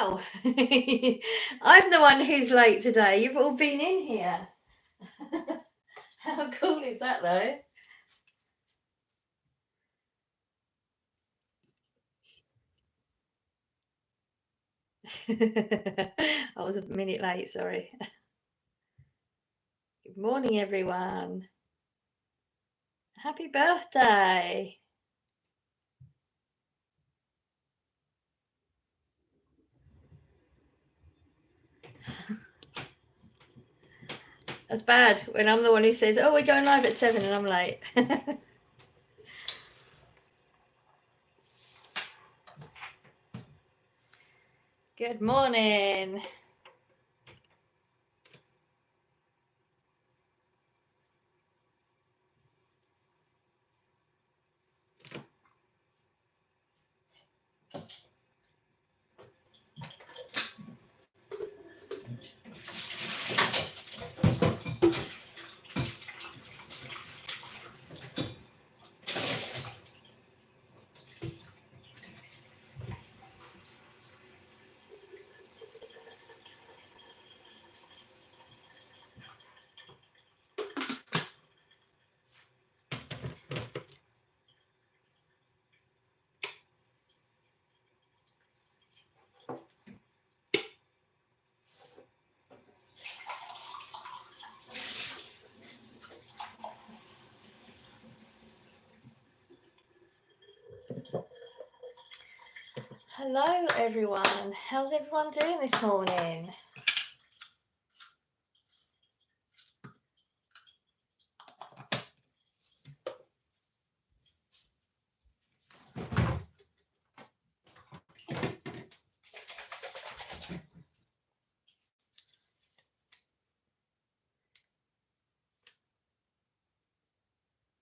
wow. I'm the one who's late today. You've all been in here. How cool is that, though? I was a minute late, sorry. Good morning, everyone. Happy birthday. That's bad when I'm the one who says, oh, we're going live at 7 and I'm late. Good morning. Hello, everyone. How's everyone doing this morning?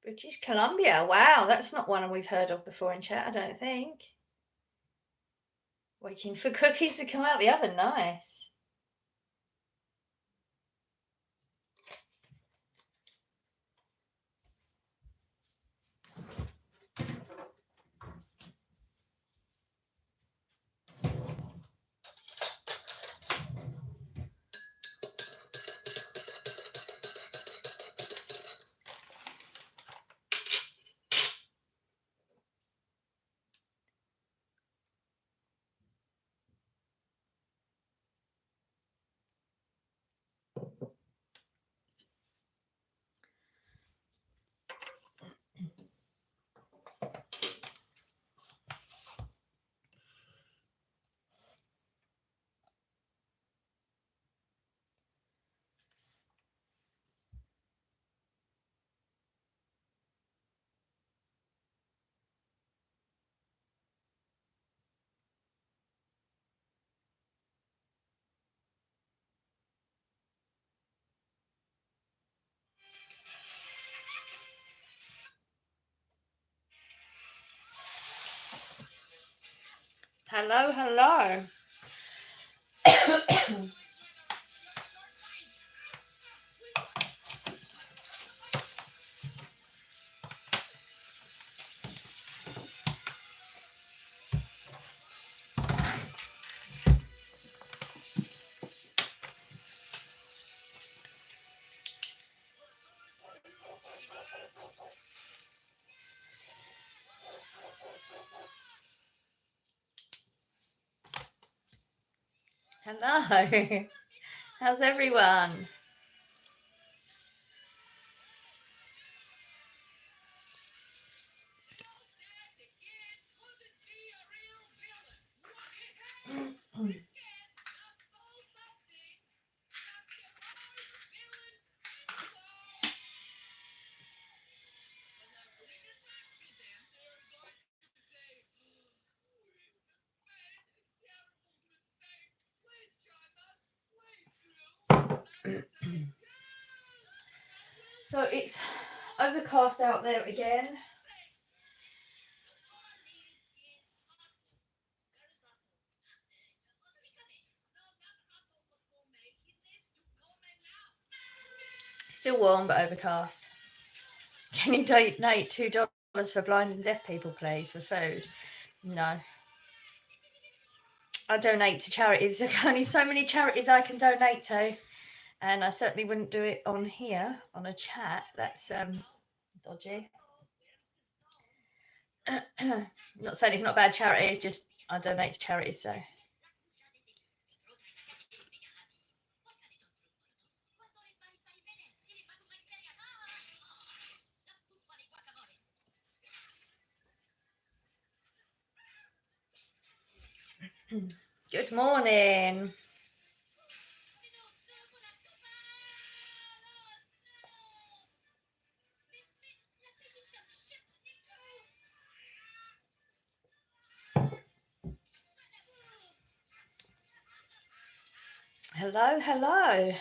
British Columbia. Wow, that's not one we've heard of before in chat, I don't think. Waiting for cookies to come out the oven. Nice. Hello, hello. Hello. How's everyone? So it's overcast out there again. Still warm but overcast. Can you donate $2 for blind and deaf people, please, for food? No. I donate to charities. There are only so many charities I can donate to, and I certainly wouldn't do it on here on a chat. That's dodgy. Not saying it's not a bad charity. It's just I donate to charities, so. Good morning. Hello, hello.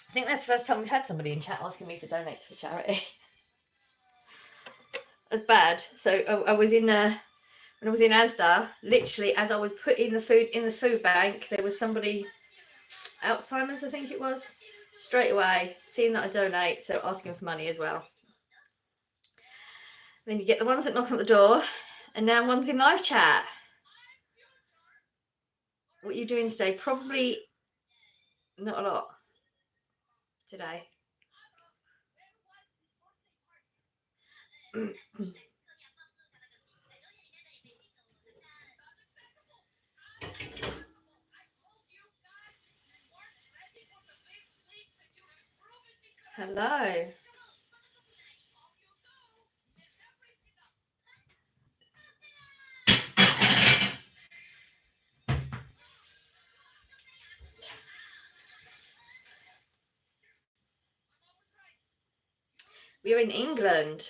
I think that's the first time we've had somebody in chat asking me to donate to a charity. That's bad. So I was in when I was in Asda, literally as I was putting the food in the food bank, there was somebody, Alzheimer's I think it was, straight away seeing that I donate, so asking for money as well. Then you get the ones that knock on the door, and now one's in live chat. What are you doing today? Probably not a lot today. Hello. We're in England.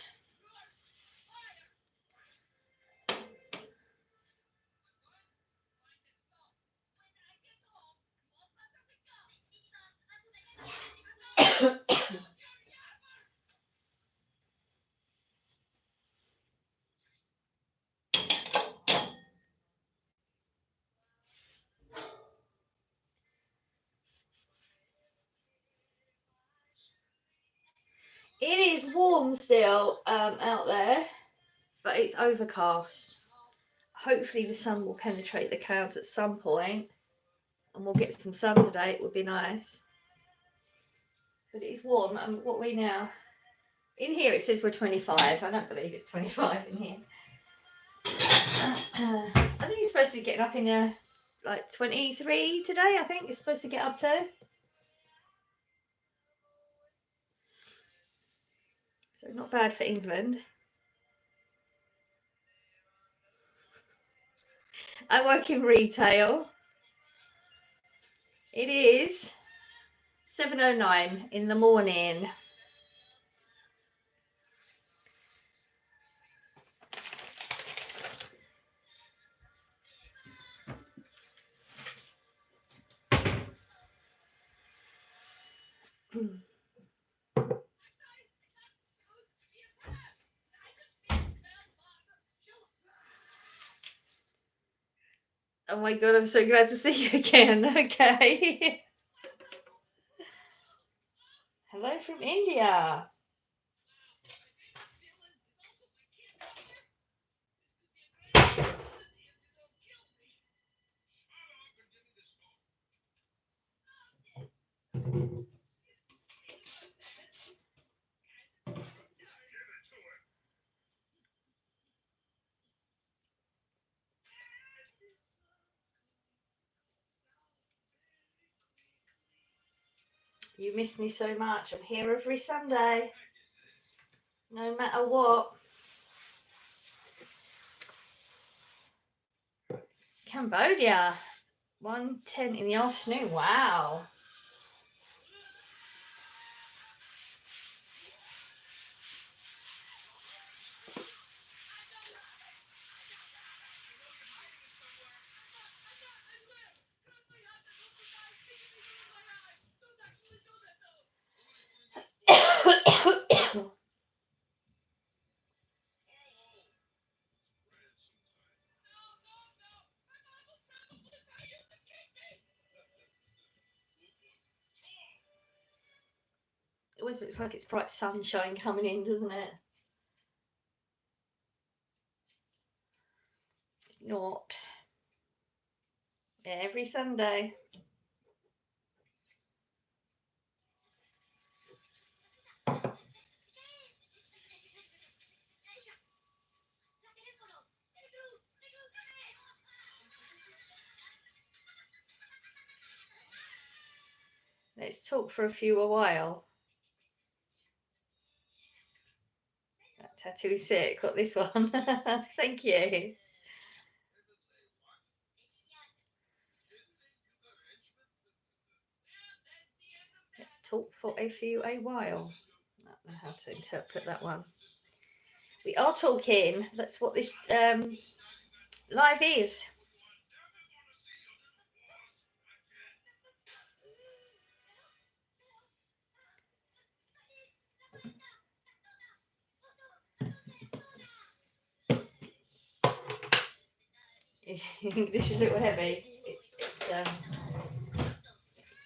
It is warm still out there, but it's overcast. Hopefully the sun will penetrate the clouds at some point and we'll get some sun today. It would be nice. But it is warm. What are we now? In here it says we're 25. I don't believe it's 25 in here. I think it's supposed to be getting up in like 23 today, I think it's supposed to get up to. So not bad for England. I work in retail. It is 7:09 in the morning. Oh my god, I'm so glad to see you again. Okay. Hello from India. You miss me so much. I'm here every Sunday. No matter what. Cambodia. 1:10 in the afternoon. Wow. always looks like it's bright sunshine coming in, doesn't it? It's not. Every Sunday. Let's talk for a while. That tattoo is sick. Got this one. Thank you. Let's talk for a while. I don't know how to interpret that one. We are talking. That's what this live is. English is a little heavy. It's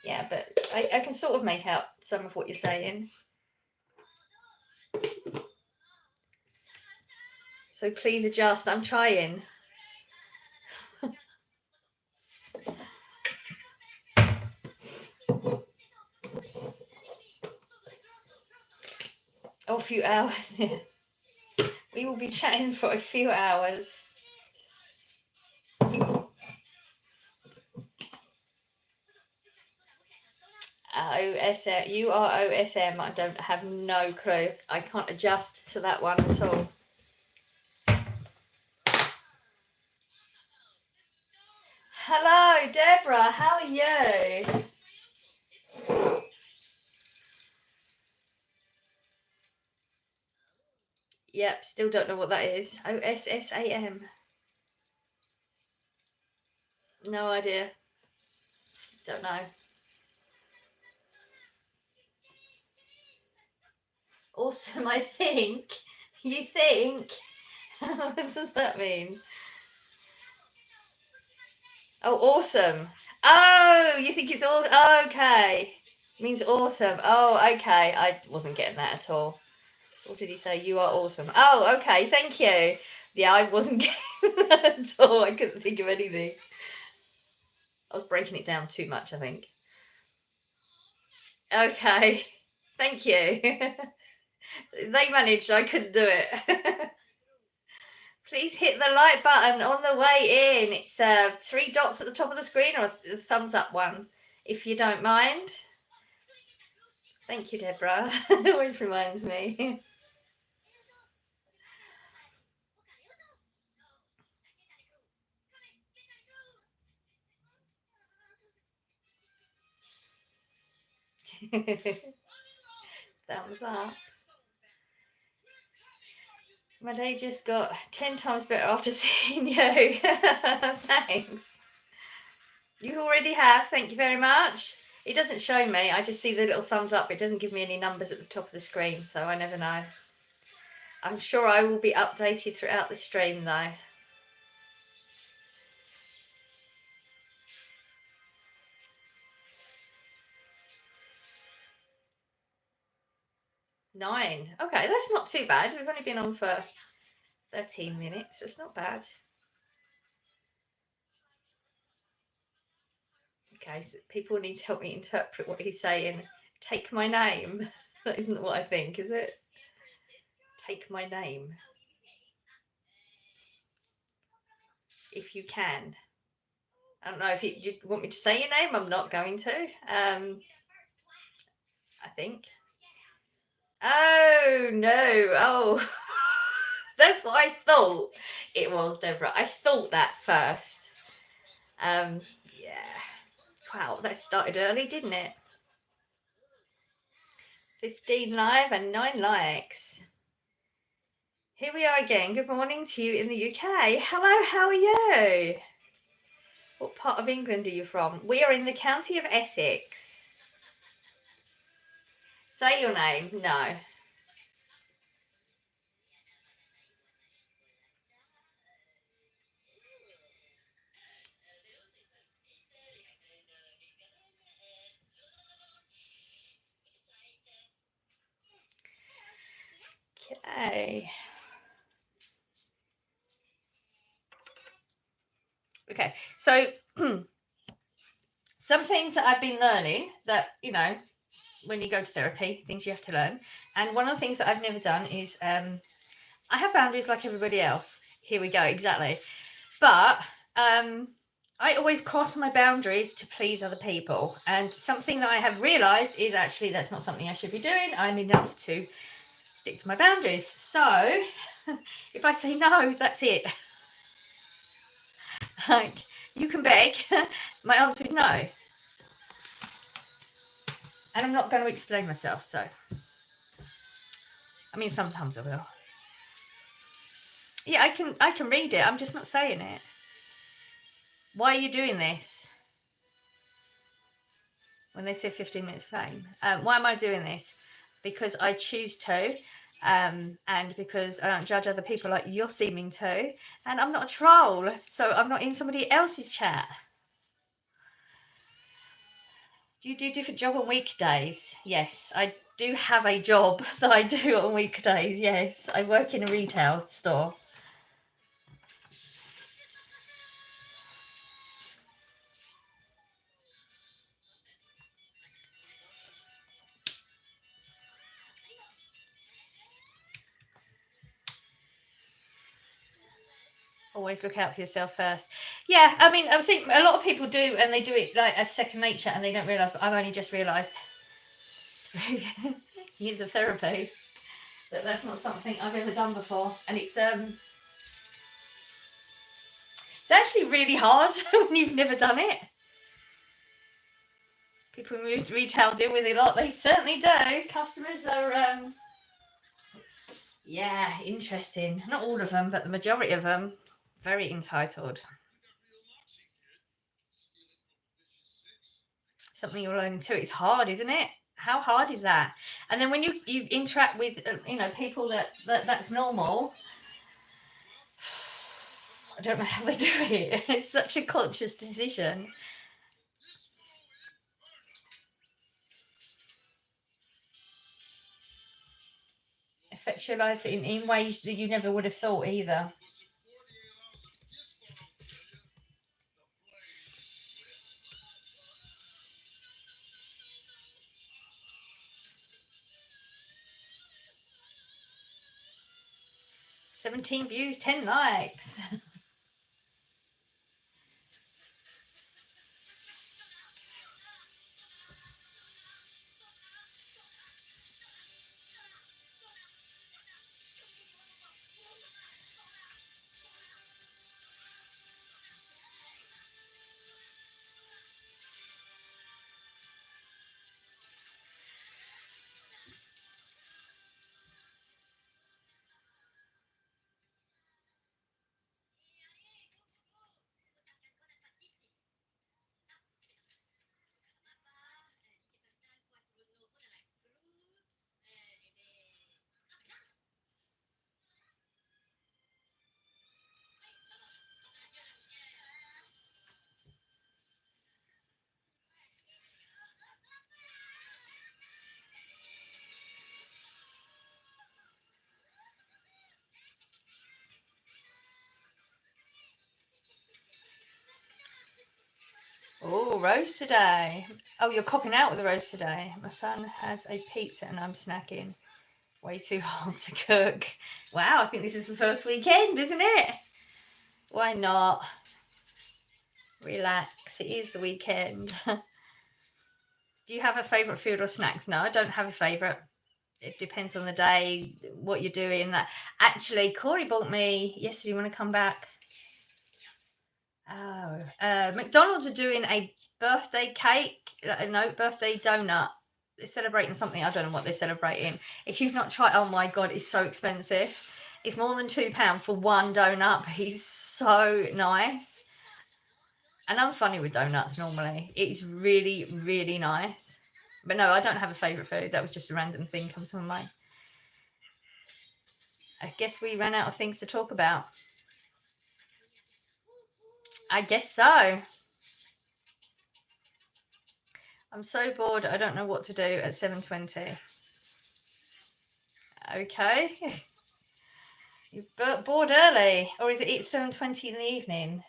yeah, but I can sort of make out some of what you're saying. So please adjust. I'm trying. Oh, a few hours. We will be chatting for a few hours. OSM, UROSM. I don't have no clue. I can't adjust to that one at all. Hello, Deborah. How are you? Yep, still don't know what that is. OSSAM. No idea. Don't know. Awesome, I think. You think? What does that mean? Oh, awesome. Oh, you think it's all okay. It means awesome. Oh, okay. I wasn't getting that at all. So what did he say? You are awesome. Oh, okay. Thank you. Yeah, I wasn't getting that at all. I couldn't think of anything. I was breaking it down too much, I think. Okay. Thank you. They managed. I couldn't do it. Please hit the like button on the way in. It's 3 dots at the top of the screen or a thumbs up one, if you don't mind. Thank you, Deborah. It always reminds me. Thumbs up. My day just got 10 times better after seeing you. Thanks. You already have. Thank you very much. It doesn't show me. I just see the little thumbs up. It doesn't give me any numbers at the top of the screen, so I never know. I'm sure I will be updated throughout the stream, though. Nine. Okay, that's not too bad. We've only been on for 13 minutes. It's not bad. Okay, so people need to help me interpret what he's saying. Take my name. That isn't what I think, is it? Take my name. If you can. I don't know if you want me to say your name. I'm not going to. I think. Oh, no. Oh. That's what I thought it was, Deborah. I thought that first. Yeah. Wow, that started early, didn't it? 15 live and 9 likes. Here we are again. Good morning to you in the UK. Hello, how are you? What part of England are you from? We are in the county of Essex. Say your name. No. Okay. Okay, so some things that I've been learning that, you know, when you go to therapy, things you have to learn. And one of the things that I've never done is I have boundaries like everybody else. Here we go, exactly. But I always cross my boundaries to please other people. And something that I have realised is actually that's not something I should be doing. I'm enough to stick to my boundaries. So if I say no, that's it. Like, you can beg. My answer is no. And I'm not going to explain myself, so. I mean, sometimes I will. Yeah, I can read it. I'm just not saying it. Why are you doing this? When they say 15 minutes fame. Why am I doing this? Because I choose to. And because I don't judge other people like you're seeming to. And I'm not a troll. So I'm not in somebody else's chat. Do you do different job on weekdays? Yes, I do have a job that I do on weekdays. Yes, I work in a retail store. Always look out for yourself first. Yeah, I mean, I think a lot of people do, and they do it like as second nature, and they don't realise. But I've only just realised through years of therapy that that's not something I've ever done before, and it's actually really hard when you've never done it. People in retail deal with it a lot. They certainly do. Customers are yeah, interesting. Not all of them, but the majority of them very entitled. Something you're learning too. It's hard, isn't it? How hard is that? And then when you interact with you know, people that's normal, I don't know how they do it. It's such a conscious decision. Affects your life in ways that you never would have thought either. "17 views, 10 likes." Oh, roast today. Oh, you're copping out with the roast today. My son has a pizza and I'm snacking. Way too hard to cook. Wow, I think this is the first weekend, isn't it? Why not? Relax, it is the weekend. Do you have a favourite food or snacks? No, I don't have a favourite. It depends on the day, what you're doing. Actually, Corey bought me yesterday. Want to come back? Oh, McDonald's are doing a birthday cake. No, birthday donut. They're celebrating something. I don't know what they're celebrating. If you've not tried, oh my god, it's so expensive. It's more than £2 for one donut. But he's so nice. And I'm funny with donuts normally. It's really, really nice. But no, I don't have a favourite food. That was just a random thing come to my mind. I guess we ran out of things to talk about. I guess so. I'm so bored. I don't know what to do at 7:20. Okay. You're bored early, or is it 7:20 in the evening?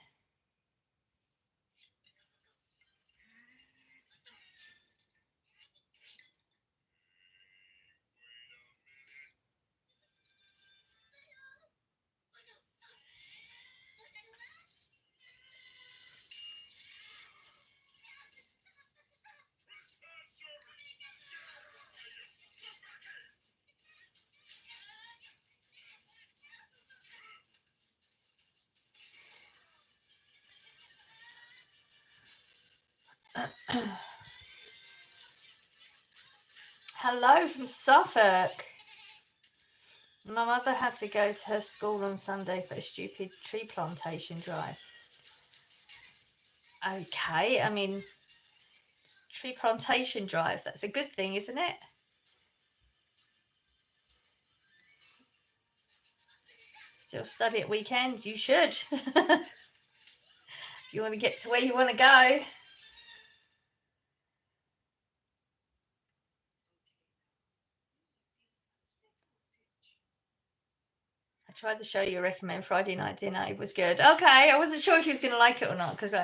Hello from Suffolk. My mother had to go to her school on Sunday for a stupid tree plantation drive. Okay, I mean, tree plantation drive, that's a good thing, isn't it? Still study at weekends, you should. You want to get to where you want to go. I tried the show you recommend, Friday Night Dinner. It was good. Okay, I wasn't sure if you was going to like it or not, because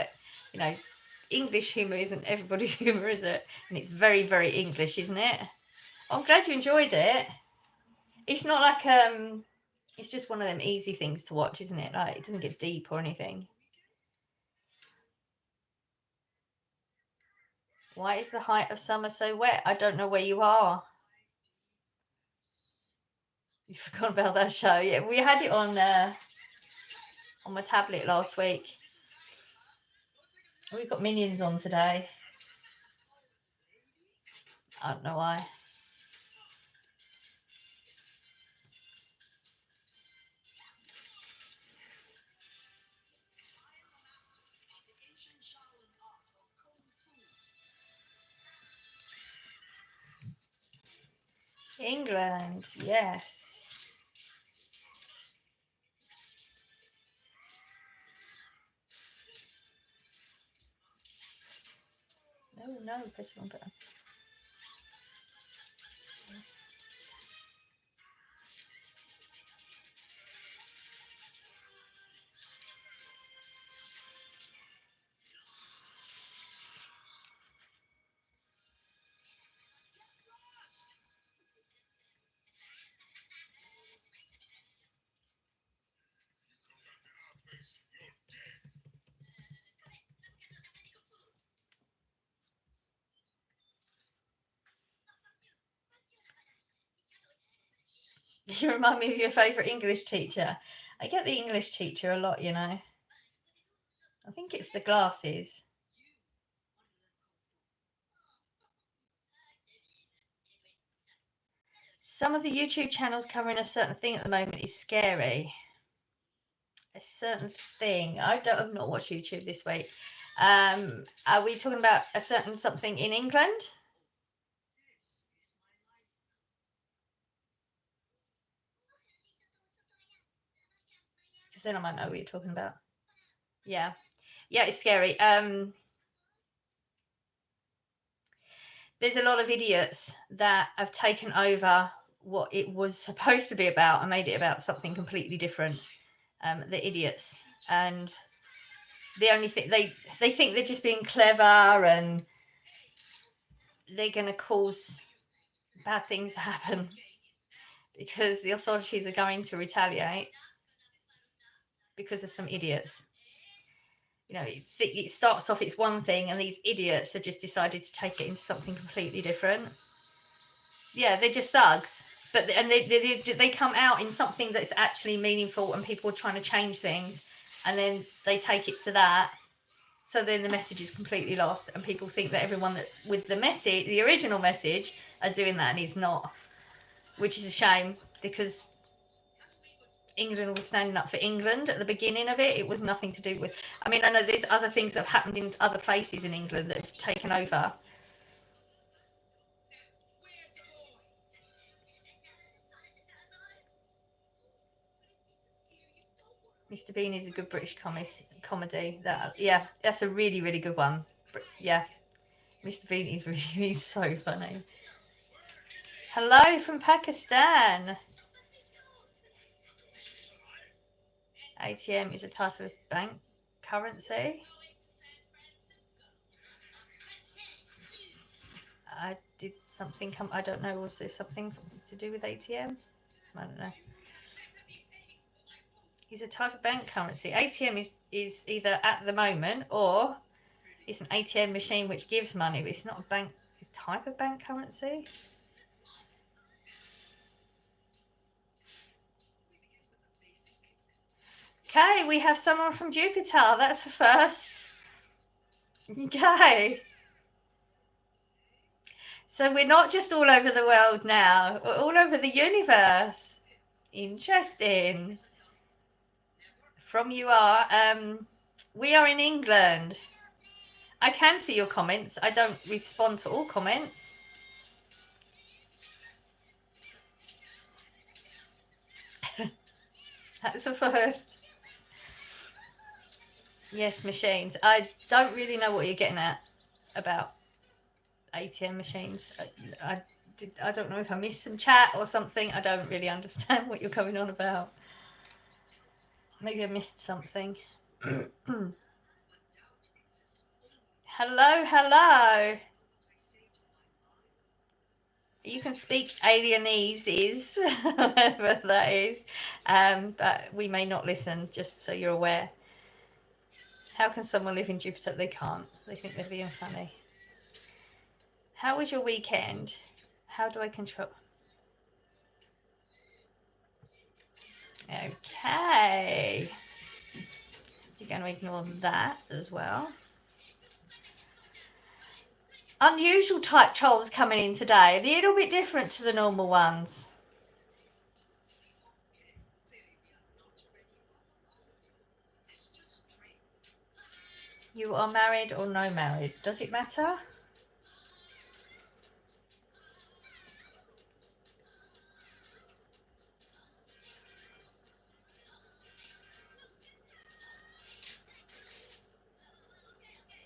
English humour isn't everybody's humour, is it? And it's very, very English, isn't it? I'm glad you enjoyed it. It's not like it's just one of them easy things to watch, isn't it? Like, it doesn't get deep or anything. Why is the height of summer so wet? I don't know where you are. You forgot about that show. Yeah, we had it on my tablet last week. We've got Minions on today. I don't know why. England, yes. No, press the wrong button. You remind me of your favourite English teacher. I get the English teacher a lot, you know. I think it's the glasses. Some of the YouTube channels covering a certain thing at the moment is scary. A certain thing. I've not watched YouTube this week. Are we talking about a certain something in England? Because then I might know what you're talking about. Yeah, it's scary. There's a lot of idiots that have taken over what it was supposed to be about and made it about something completely different. The idiots, and the only thing they think they're just being clever and they're going to cause bad things to happen because the authorities are going to retaliate because of some idiots. You know, it starts off, it's one thing, and these idiots have just decided to take it into something completely different. Yeah, they're just thugs. But they come out in something that's actually meaningful, and people are trying to change things, and then they take it to that. So then the message is completely lost, and people think that everyone that with the message, the original message, are doing that, and it's not, which is a shame because England was standing up for England at the beginning of it. It was nothing to do with. I mean, I know there's other things that have happened in other places in England that have taken over. Mr. Bean is a good British comedy. That's a really, really good one. Yeah, Mr. Bean is really so funny. Hello from Pakistan. ATM is a type of bank currency. Did something come? I don't know. Was there something to do with ATM? I don't know. Is a type of bank currency. ATM is either at the moment or it's an ATM machine which gives money, but it's not a bank. It's a type of bank currency. Okay, we have someone from Jupiter. That's a first. Okay. So we're not just all over the world now, we're all over the universe. Interesting. From you are. We are in England. I can see your comments. I don't respond to all comments. That's a first. Yes, machines. I don't really know what you're getting at about ATM machines. I don't know if I missed some chat or something. I don't really understand what you're going on about. Maybe I missed something. Hello. You can speak Alienese, whatever that is, but we may not listen, just so you're aware. How can someone live in Jupiter? They can't. They think they're being funny. How was your weekend? How do I control? Okay. You're going to ignore that as well. Unusual type trolls coming in today. A little bit different to the normal ones. You are married or no married? Does it matter?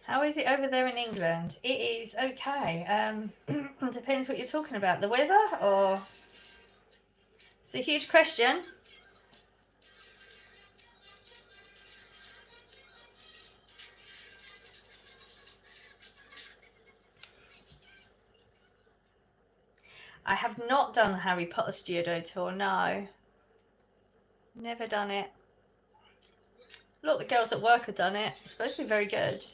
How is it over there in England? It is okay. Depends what you're talking about. The weather or... It's a huge question. I have not done the Harry Potter studio tour, no. Never done it. A lot of the girls at work have done it. It's supposed to be very good.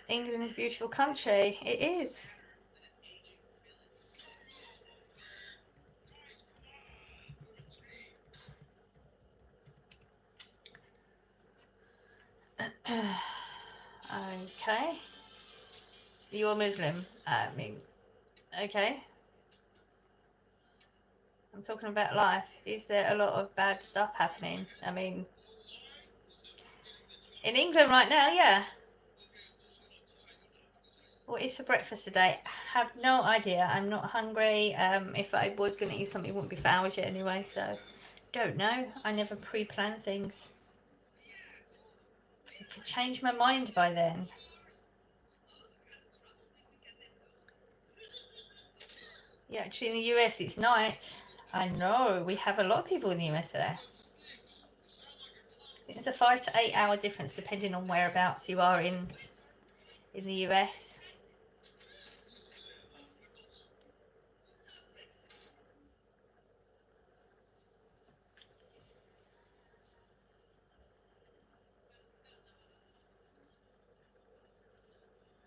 England is a beautiful country. It is. Okay. You're Muslim. I mean, okay. I'm talking about life. Is there a lot of bad stuff happening? I mean, in England right now, yeah. What is for breakfast today? I have no idea. I'm not hungry. If I was going to eat something, it wouldn't be for hours yet anyway, so don't know. I never pre-plan things. I could change my mind by then. Yeah, actually in the US it's night. I know, we have a lot of people in the US there. I think there's a 5 to 8 hour difference depending on whereabouts you are in the US.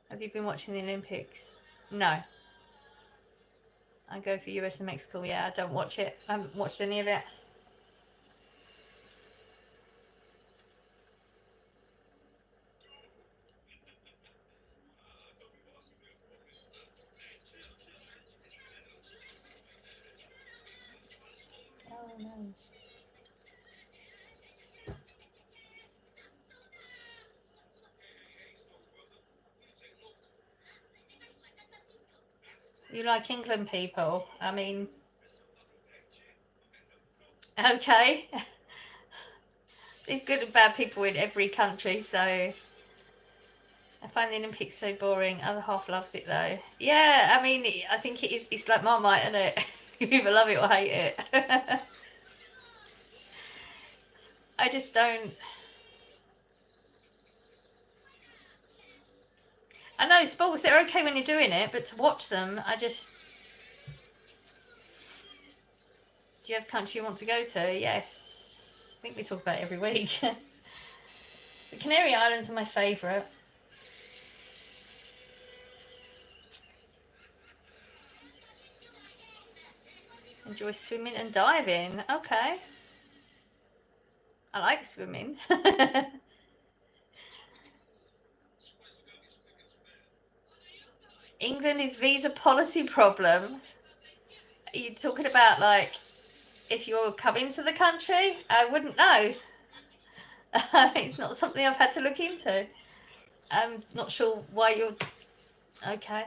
Have you been watching the Olympics? No. I go for US and Mexico. Yeah, I don't watch it. I haven't watched any of it. Oh no. You like England people? I mean, okay. There's good and bad people in every country, so I find the Olympics so boring. Other half loves it though. Yeah, I mean, I think it is. It's like Marmite, isn't it? You either love it or hate it. I just don't. I know sports, they're okay when you're doing it, but to watch them, I just. Do you have country you want to go to? Yes. I think we talk about it every week. The Canary Islands are my favourite. Enjoy swimming and diving. Okay. I like swimming. England is visa policy problem. Are you talking about like if you're coming to the country? I wouldn't know. It's not something I've had to look into. I'm not sure why you're okay.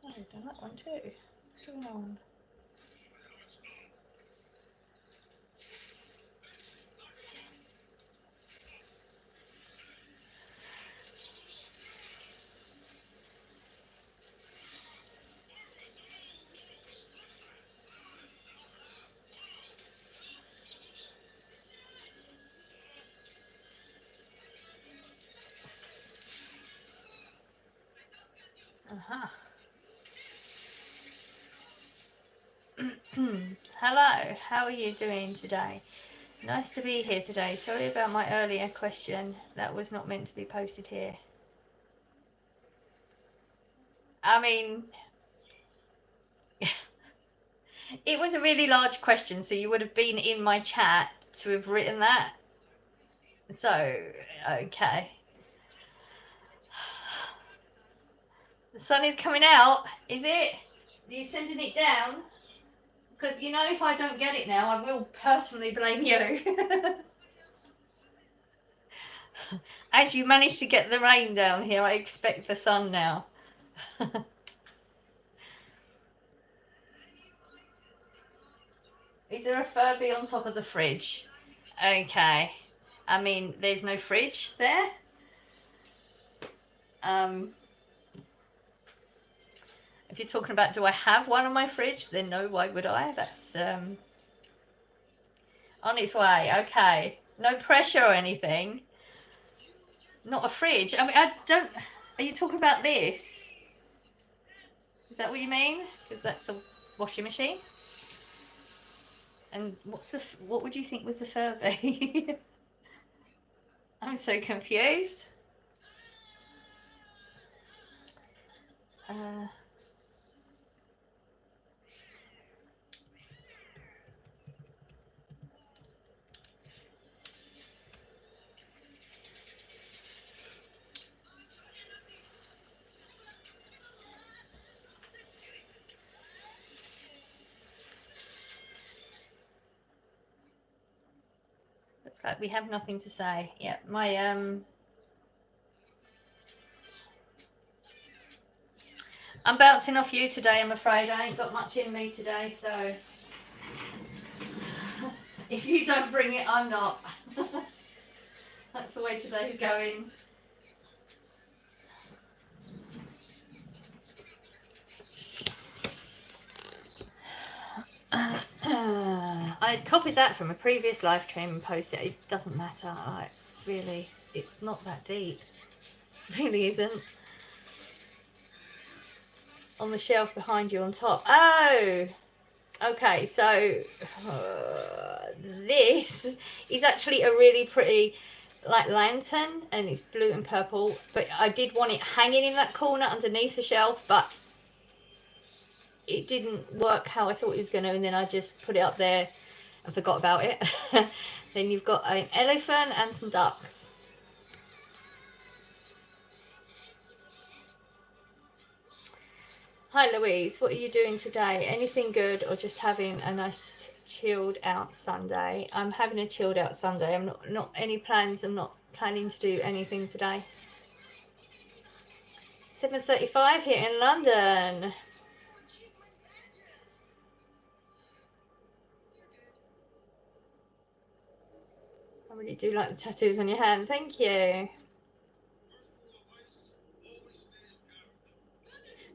Oh, I've done that one too. What's going on? Uh-huh. Hello, how are you doing today? Nice to be here today. Sorry about my earlier question. That was not meant to be posted here. I mean, it was a really large question, so you would have been in my chat to have written that. So, okay. The sun is coming out, is it? Are you sending it down? Because you know, if I don't get it now, I will personally blame you. As you managed to get the rain down here, I expect the sun now. Is there a Furby on top of the fridge? Okay. I mean, there's no fridge there. If you're talking about do I have one on my fridge, then no, why would I? That's on its way. Okay. No pressure or anything. Not a fridge. I mean, I don't. Are you talking about this? Is that what you mean? Because that's a washing machine. And what would you think was the Furby? I'm so confused. Looks like we have nothing to say. Yeah, my I'm bouncing off you today, I'm afraid. I ain't got much in me today, so if you don't bring it, I'm not. That's the way today's going. I copied that from a previous live stream and posted it. It doesn't matter. Like, really, it's not that deep. It really isn't. On the shelf behind you on top. Oh! Okay, so this is actually a really pretty like lantern, and it's blue and purple, but I did want it hanging in that corner underneath the shelf, but it didn't work how I thought it was going to, and then I just put it up there and forgot about it. Then you've got an elephant and some ducks. Hi Louise, what are you doing today? Anything good or just having a nice chilled out Sunday? I'm having a chilled out Sunday. I'm not any plans. I'm not planning to do anything today. 7:35 here in London. I really do like the tattoos on your hand. Thank you.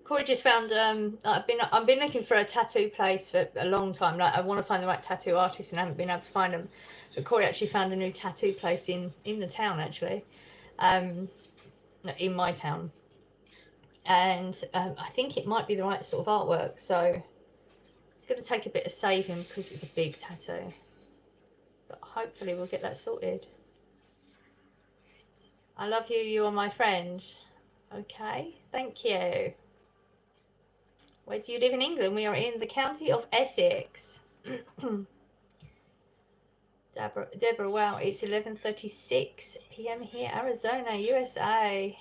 Corey just found I've been looking for a tattoo place for a long time. Like I want to find the right tattoo artist and I haven't been able to find them. But Corey actually found a new tattoo place in the town actually, in my town, and I think it might be the right sort of artwork. So it's going to take a bit of saving because it's a big tattoo, but hopefully we'll get that sorted. I love you. You are my friend. Okay, thank you. Where do you live in England? We are in the county of Essex. Deborah, wow, it's 11:36 p.m. here, Arizona, USA.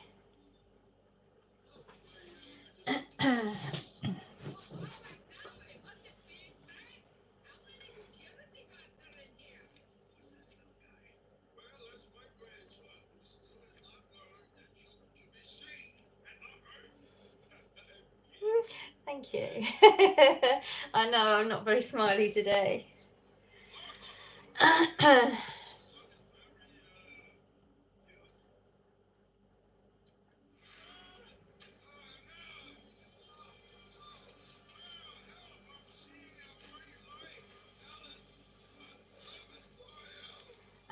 Thank you. I know I'm not very smiley today. I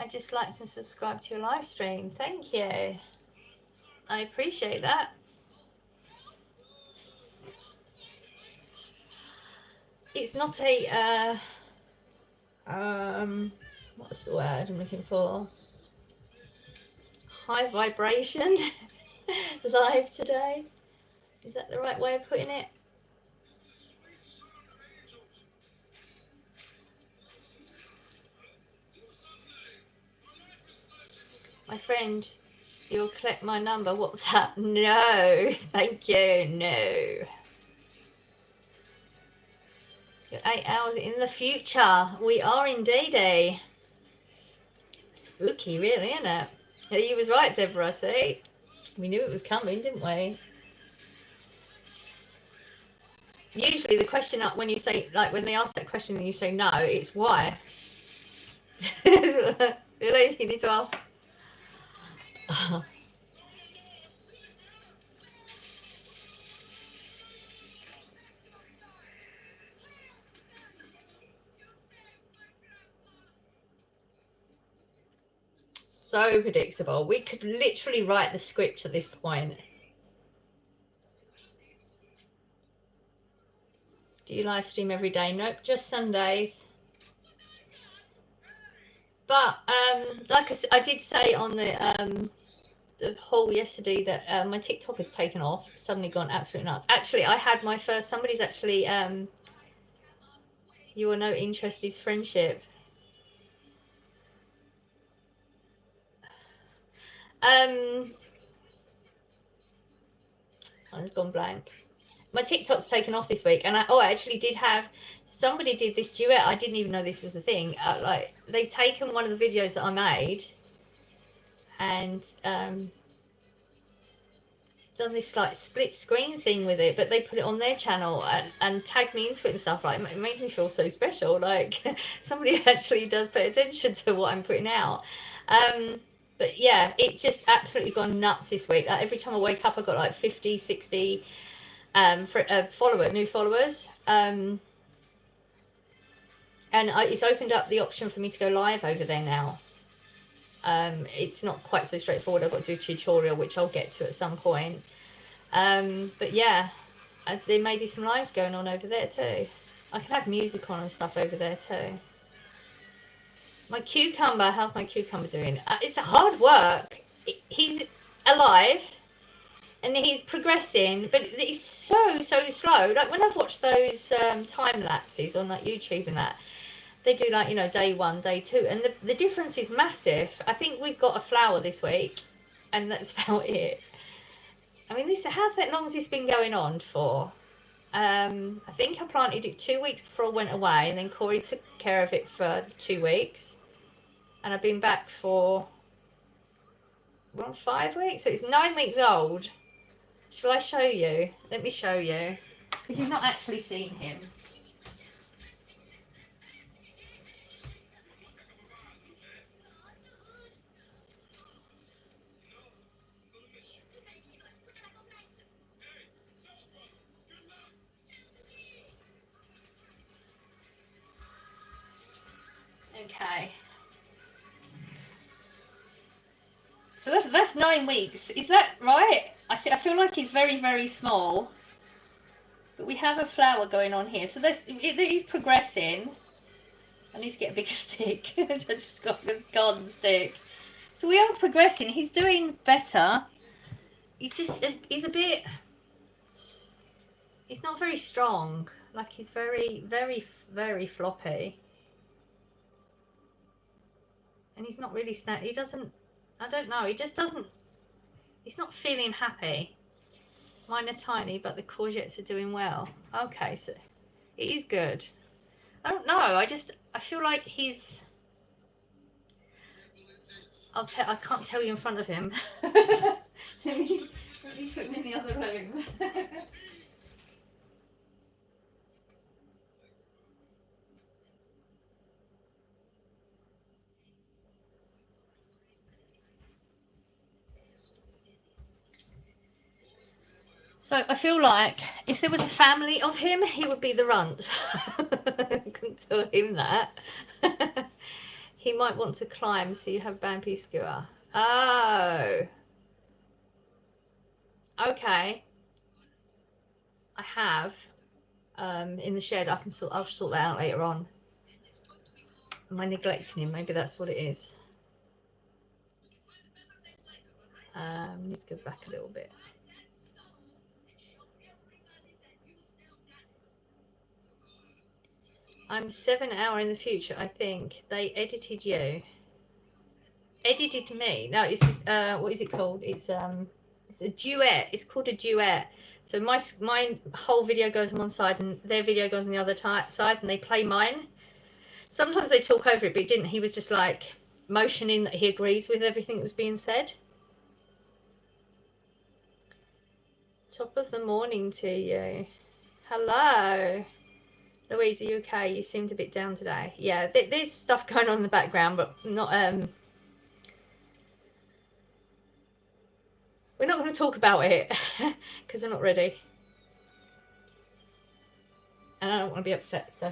just liked and subscribe to your live stream. Thank you. I appreciate that. It's not a what's the word I'm looking for? High vibration live today. Is that the right way of putting it? My friend, you'll collect my number. What's that? No, thank you. No. You're 8 hours in the future. We are indeed. Spooky, really, isn't it? Yeah, you was right, Deborah. See, we knew it was coming, didn't we? Usually, the question when you say, like, when they ask that question and you say no, it's why. Really, you need to ask. So predictable. We could literally write the script at this point. Do you live stream every day? Nope, just Sundays. But like I did say on the haul yesterday that my TikTok has taken off. Suddenly gone absolutely nuts. Actually, I had my first. Somebody's actually you are no interest is friendship. It's gone blank. My TikTok's taken off this week, and I actually did have somebody did this duet. I didn't even know this was a thing. Like they've taken one of the videos that I made, and done this like split screen thing with it, but they put it on their channel and tagged me into it and stuff. Like it made me feel so special. Like somebody actually does pay attention to what I'm putting out. But yeah, it just absolutely gone nuts this week. Like every time I wake up, I got like 50, 60 new followers. And it's opened up the option for me to go live over there now. It's not quite so straightforward. I've got to do a tutorial, which I'll get to at some point. But yeah, there may be some lives going on over there too. I can have music on and stuff over there too. My cucumber, how's my cucumber doing? It's hard work. He's alive and he's progressing, but it's so slow. Like when I've watched those time lapses on like YouTube and that, they do like, you know, day 1, day 2, and the difference is massive. I think we've got a flower this week and that's about it. I mean, how long has this been going on for? I think I planted it 2 weeks before I went away, and then Corey took care of it for 2 weeks, and I've been back for 5 weeks, so it's 9 weeks old. Shall I show you? Let me show you, because you've not actually seen him. Okay. So that's 9 weeks. Is that right? I feel like he's very, very small. But we have a flower going on here. So he's progressing. I need to get a bigger stick. I just got this garden stick. So we are progressing. He's doing better. He's a bit, he's not very strong. Like he's very, very, very floppy. And he's not really he doesn't, I don't know, he just doesn't, he's not feeling happy. Mine are tiny, but the courgettes are doing well. Okay, so it is good. I don't know, I feel like he's, I can't tell you in front of him. let me put him in the other room. So I feel like if there was a family of him, he would be the runt. I couldn't tell him that. He might want to climb, so you have bamboo skewer. Oh. Okay. I have. In the shed. I'll sort that out later on. Am I neglecting him? Maybe that's what it is. Need to go back a little bit. I'm 7 hours in the future, I think. They edited you. Edited me. No, it's what is it called? It's a duet. It's called a duet. So my whole video goes on one side and their video goes on the other side, and they play mine. Sometimes they talk over it, but he didn't. He was just like motioning that he agrees with everything that was being said. Top of the morning to you. Hello. Louise, are you okay? You seemed a bit down today. Yeah, there's stuff going on in the background, but not we're not going to talk about it because I'm not ready. And I don't want to be upset, so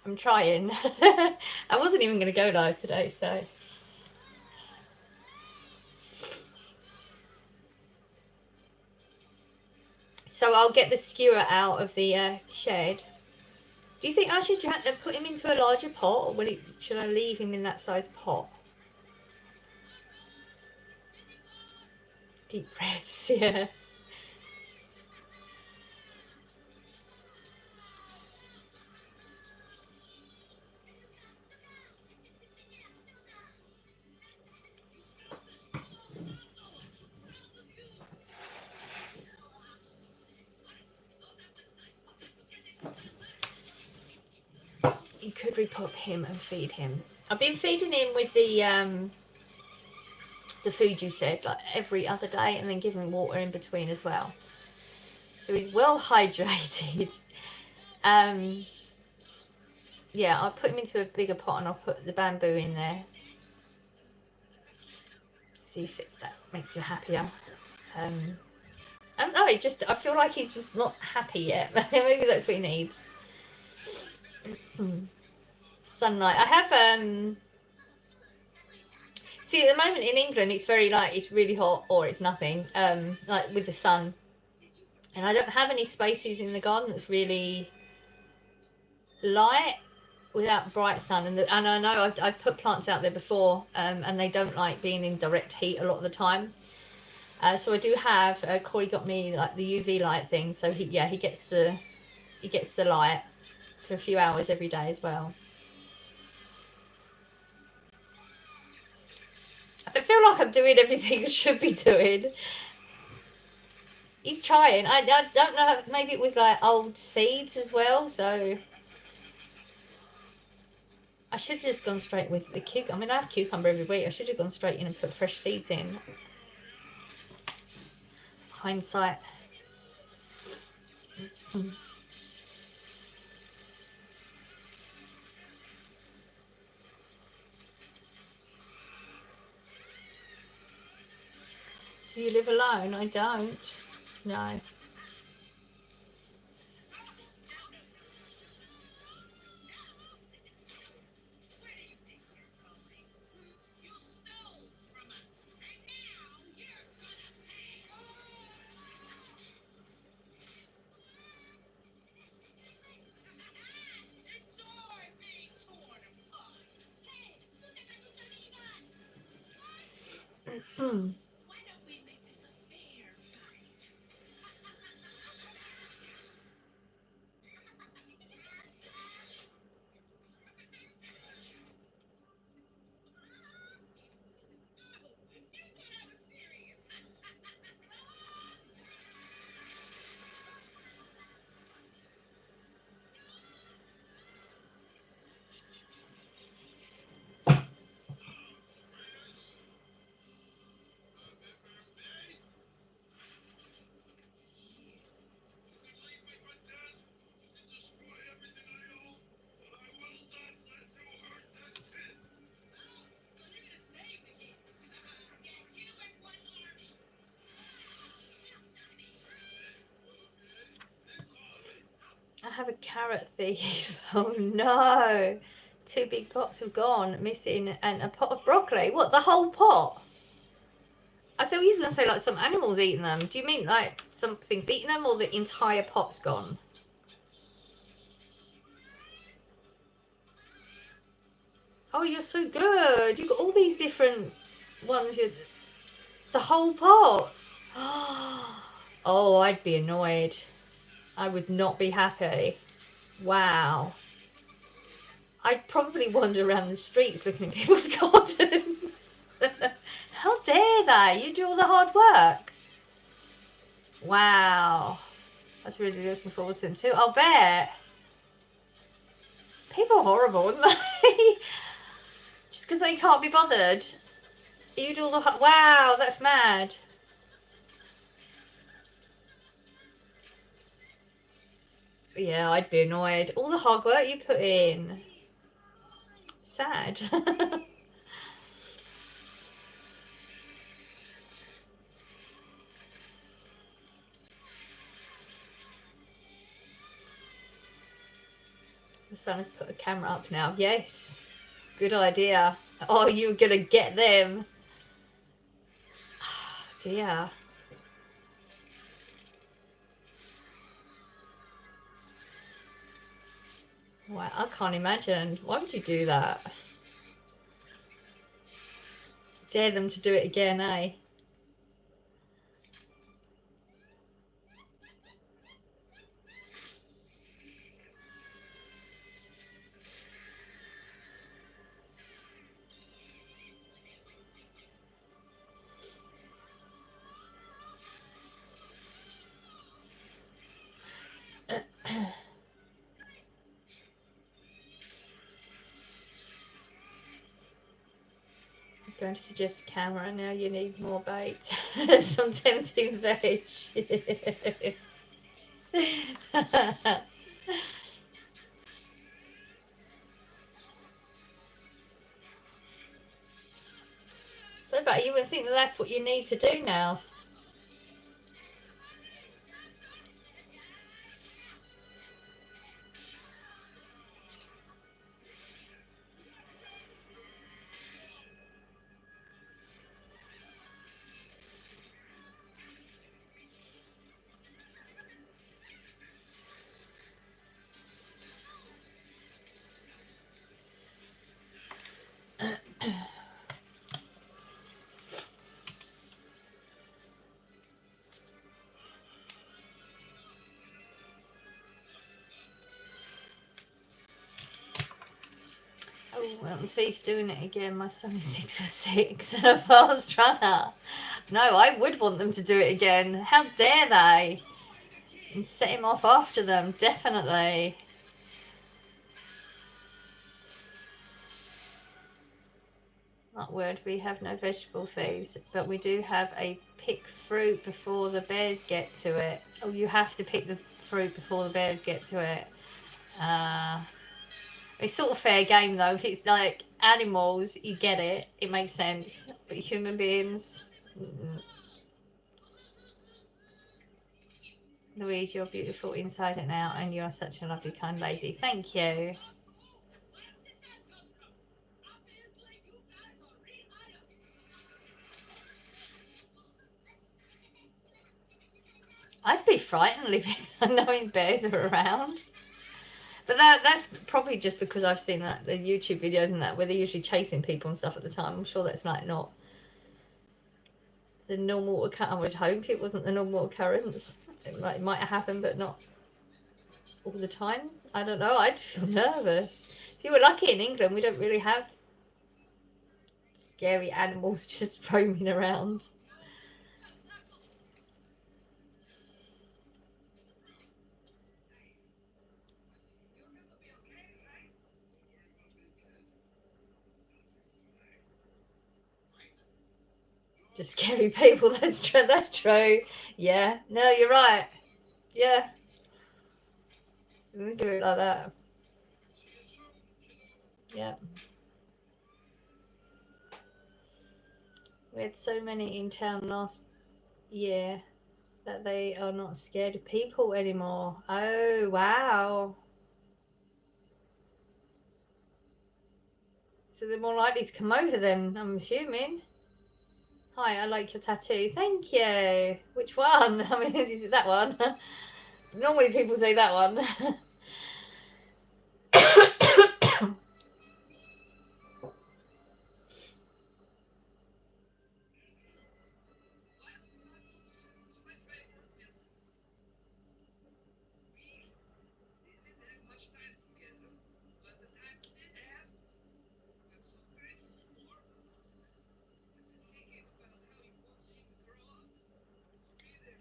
I'm trying. I wasn't even going to go live today, so. So I'll get the skewer out of the shed. Do you think I should put him into a larger pot, or should I leave him in that size pot? Deep breaths, yeah. You could repop him and feed him. I've been feeding him with the food you said, like every other day, and then giving him water in between as well. So he's well hydrated. Yeah, I'll put him into a bigger pot and I'll put the bamboo in there. See if that makes him happier. I don't know, I feel like he's just not happy yet. Maybe that's what he needs. Sunlight. I have see, at the moment in England it's very like it's really hot or it's nothing, like with the sun. And I don't have any spaces in the garden that's really light without bright sun. And I know I've put plants out there before, and they don't like being in direct heat a lot of the time. So I do have Corey got me like the UV light thing, so he gets the light for a few hours every day as well. I feel like I'm doing everything I should be doing. He's trying. I don't know, maybe it was like old seeds as well, so I should have just gone straight with the cucumber. I mean, I have cucumber every week. I should have gone straight in and put fresh seeds in. Hindsight. Do you live alone? I don't. No. Mm. I have a carrot thief. Oh no. 2 big pots have gone missing and a pot of broccoli. What, the whole pot? I thought you was going to say like some animals eating them. Do you mean like something's eating them or the entire pot's gone? Oh, you're so good. You've got all these different ones. The whole pot. Oh, I'd be annoyed. I would not be happy. Wow. I'd probably wander around the streets looking at people's gardens. How dare they? You do all the hard work. Wow. I was really looking forward to them too. I'll bet. People are horrible, aren't they? Just because they can't be bothered. You do all the... Wow, that's mad. Yeah, I'd be annoyed. All the hard work you put in. Sad. The son has put a camera up now. Yes. Good idea. Oh, you're going to get them. Oh, dear. Wow, I can't imagine. Why would you do that? Dare them to do it again, eh? I was going to suggest a camera. Now you need more bait. Some tempting veg. So, but you would think that that's what you need to do now. Oh, well, the thief doing it again. My son is 6'6" and a fast runner. No, I would want them to do it again. How dare they? And set him off after them, definitely. Not word, we have no vegetable thieves, but we do have a pick fruit before the bears get to it. Oh, you have to pick the fruit before the bears get to it. It's sort of fair game though. If it's like animals, you get it. It makes sense. But human beings... Louise, you're beautiful inside and out, and you are such a lovely, kind lady. Thank you. I'd be frightened living knowing bears are around. But that's probably just because I've seen that the YouTube videos and that where they're usually chasing people and stuff at the time. I'm sure that's like not the normal occurrence. I would hope it wasn't the normal occurrence. It might have happened, but not all the time. I don't know. I'd feel nervous. See, we're lucky in England. We don't really have scary animals just roaming around. Just scary people. That's true. That's true. Yeah. No, you're right. Yeah. We do it like that. Yeah. We had so many in town last year that they are not scared of people anymore. Oh, wow. So they're more likely to come over then, I'm assuming. Hi, I like your tattoo. Thank you. Which one? I mean, is it that one? Normally people say that one.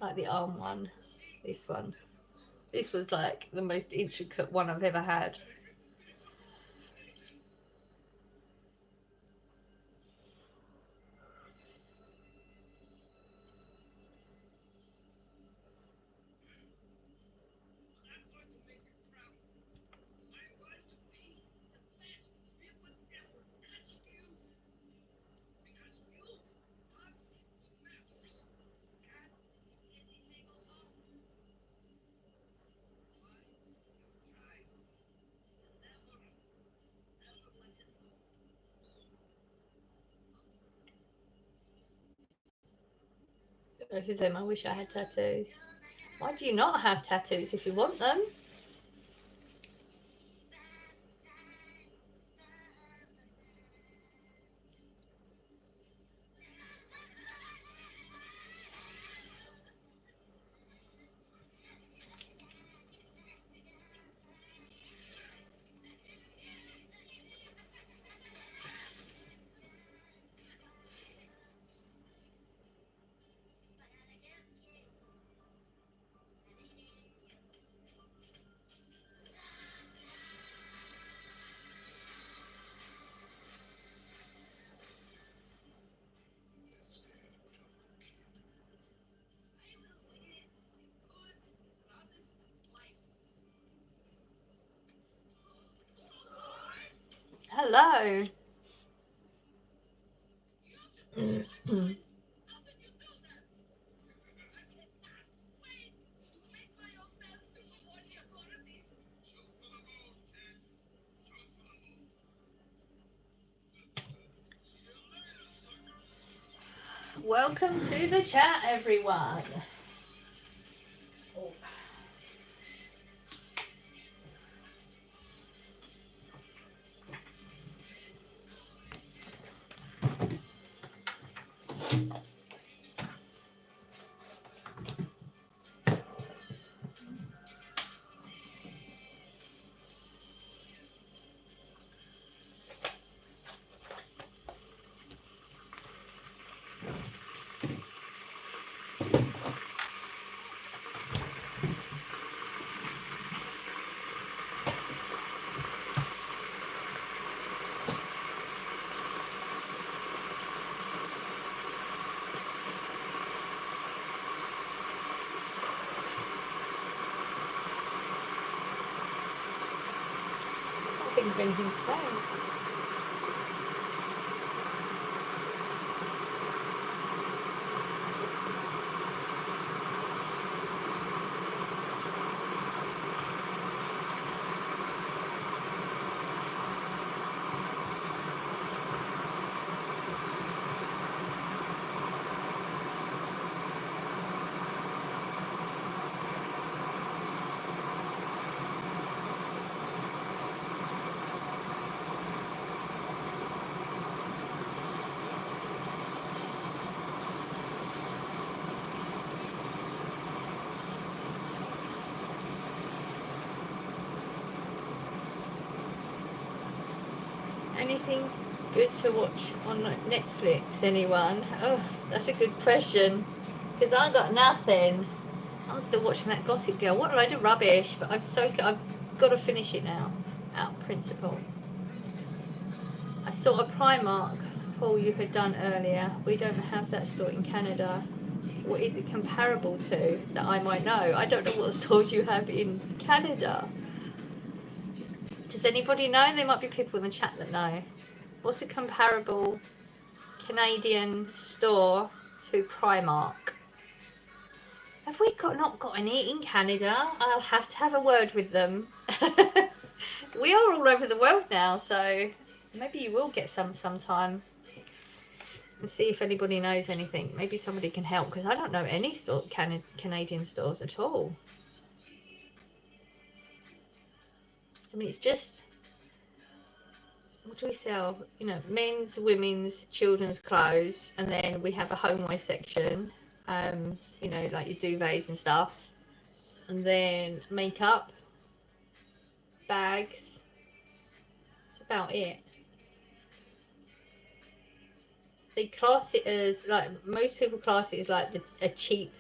Like the arm one. This one. This was like the most intricate one I've ever had. Both of them, I wish I had tattoos. Why do you not have tattoos if you want them? Hello. Welcome to the chat, everyone. Oh. I think of anything to say. Anything good to watch on Netflix, anyone? Oh, that's a good question. Because I got nothing. I'm still watching that Gossip Girl. What a load of rubbish. But I've got to finish it now. Out of principle. I saw a Primark haul you had done earlier. We don't have that store in Canada. What is it comparable to that I might know? I don't know what stores you have in Canada. Does anybody know? There might be people in the chat that know. What's a comparable Canadian store to Primark? Have we not got any in Canada? I'll have to have a word with them. We are all over the world now, so maybe you will get some sometime. Let's see if anybody knows anything. Maybe somebody can help, because I don't know any Canadian stores at all. I mean, it's just, what do we sell? You know, men's, women's, children's clothes, and then we have a homeware section. You know, like your duvets and stuff, and then makeup, bags. That's about it. They class it as, like, most people class it as like a cheap,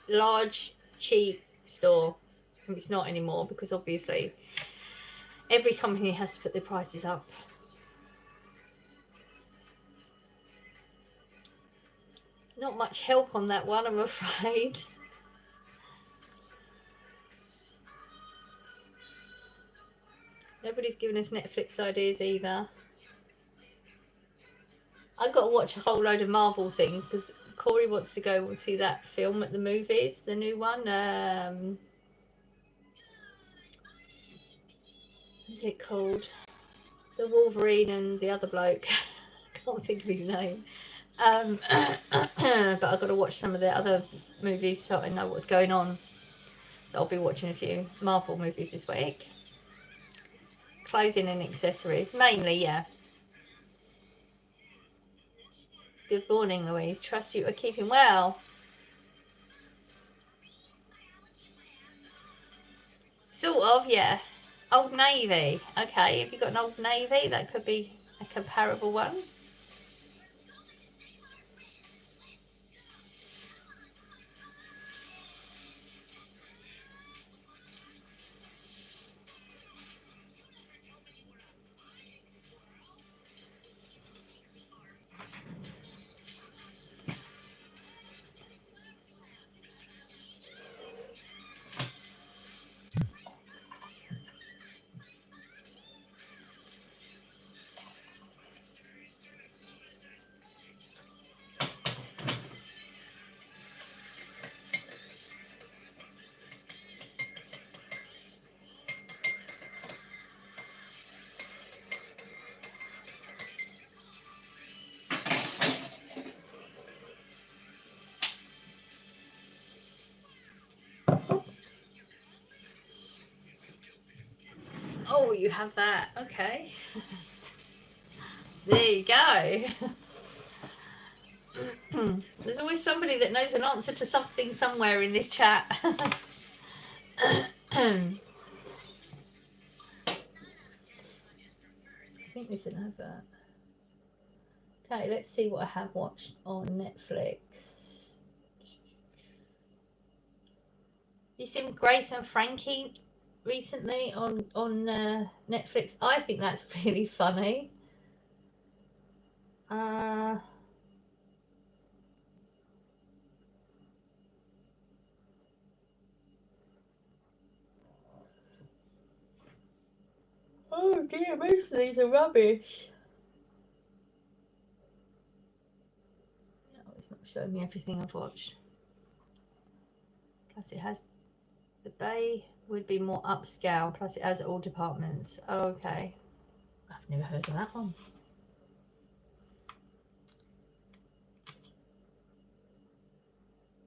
large, cheap store. And it's not anymore, because obviously every company has to put their prices up. Not much help on that one, I'm afraid. Nobody's giving us Netflix ideas either. I've got to watch a whole load of Marvel things, because Corey wants to go and see that film at the movies, the new one. What's it called? The Wolverine and the other bloke. I can't think of his name. But I've got to watch some of the other movies so I know what's going on. So I'll be watching a few Marvel movies this week. Clothing and accessories, mainly, yeah. Good morning, Louise. Trust you are keeping well. Sort of, yeah. Old Navy. Okay, have you got an Old Navy? That could be a comparable one. Oh, you have that. Okay. There you go. There's always somebody that knows an answer to something somewhere in this chat. I think there's an advert. Okay, let's see what I have watched on Netflix. You seen Grace and Frankie recently on Netflix? I think that's really funny. Oh dear, most of these are rubbish. No, it's not showing me everything I've watched. Plus it has, the Bay would be more upscale, plus it has all departments. Oh, okay. I've never heard of that one.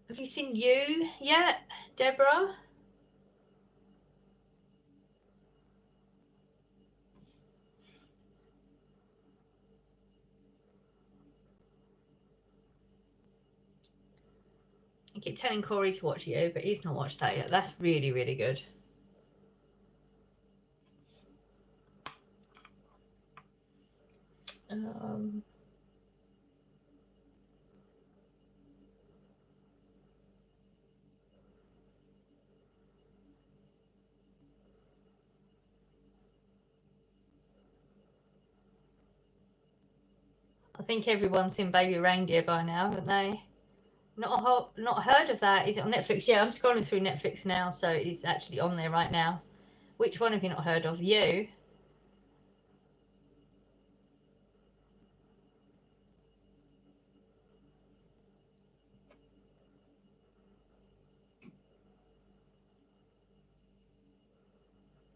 Have you seen You yet, Deborah? I keep telling Corey to watch You, but he's not watched that yet. That's really, really good. Um, I think everyone's seen Baby Reindeer by now, haven't they? Not heard of that. Is it on Netflix? Yeah, I'm scrolling through Netflix now, so it's actually on there right now. Which one have you not heard of? You?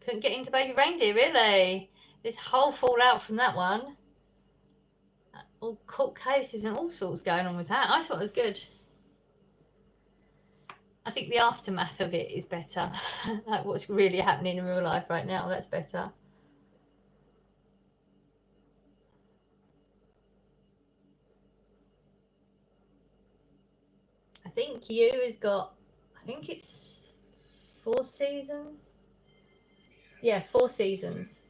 Couldn't get into Baby Reindeer, really? This whole fallout from that one. All court cases and all sorts going on with that. I thought it was good. I think the aftermath of it is better. Like what's really happening in real life right now, that's better. I think You has got, I think it's 4 seasons. Yeah, 4 seasons.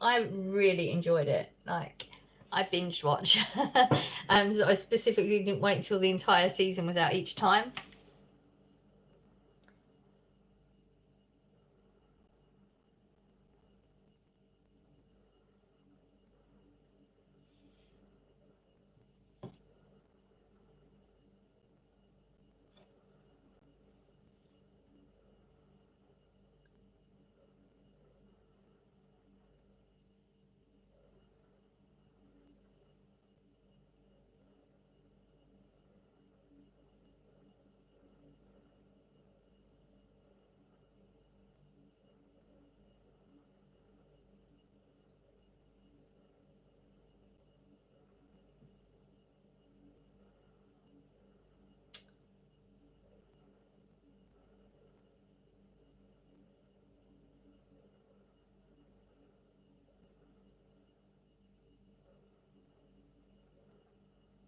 I really enjoyed it. Like, I binge watch. So I specifically didn't wait until the entire season was out each time.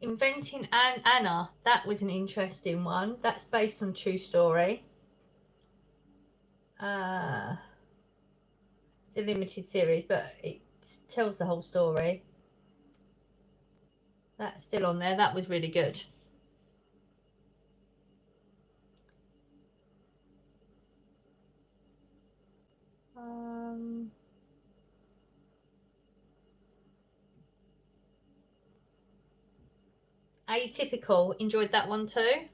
Inventing Anna, that was an interesting one. That's based on true story. It's a limited series, but it tells the whole story. That's still on there. That was really good. Atypical, enjoyed that one too.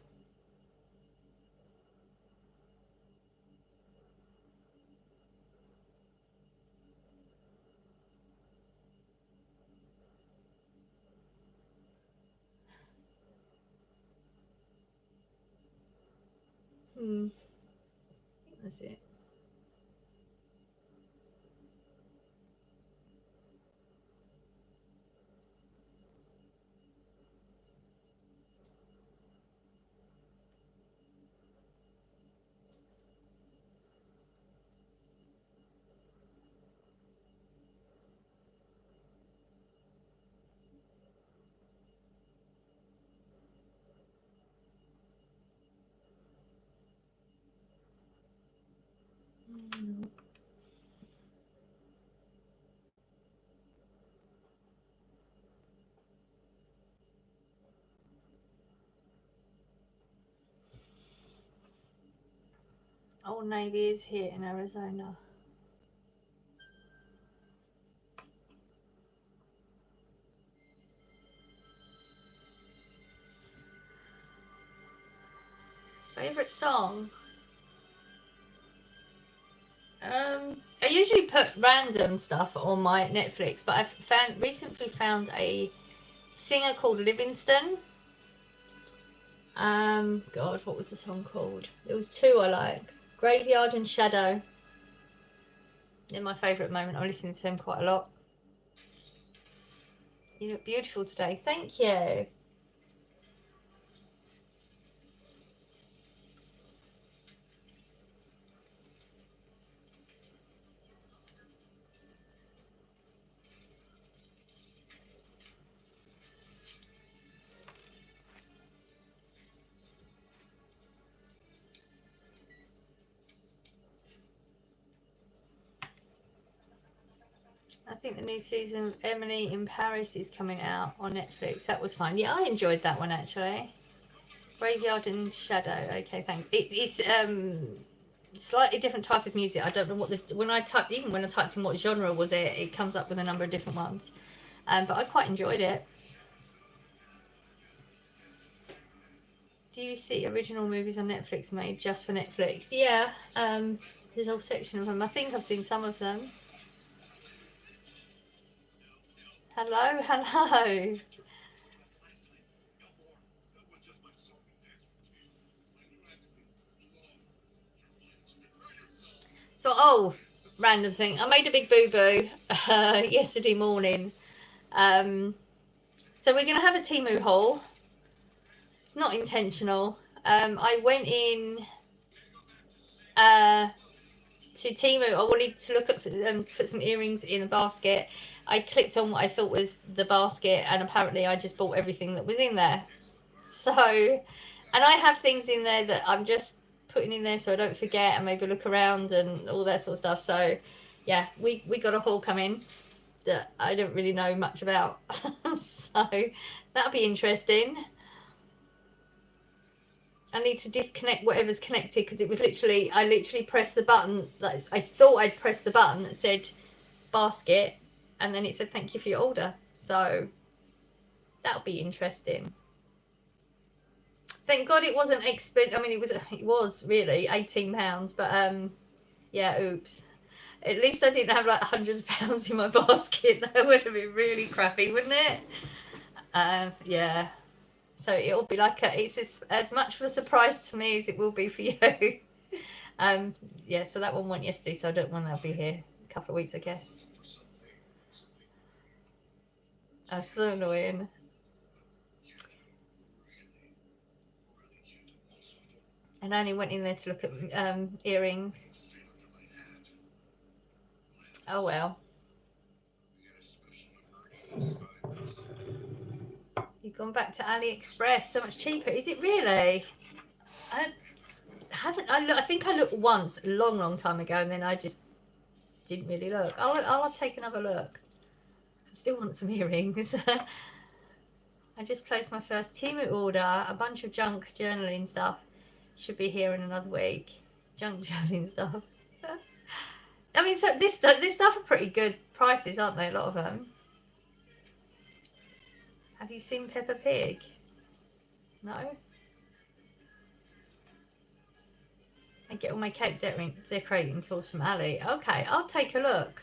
That's it. Old Navy is here in Arizona. Favorite song? I usually put random stuff on my Netflix, but I've recently found a singer called Livingston. God, what was the song called? There was two I like. Graveyard and Shadow. They're my favourite moment. I'm listening to them quite a lot. You look beautiful today. Thank you. I think the new season of Emily in Paris is coming out on Netflix. That was fun. Yeah, I enjoyed that one actually. Graveyard in Shadow. Okay, thanks. It's slightly different type of music. I don't know what when I typed in what genre was it, it comes up with a number of different ones. But I quite enjoyed it. Do you see original movies on Netflix made just for Netflix? Yeah. There's a whole section of them. I think I've seen some of them. Hello, hello. So, random thing. I made a big boo-boo yesterday morning. So we're going to have a Temu haul. It's not intentional. I went in to Temu. I wanted to look at put some earrings in a basket. I clicked on what I thought was the basket, and apparently I just bought everything that was in there. So, and I have things in there that I'm just putting in there so I don't forget and maybe look around and all that sort of stuff. So, yeah, we got a haul coming that I don't really know much about. So that'll be interesting. I need to disconnect whatever's connected because it was I literally pressed the button. Like I thought I'd pressed the button that said basket, and then it said thank you for your order. So that'll be interesting. Thank God it wasn't expensive. I mean, it was really £18, but yeah, oops. At least I didn't have like hundreds of pounds in my basket. That would have been really crappy, wouldn't it? Yeah. So it'll be like it's as much of a surprise to me as it will be for you. Yeah. So that one went yesterday, so I don't want that'll be here a couple of weeks, I guess. That's so annoying. And I only went in there to look at earrings. Oh well. You've gone back to AliExpress, so much cheaper. Is it really? I haven't. I think I looked once a long time ago, and then I just didn't really look. I'll take another look. I still want some earrings. I just placed my first Temu order. A bunch of junk journaling stuff should be here in another week. Junk journaling stuff. I mean, so this stuff are pretty good prices, aren't they? A lot of them. Have you seen Peppa Pig? No. I get all my cake decorating tools from Ali. Okay, I'll take a look.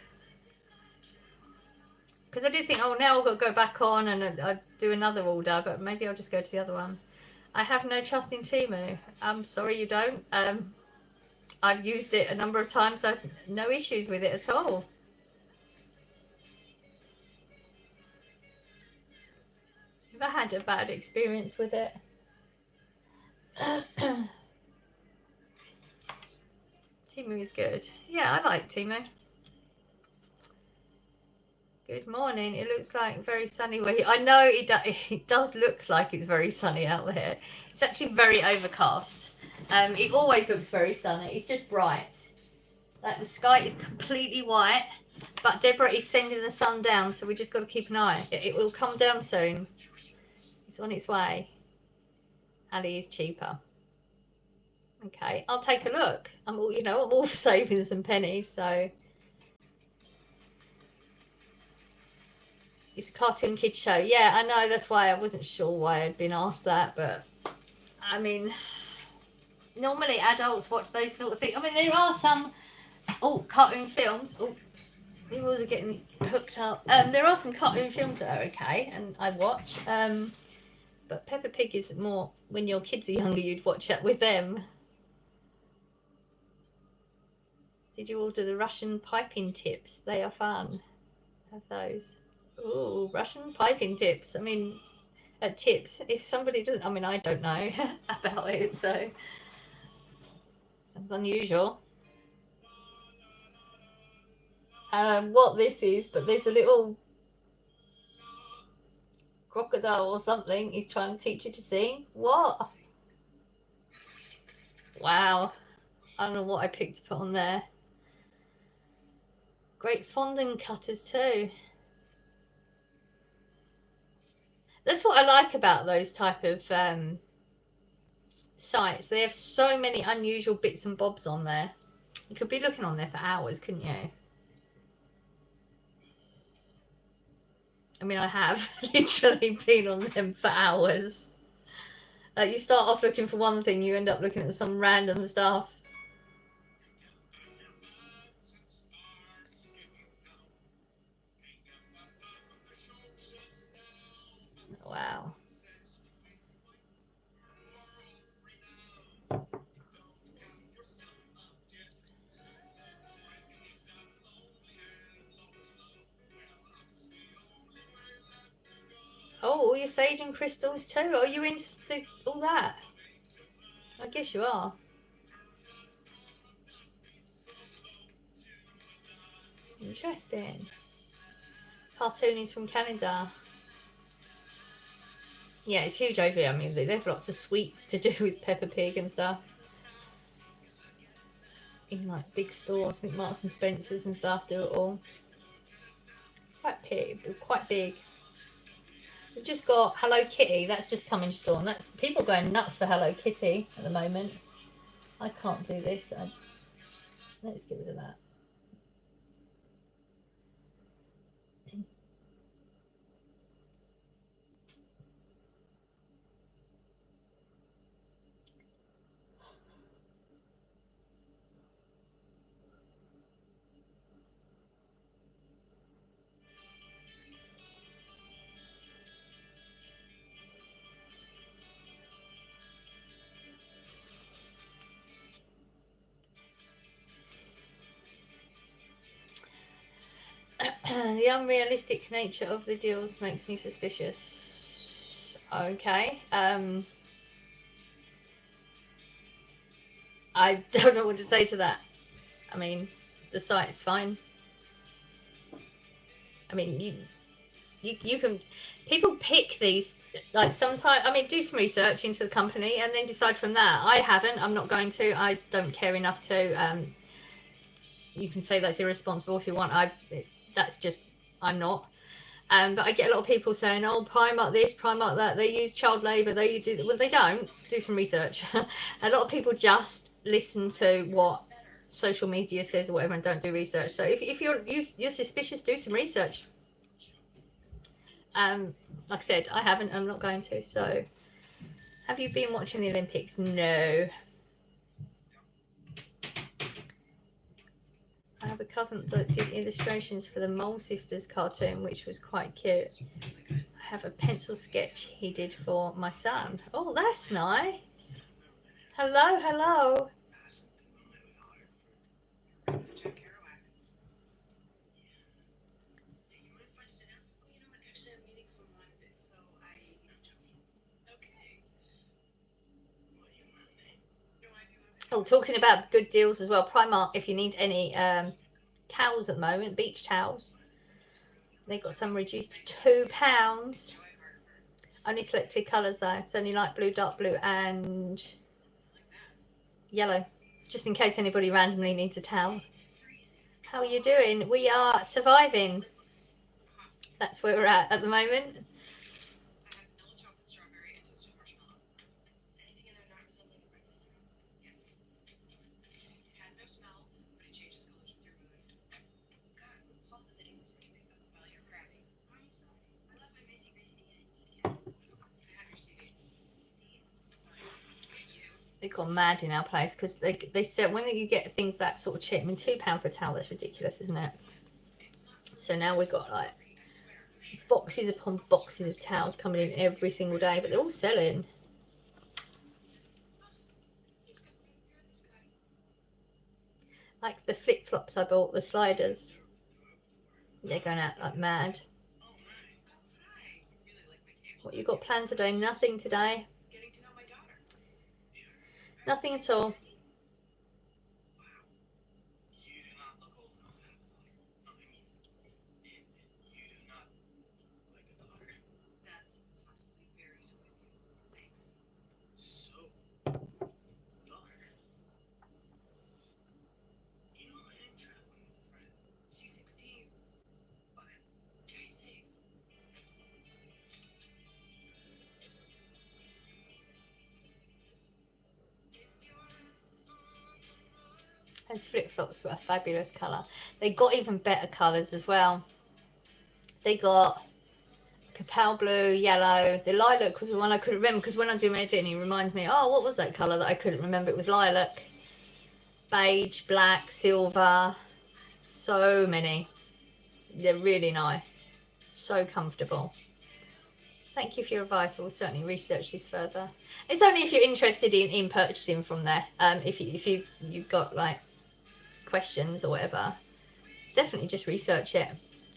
Because I did think, oh, now I've got to go back on and I'll do another order, but maybe I'll just go to the other one. I have no trust in Temu. I'm sorry you don't. I've used it a number of times. I've no issues with it at all. Have I had a bad experience with it? Temu is good. Yeah, I like Temu. Good morning. It looks like very sunny where I know it does look like it's very sunny out there. It's actually very overcast. It always looks very sunny. It's just bright. Like the sky is completely white, but Deborah is sending the sun down, so we just got to keep an eye. It will come down soon. It's on its way. Ali is cheaper. Okay, I'll take a look. I'm all for saving some pennies, so. It's a cartoon kids show. Yeah, I know. That's why I wasn't sure why I'd been asked that. But, I mean, normally adults watch those sort of things. I mean, there are some cartoon films. Oh, the walls are getting hooked up. There are some cartoon films that are okay, and I watch. But Peppa Pig is more, when your kids are younger, you'd watch it with them. Did you order the Russian piping tips? They are fun. Have those. Ooh, Russian piping tips. I mean, tips. If somebody doesn't, I mean, I don't know about it, so sounds unusual. What this is, but there's a little crocodile or something. He's trying to teach you to sing. What? Wow. I don't know what I picked to put on there. Great fondant cutters too. That's what I like about those type of sites. They have so many unusual bits and bobs on there. You could be looking on there for hours, couldn't you? I mean, I have literally been on them for hours. Like, you start off looking for one thing, you end up looking at some random stuff. Wow. Oh, all your sage and crystals too? Are you into all that? I guess you are. Interesting. Cartoonies from Canada. Yeah, it's huge over here. I mean, they have lots of sweets to do with Peppa Pig and stuff. In like big stores, I think Marks and Spencer's and stuff do it all. It's quite big. We've just got Hello Kitty. That's just come in store. And that's, people are going nuts for Hello Kitty at the moment. I can't do this. Let's get rid of that. The unrealistic nature of the deals makes me suspicious. Okay. I don't know what to say to that. I mean, the site's fine. I mean, you can, people pick these, like, sometimes, I mean, do some research into the company and then decide from that. I haven't. I'm not going to. I don't care enough to. You can say that's irresponsible if you want. That's just, I'm not. But I get a lot of people saying, oh, Primark this, Primark that, they use child labour, they do, well, they don't. Do some research. A lot of people just listen to what social media says or whatever and don't do research. So if you're suspicious, do some research. Like I said, I haven't, I'm not going to. So have you been watching the Olympics? No. I have a cousin that did illustrations for the Mole Sisters cartoon, which was quite cute. I have a pencil sketch he did for my son. Oh, that's nice. Hello, hello. Oh, talking about good deals as well. Primark, if you need any towels at the moment, beach towels, they've got some reduced to £2. Only selected colours though. It's only light blue, dark blue, and yellow. Just in case anybody randomly needs a towel. How are you doing? We are surviving. That's where we're at the moment. They've gone mad in our place because they said when you get things that sort of cheap, I mean, £2 for a towel, that's ridiculous, isn't it? So now we've got like boxes upon boxes of towels coming in every single day, but they're all selling. Like the flip-flops I bought, the sliders, they're going out like mad. What you got planned today? Nothing today. Nothing at all. Those flip-flops were a fabulous colour. They got even better colours as well. They got Capel blue, yellow. The lilac was the one I couldn't remember, because when I do my editing, it reminds me, oh, what was that colour that I couldn't remember? It was lilac, beige, black, silver. So many. They're really nice. So comfortable. Thank you for your advice. I will certainly research this further. It's only if you're interested in purchasing from there. If you've got like questions or whatever, definitely just research it.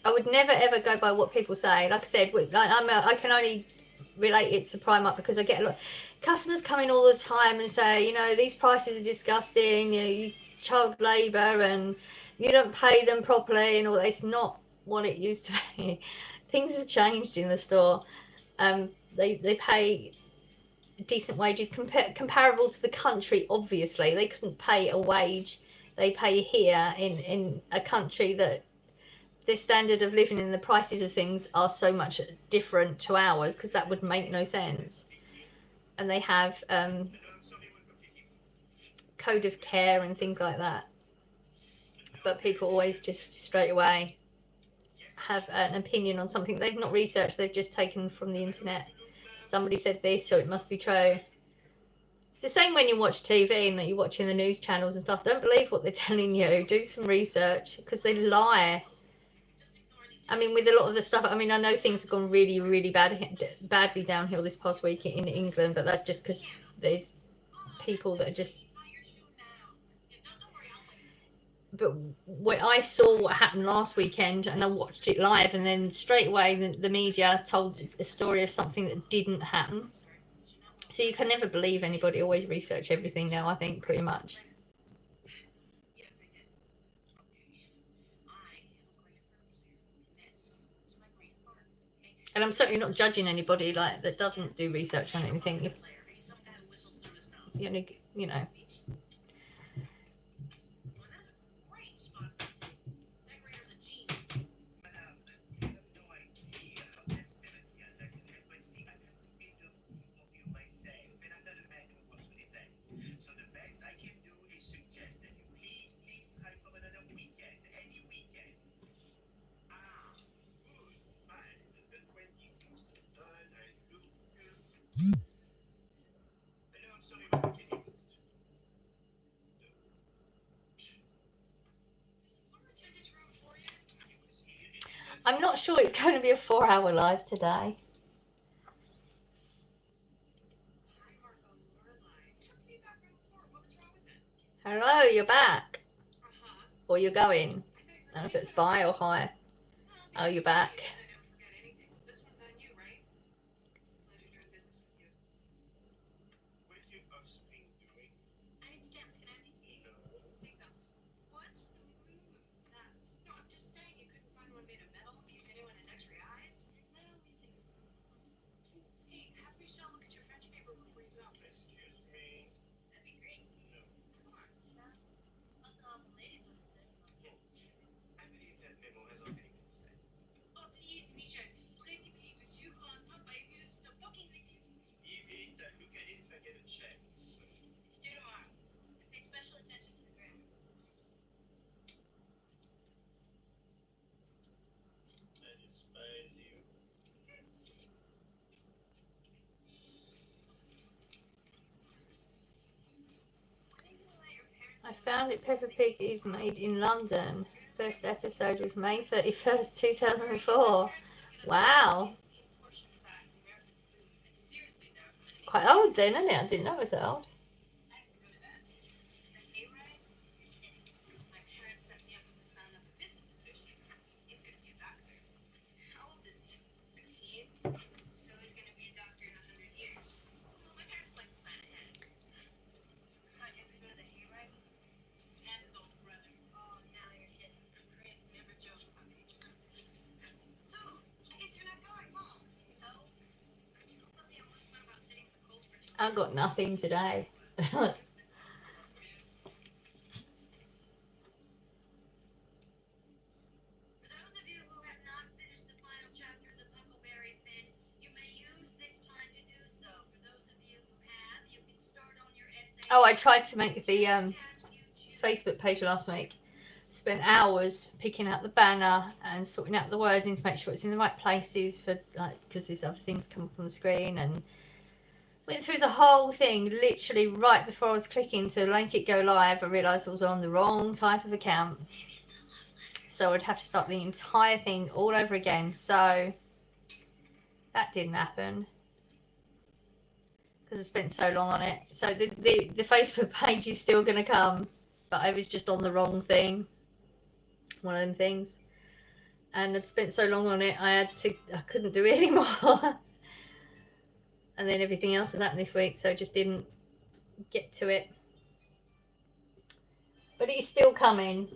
I would never ever go by what people say. Like I said, I can only relate it to Primark because I get a lot of customers coming all the time and say, you know, these prices are disgusting, you know, you child labour and you don't pay them properly and all that. It's not what it used to be. Things have changed in the store. They pay decent wages comparable to the country. Obviously they couldn't pay a wage they pay here in a country that the standard of living and the prices of things are so much different to ours, because that would make no sense. And they have code of care and things like that, but people always just straight away have an opinion on something they've not researched. They've just taken from the internet. Somebody said this, so it must be true. It's the same when you watch TV and you're watching the news channels and stuff. Don't believe what they're telling you. Do some research, because they lie. I mean, with a lot of the stuff, I mean, I know things have gone really, really badly downhill this past week in England, but that's just because there's people that are just... But when I saw what happened last weekend and I watched it live, and then straight away the media told a story of something that didn't happen. So you can never believe anybody. Always research everything now, I think, pretty much. And I'm certainly not judging anybody like that doesn't do research on anything. If you know. I'm not sure it's going to be a 4-hour live today. Hello, you're back. Or you're going. I don't know if it's bye or hi. Oh, you're back. I found it. Peppa Pig is made in London. First episode was May 31st, 2004. Wow. Quite old then, isn't it? I didn't know it was that old. I got nothing today. Oh, I tried to make the Facebook page last week. Spent hours picking out the banner and sorting out the wording to make sure it's in the right places for, like, because these other things come up on the screen, and went through the whole thing. Literally right before I was clicking to make it go live, I realised I was on the wrong type of account, so I'd have to start the entire thing all over again. So that didn't happen because I spent so long on it. So the Facebook page is still going to come, but I was just on the wrong thing, one of them things, and I'd spent so long on it I couldn't do it anymore. And then everything else has happened this week, so I just didn't get to it, but it's still coming.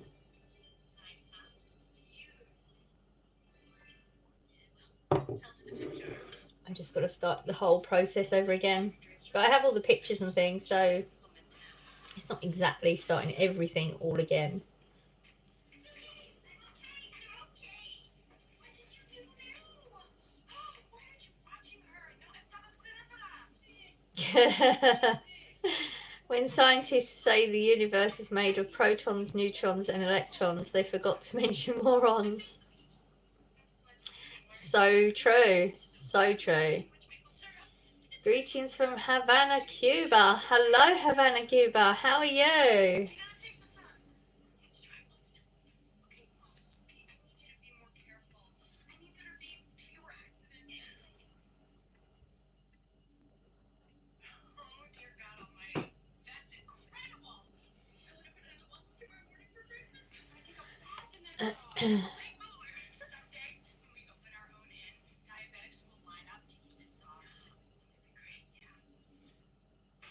I just got to start the whole process over again, but I have all the pictures and things, so it's not exactly starting everything all again. When scientists say the universe is made of protons, neutrons and electrons, they forgot to mention morons. So true, so true. Greetings from Havana, Cuba. Hello, Havana, Cuba. How are you?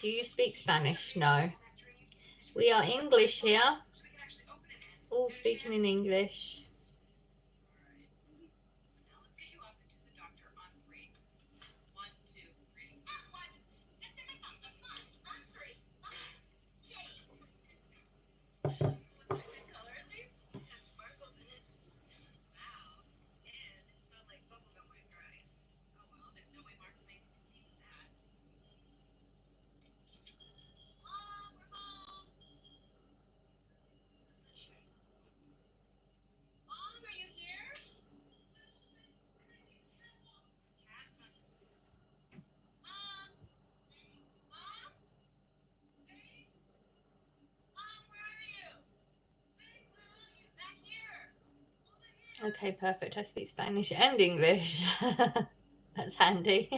Do you speak Spanish? No. We are English here. All speaking in English. Okay, perfect. I speak Spanish and English. That's handy.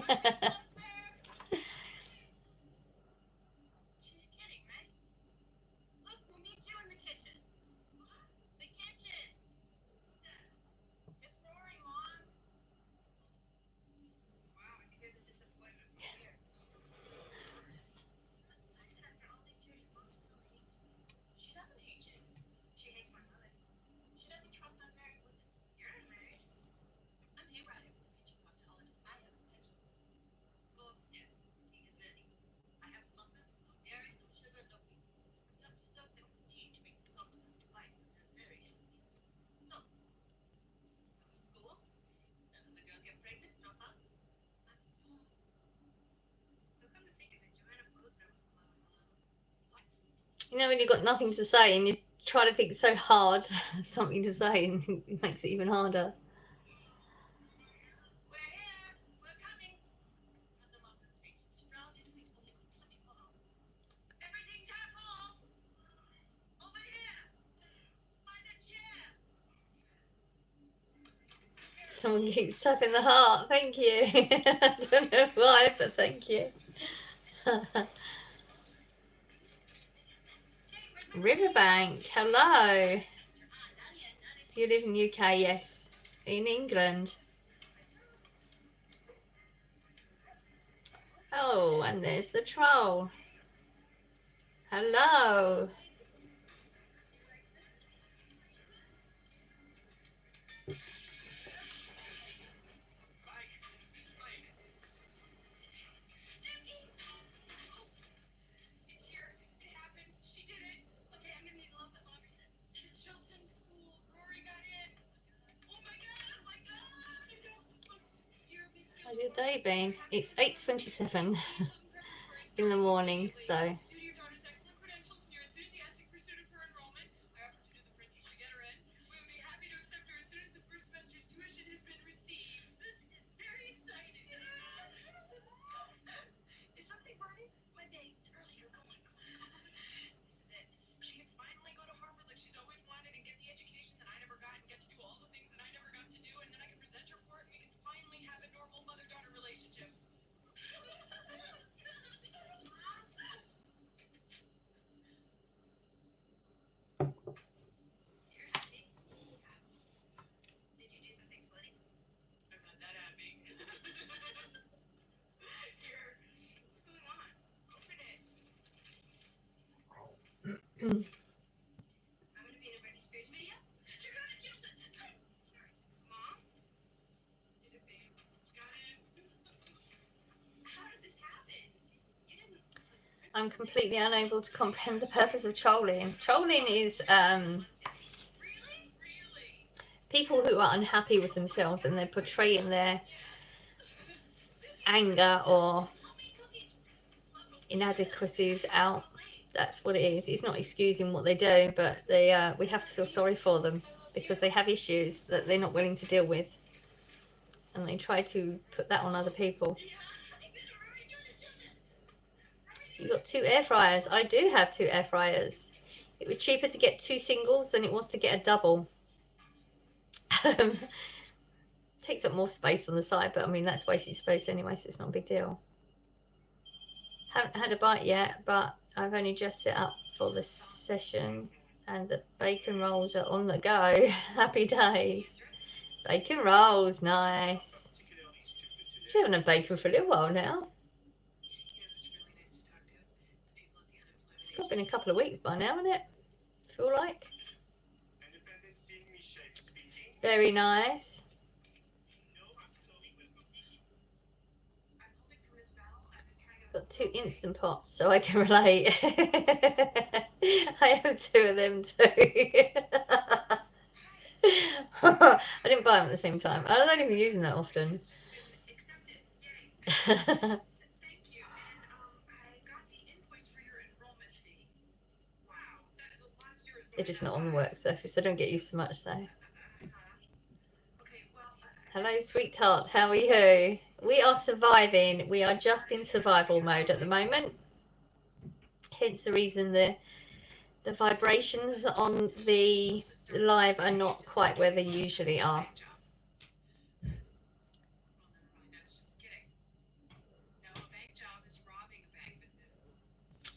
You know, when you've got nothing to say and you try to think so hard of something to say, and it makes it even harder. Someone keeps tapping the heart. Thank you. I don't know why, but thank you. Riverbank, hello. Do you live in UK? Yes. In England. Oh, and there's the troll. Hello. How's your day been? It's 8:27 in the morning, so I'm completely unable to comprehend the purpose of trolling. Trolling is people who are unhappy with themselves and they're portraying their anger or inadequacies out. That's what it is. It's not excusing what they do, but we have to feel sorry for them because they have issues that they're not willing to deal with, and they try to put that on other people. You got 2 air fryers. I do have 2 air fryers. It was cheaper to get 2 singles than it was to get a double. Takes up more space on the side, but I mean that's wasted space anyway, so it's not a big deal. Haven't had a bite yet, but I've only just set up for the session and the bacon rolls are on the go. Happy days. Bacon rolls, nice. I haven't had bacon for a little while now. It's been a couple of weeks by now, hasn't it? I feel like. Very nice. Got 2 Instant Pots, so I can relate. I have 2 of them too. I didn't buy them at the same time. I don't even use them that often. They're just not on the work surface. I don't get used to much, so. Hello, sweetheart. How are you? We are surviving. We are just in survival mode at the moment. Hence the reason the vibrations on the live are not quite where they usually are.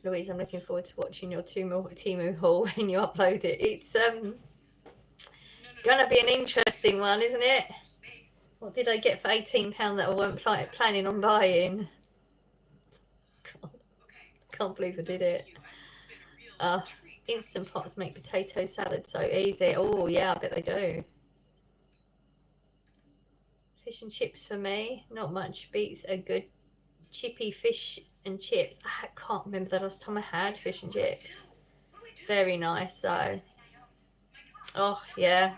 Louise, I'm looking forward to watching your Temu haul when you upload it. It's gonna be an interesting one, isn't it? What did I get for £18 that I weren't planning on buying? Can't believe I did it. Instant Pots make potato salad so easy. Oh yeah, I bet they do. Fish and chips for me. Not much beats a good chippy fish and chips. I can't remember the last time I had fish and chips. Very nice though. Oh yeah.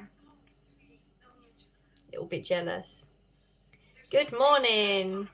A little bit jealous. Good morning.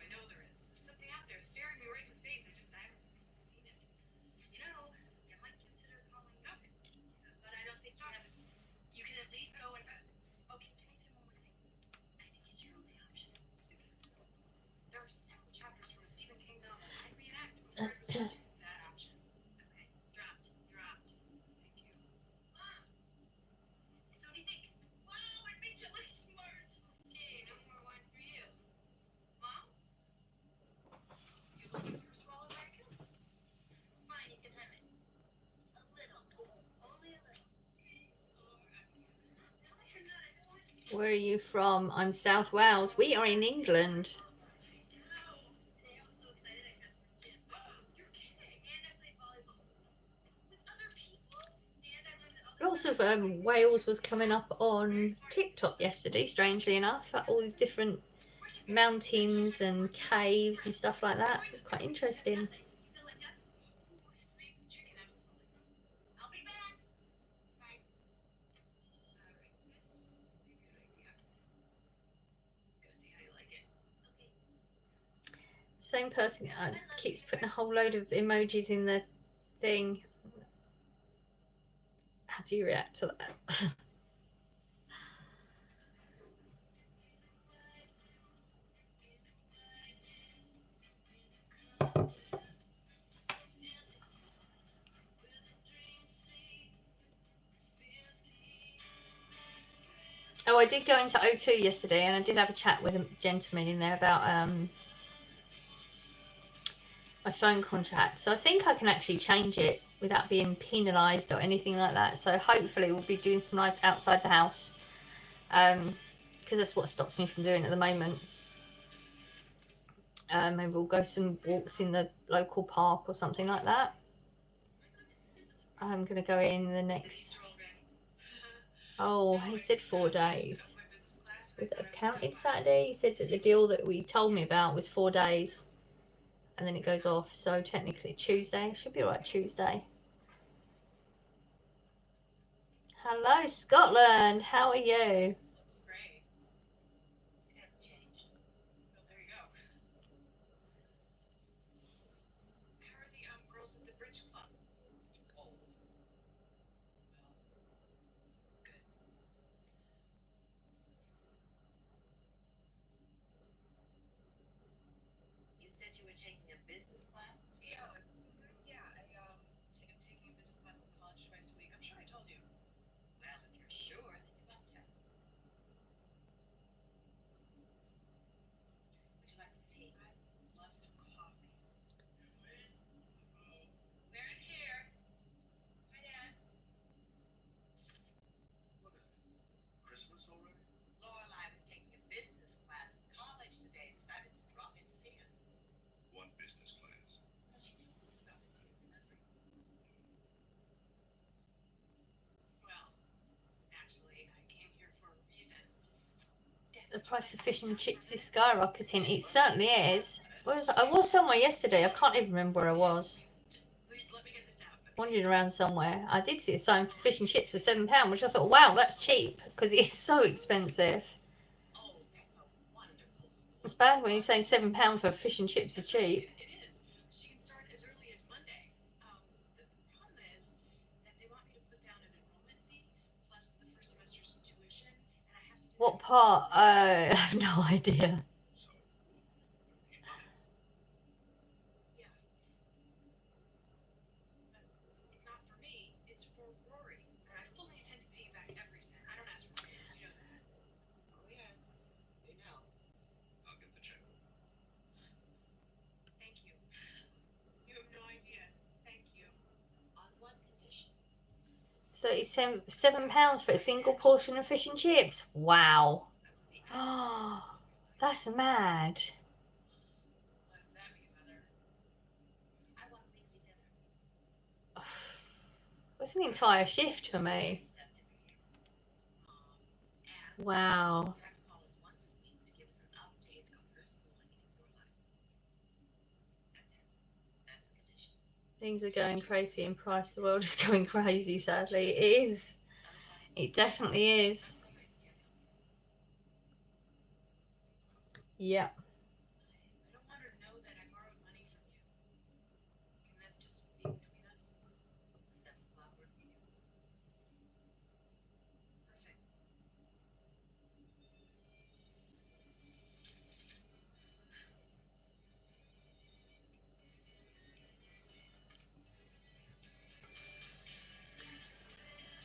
Where are you from? I'm South Wales. We are in England. Lots of Wales was coming up on TikTok yesterday, strangely enough, at all the different mountains and caves and stuff like that. It was quite interesting. Same person keeps putting a whole load of emojis in the thing. How do you react to that? Oh, I did go into O2 yesterday and I did have a chat with a gentleman in there about my phone contract. So I think I can actually change it without being penalised or anything like that. So hopefully we'll be doing some lives outside the house. Because that's what stops me from doing at the moment. Maybe we'll go some walks in the local park or something like that. I'm going to go in the next... Oh, he said 4 days. With a counted Saturday, he said that the deal that we told me about was 4 days. And then it goes off. So technically Tuesday. Should be right, Tuesday. Hello, Scotland. How are you? The price of fish and chips is skyrocketing. It certainly is. I was somewhere yesterday. I can't even remember where I was. Wandering around somewhere. I did see a sign for fish and chips for £7, which I thought, wow, that's cheap, because it's so expensive. It's bad when you say £7 for fish and chips are cheap. What part? I have no idea. £37 for a single portion of fish and chips. Wow. Oh, that's mad. That's an entire shift for me. Wow. Things are going crazy in price. The world is going crazy, sadly. It is. It definitely is. Yeah.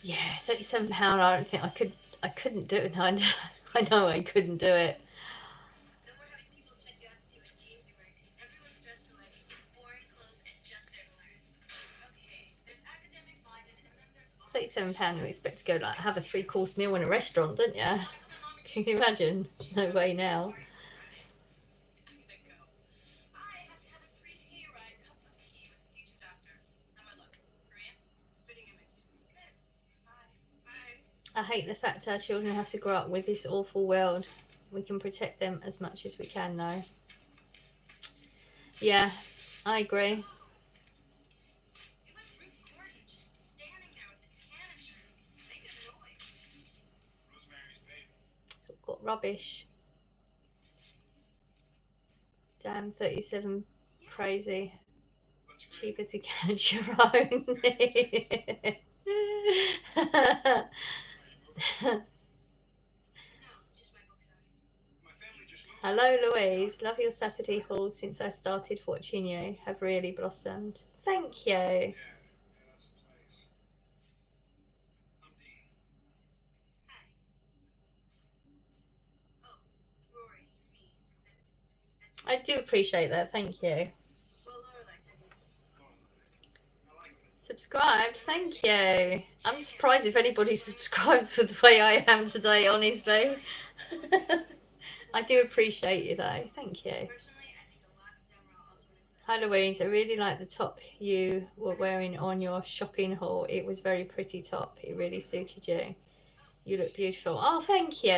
Yeah, £37. I don't think I couldn't do it. I know I couldn't do it. £37 you expect to go like have a 3-course meal in a restaurant, don't you? Can you imagine? No way now. I hate the fact our children have to grow up with this awful world. We can protect them as much as we can, though. Yeah, I agree. So we've got rubbish. Damn, 37, crazy. Cheaper to catch your own. Hello, Louise. Love your Saturday hauls since I started watching you. Have really blossomed. Thank you. I do appreciate that. Thank you. Subscribed. Thank you. I'm surprised if anybody subscribes with the way I am today, honestly. I do appreciate you, though. Thank you. Hi Louise, I really like the top you were wearing on your shopping haul. It was very pretty top. It really suited you. You look beautiful. Oh, thank you.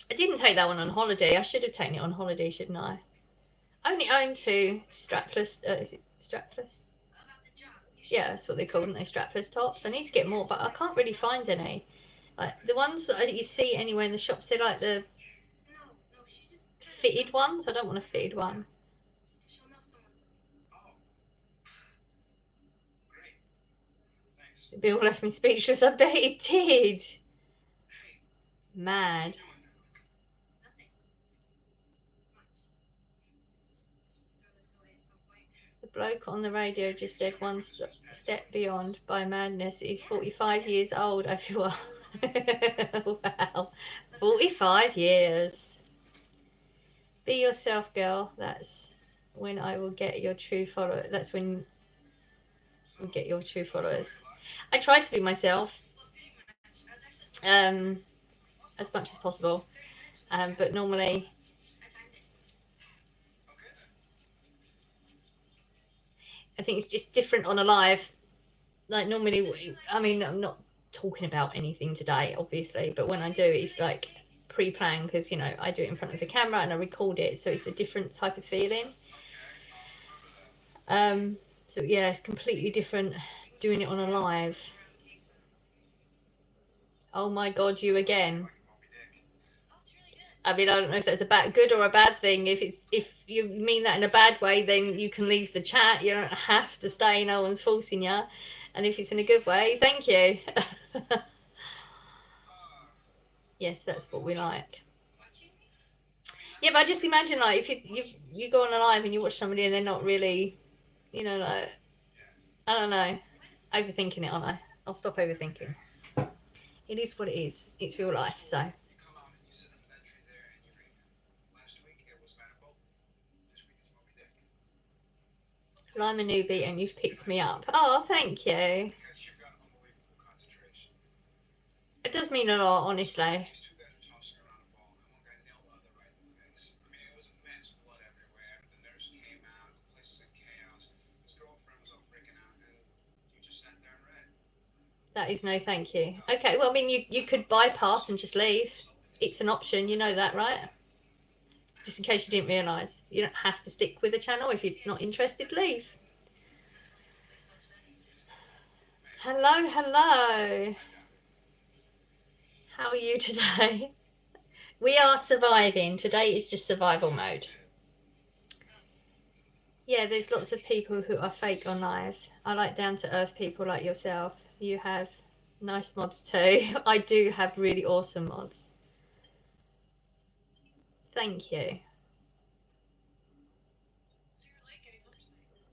I didn't take that one on holiday. I should have taken it on holiday, shouldn't I? I only own two strapless. Is it strapless? Yeah, that's what they call them. They strapless tops. I need to get more, but I can't really find any. Like the ones that you see anywhere in the shops, they're like the fitted ones. I don't want a fitted one. Bill left me speechless. I bet it did. Mad. The bloke on the radio just said one step beyond by madness. He's 45 years old. I feel wow. 45 years. Be yourself, girl. That's when I will get your true follower. That's when we get your true followers. I try to be myself, as much as possible, but normally I think it's just different on a live. Like normally, I mean, I'm not talking about anything today, obviously, but when I do, it's like pre-planned because you know I do it in front of the camera and I record it, so it's a different type of feeling. So yeah, it's completely different doing it on a live. Oh my god, you again. I mean, I don't know if that's a good or a bad thing. If you mean that in a bad way, then you can leave the chat. You don't have to stay. No one's forcing you. And if it's in a good way, thank you. Yes, that's what we like. Yeah, but I just imagine like if you go on a live and you watch somebody and they're not really, you know, like I don't know, overthinking it, aren't I? I'll stop overthinking. It is what it is. It's real life, so. Well, I'm a newbie and you've picked me up. Oh, thank you. It does mean a lot, honestly. That is no thank you. Okay, well, I mean, you could bypass and just leave. It's an option, you know that, right? Just in case you didn't realise. You don't have to stick with the channel. If you're not interested, leave. Hello, hello. How are you today? We are surviving. Today is just survival mode. Yeah, there's lots of people who are fake on live. I like down-to-earth people like yourself. You have nice mods too. I do have really awesome mods. Thank you.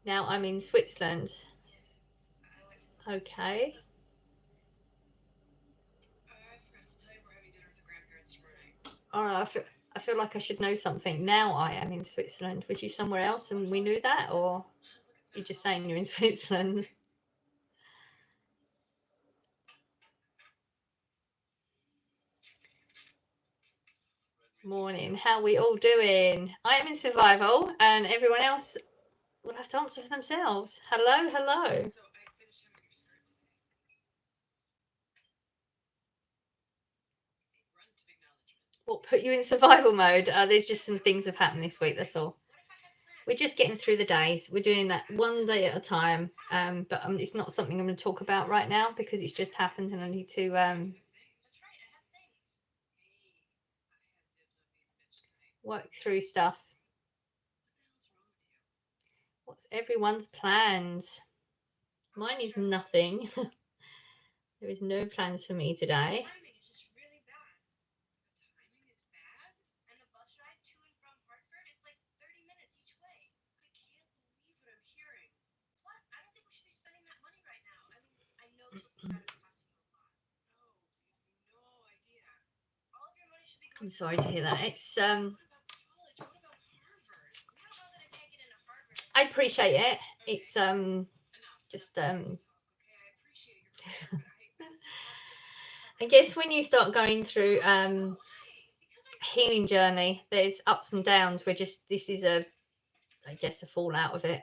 Now I'm in Switzerland. Okay. Oh, I feel like I should know something. Now I am in Switzerland. Was you somewhere else and we knew that? Or you're just saying you're in Switzerland? Morning. How are we all doing? I am in survival and everyone else will have to answer for themselves. Hello, hello. What put you in survival mode? There's just some things have happened this week, that's all. We're just getting through the days. We're doing that one day at a time. But it's not something I'm going to talk about right now because it's just happened and I need to work through stuff. What's everyone's plans? Mine is nothing. There is no plans for me today. I'm sorry to hear that. It's I appreciate it. It's just I guess when you start going through healing journey, there's ups and downs. This is a I guess, a fallout of it.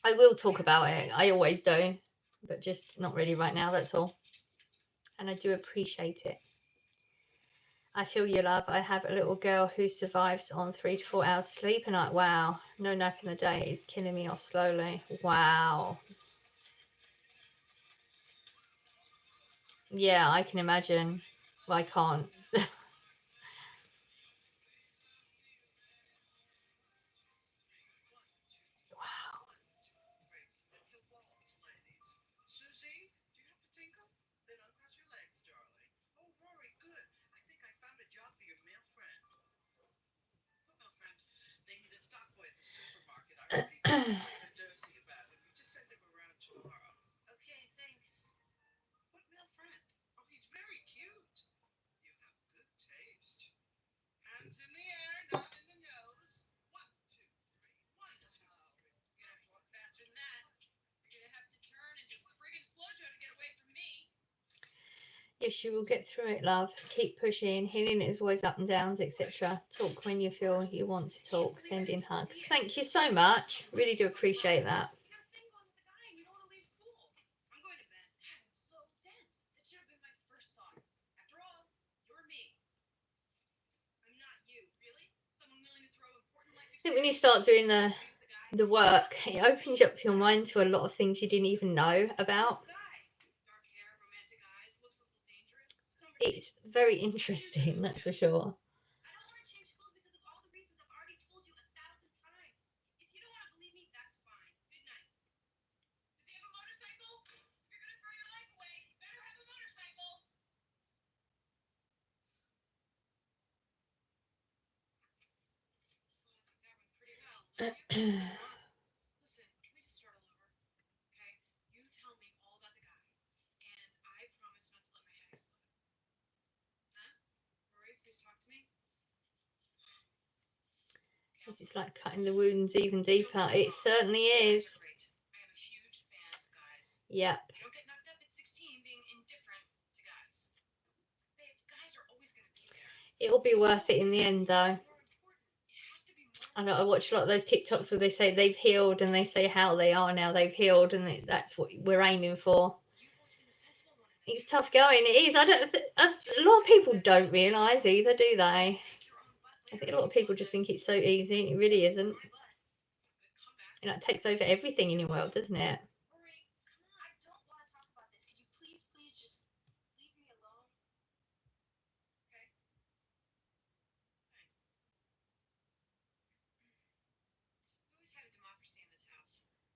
I will talk about it. I always do, but just not really right now, that's all. And I do appreciate it. I feel your love. I have a little girl who survives on 3 to 4 hours sleep a night. Wow. No nap in the day is killing me off slowly. Wow. Yeah, I can imagine. Well, I can't. Yes, you will get through it, love. Keep pushing. Healing is always up and downs, etc. Talk when you feel you want to talk. Send in hugs. Thank you so much. Really do appreciate that. I think when you start doing the work, it opens up your mind to a lot of things you didn't even know about. It's very interesting, that's for sure. It's like cutting the wounds even deeper. It certainly is. Yep. It'll be worth it in the end, though. I know I watch a lot of those TikToks where they say they've healed and they say how they are now they've healed, and that's what we're aiming for. It's tough going. It is. A lot of people don't realise either, do they? I think a lot of people just think it's so easy. It really isn't. You know, it takes over everything in your world, doesn't it?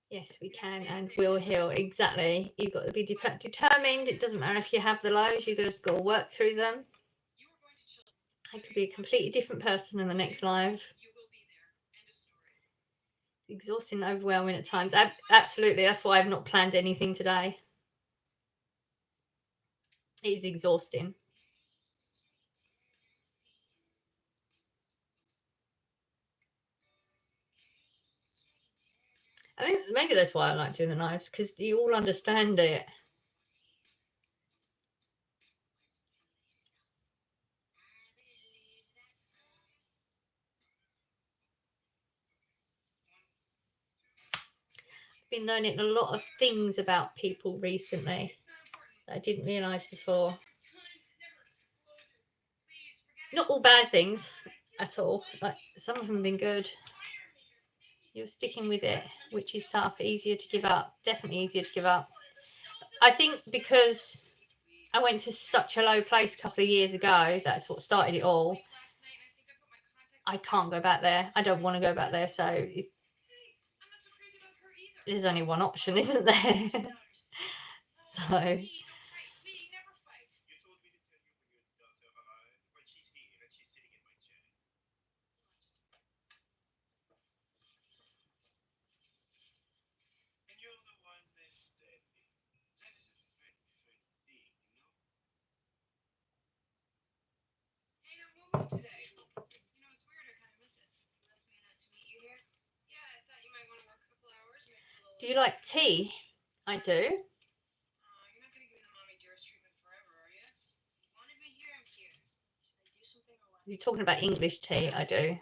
Yes, we can and will heal. Exactly. You've got to be determined. It doesn't matter if you have the lows. You've just got to work through them. I could be a completely different person in the next life. Exhausting, overwhelming at times. Absolutely. That's why I've not planned anything today. It is exhausting. I think maybe that's why I like doing the knives, because you all understand it. I've been learning a lot of things about people recently that I didn't realise before. Not all bad things at all. Like, some of them have been good. You're sticking with it, which is tough. Easier to give up. Definitely easier to give up. I think because I went to such a low place a couple of years ago, that's what started it all. I can't go back there. I don't want to go back there. So there's only one option, isn't there? So do you like tea? I do. You're talking about English tea. I do.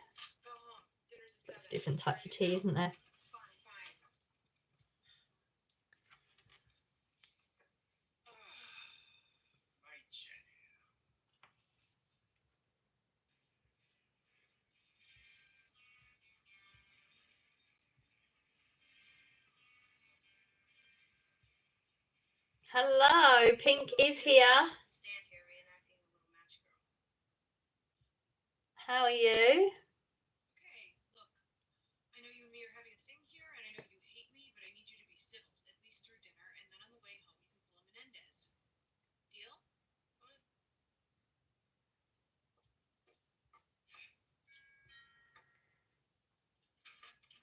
different types of tea, isn't there? Hello, Pink is here. How are you?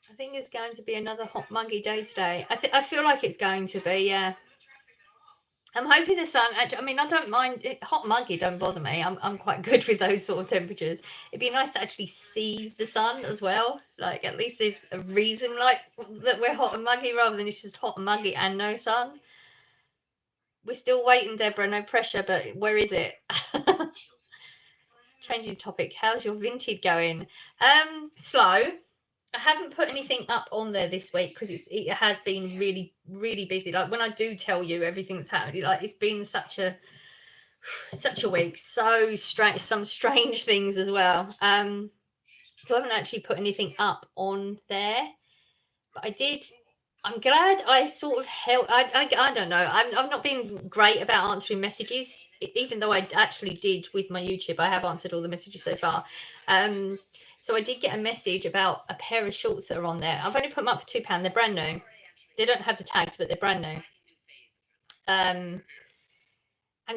I think it's going to be another hot muggy day today. I feel like it's going to be, yeah. I'm hoping the sun. Actually, I mean, I don't mind hot muggy. Don't bother me. I'm quite good with those sort of temperatures. It'd be nice to actually see the sun as well. Like at least there's a reason, like that we're hot and muggy, rather than it's just hot and muggy and no sun. We're still waiting, Deborah. No pressure, but where is it? Changing topic. How's your Vinted going? Slow. I haven't put anything up on there this week because it has been really, really busy. Like when I do tell you everything that's happening, like it's been such a week. So strange, some strange things as well. So I haven't actually put anything up on there, but I did. I'm glad I sort of helped. I don't know. I'm not being great about answering messages, even though I actually did with my YouTube. I have answered all the messages so far. So I did get a message about a pair of shorts that are on there. I've only put them up for £2. They're brand new. They don't have the tags, but they're brand new. And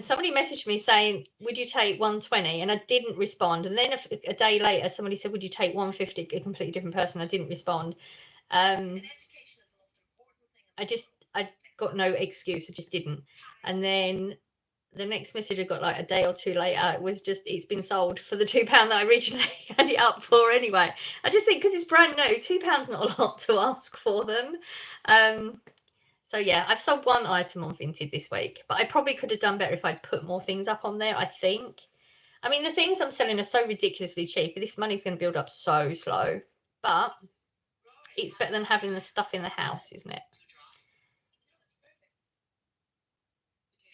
somebody messaged me saying, would you take 120? And I didn't respond. And then a day later, somebody said, would you take 150? A completely different person. I didn't respond. I got no excuse. I just didn't. And then the next message I got like a day or two later, it was just, it's been sold for the £2 that I originally had it up for anyway. I just think because it's brand new, £2 not a lot to ask for them. So yeah, I've sold one item on Vinted this week, but I probably could have done better if I'd put more things up on there, I think. I mean, the things I'm selling are so ridiculously cheap. This money's going to build up so slow, but it's better than having the stuff in the house, isn't it?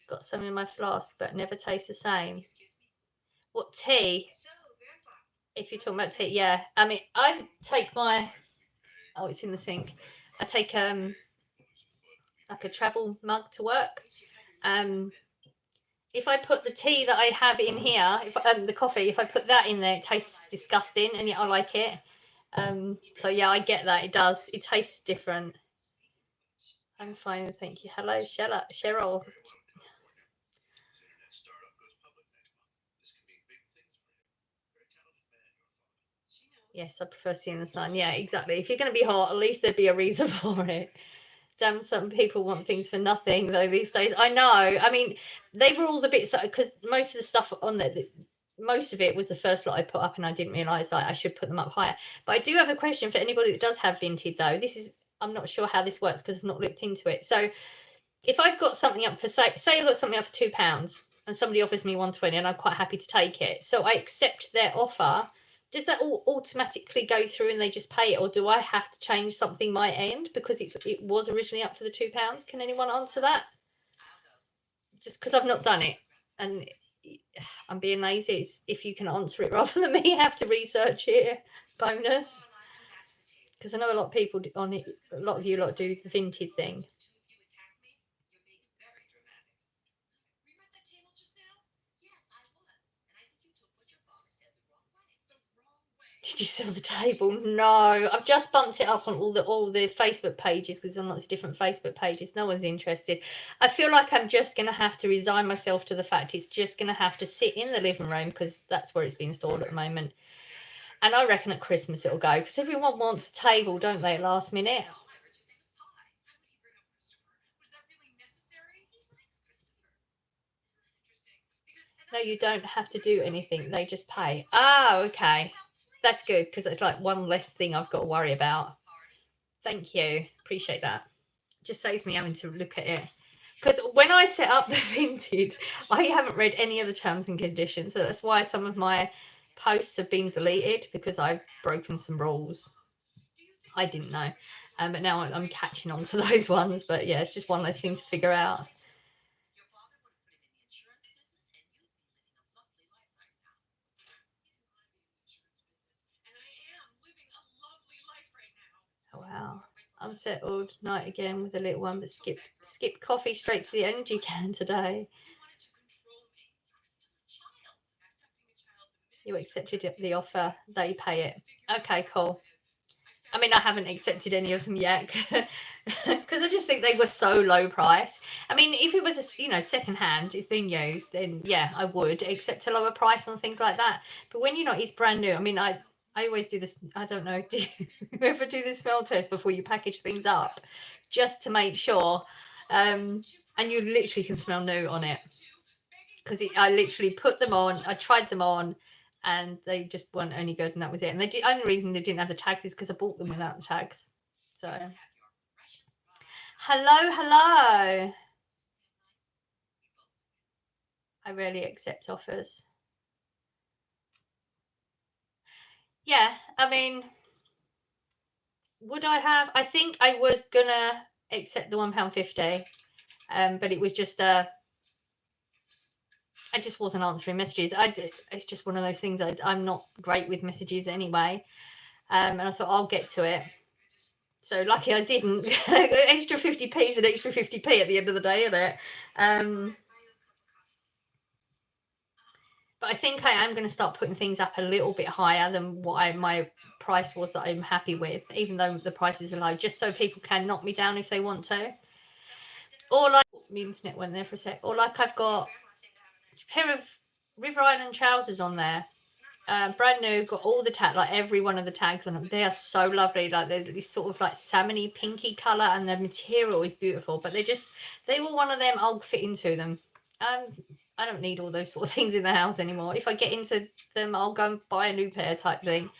Got some in my flask, but never tastes the same. What, tea? If you're talking about tea, yeah. I mean, I take my... Oh, it's in the sink. I take like a travel mug to work. If I put the tea that I have in here, the coffee, if I put that in there, it tastes disgusting, and yet I like it. So yeah, I get that. It does. It tastes different. I'm fine, thank you. Hello, Cheryl. Yes, I prefer seeing the sun. Yeah, exactly. If you're going to be hot, at least there'd be a reason for it. Damn, some people want things for nothing though these days. I know. I mean, they were all the bits because most of the stuff on there, most of it was the first lot I put up, and I didn't realise I should put them up higher. But I do have a question for anybody that does have Vinted though. I'm not sure how this works because I've not looked into it. So if I've got something up for say I've got something up for £2 and somebody offers me 120 and I'm quite happy to take it, so I accept their offer. Does that all automatically go through and they just pay it, or do I have to change something my end because it was originally up for the £2? Can anyone answer that? Just because I've not done it and I'm being lazy. If you can answer it rather than me have to research it, bonus. Because I know a lot of people on it. A lot of you lot do the Vinted thing. Did you sell the table? No, I've just bumped it up on all the Facebook pages because on lots of different Facebook pages. No one's interested. I feel like I'm just going to have to resign myself to the fact it's just going to have to sit in the living room because that's where it's being stored at the moment. And I reckon at Christmas it'll go because everyone wants a table, don't they, last minute? No, you don't have to do anything. They just pay. Oh, okay. That's good because it's like one less thing I've got to worry about. Thank you. Appreciate that. Just saves me having to look at it. Because when I set up the Vinted, I haven't read any of the terms and conditions. So that's why some of my posts have been deleted because I've broken some rules. I didn't know. But now I'm catching on to those ones. But yeah, it's just one less thing to figure out. Oh, wow. Unsettled night again with the little one, but skipped coffee straight to the energy can today. You accepted the offer, they pay it. Okay, cool. I mean, I haven't accepted any of them yet because I just think they were so low price. I mean, if it was, second hand, it's being used, then yeah, I would accept a lower price on things like that. But when it's brand new, I mean, I always do this. I don't know, do you ever do the smell test before you package things up, just to make sure? And you literally can smell new on it because I literally put them on. I tried them on, and they just weren't any good, and that was it. And the only reason they didn't have the tags is because I bought them without the tags. So, hello. I rarely accept offers. Yeah, I mean, would I have? I think I was gonna accept the £1.50, but it was just I just wasn't answering messages. It's just one of those things. I'm not great with messages anyway, and I thought I'll get to it. So lucky I didn't. Extra 50p is an extra 50p at the end of the day, isn't it? But I think I am going to start putting things up a little bit higher than what my price was that I'm happy with, even though the prices are low, just so people can knock me down if they want to. Or like, the internet went there for a sec. Or like I've got a pair of River Island trousers on there. Brand new, got all the tag, like every one of the tags on them. They are so lovely. Like they're this sort of like salmony pinky color, and the material is beautiful. But they were one of them. I'll fit into them. I don't need all those sort of things in the house anymore. If I get into them, I'll go and buy a new pair type thing.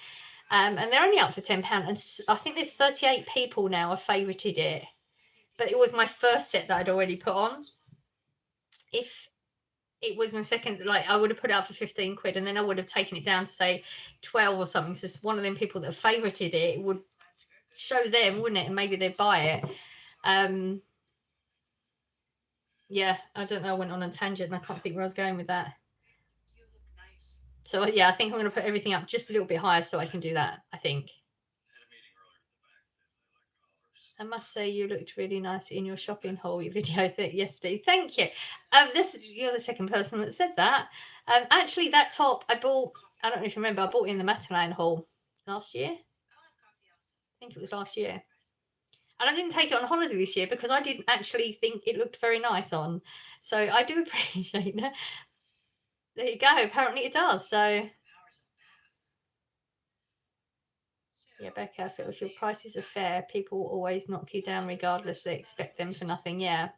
And they're only up for £10, and I think there's 38 people now have favorited it. But it was my first set that I'd already put on. If it was my second, like I would have put it out for 15 quid, and then I would have taken it down to say 12 or something. So one of them people that favorited it would show them, wouldn't it? And maybe they'd buy it. Yeah, I don't know. I went on a tangent and I can't think where I was going with that. So yeah, I think I'm going to put everything up just a little bit higher so I can do that, I think. I must say you looked really nice in your shopping haul video yesterday. Thank you. You're the second person that said that. Actually, that top I bought. I don't know if you remember. I bought it in the Matalan haul last year. I think it was last year. And I didn't take it on holiday this year because I didn't actually think it looked very nice on. So I do appreciate that. There you go. Apparently it does. So yeah, Becca, if your prices are fair, people will always knock you down regardless. They expect them for nothing. Yeah.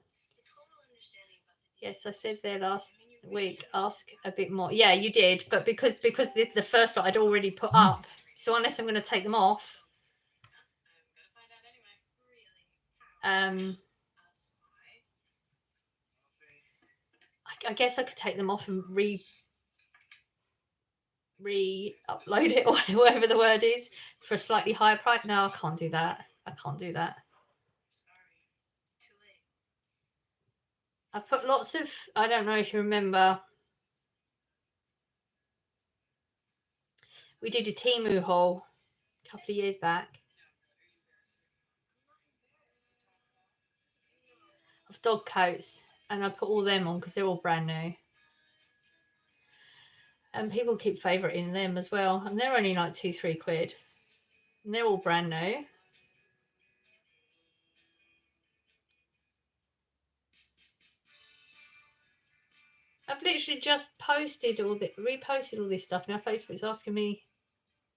Yes, I said there last week, ask a bit more. Yeah, you did. But because the first lot I'd already put up. So unless I'm going to take them off. I guess I could take them off and re-upload it, or whatever the word is, for a slightly higher price. No, I can't do that. I've put lots of, I don't know if you remember, we did a Temu haul a couple of years back of dog coats, and I put all them on because they're all brand new. And people keep favouriting them as well, and they're only like £2-3, and they're all brand new. I've literally just reposted all this stuff. Now Facebook's asking me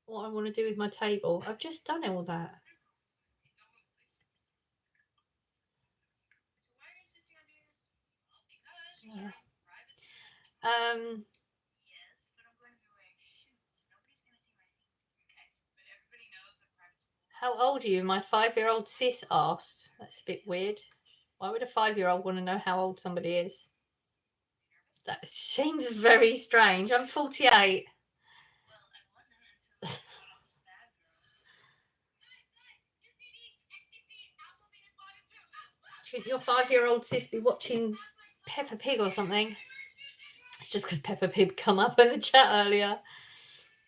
what I want to do with my table. I've just done all that. Yeah. How old are you? My 5-year-old sis asked. That's a bit weird. Why would a 5-year-old want to know how old somebody is? That seems very strange. I'm 48. Shouldn't your 5-year-old sis be watching Peppa Pig or something? It's just because Peppa Pig come up in the chat earlier.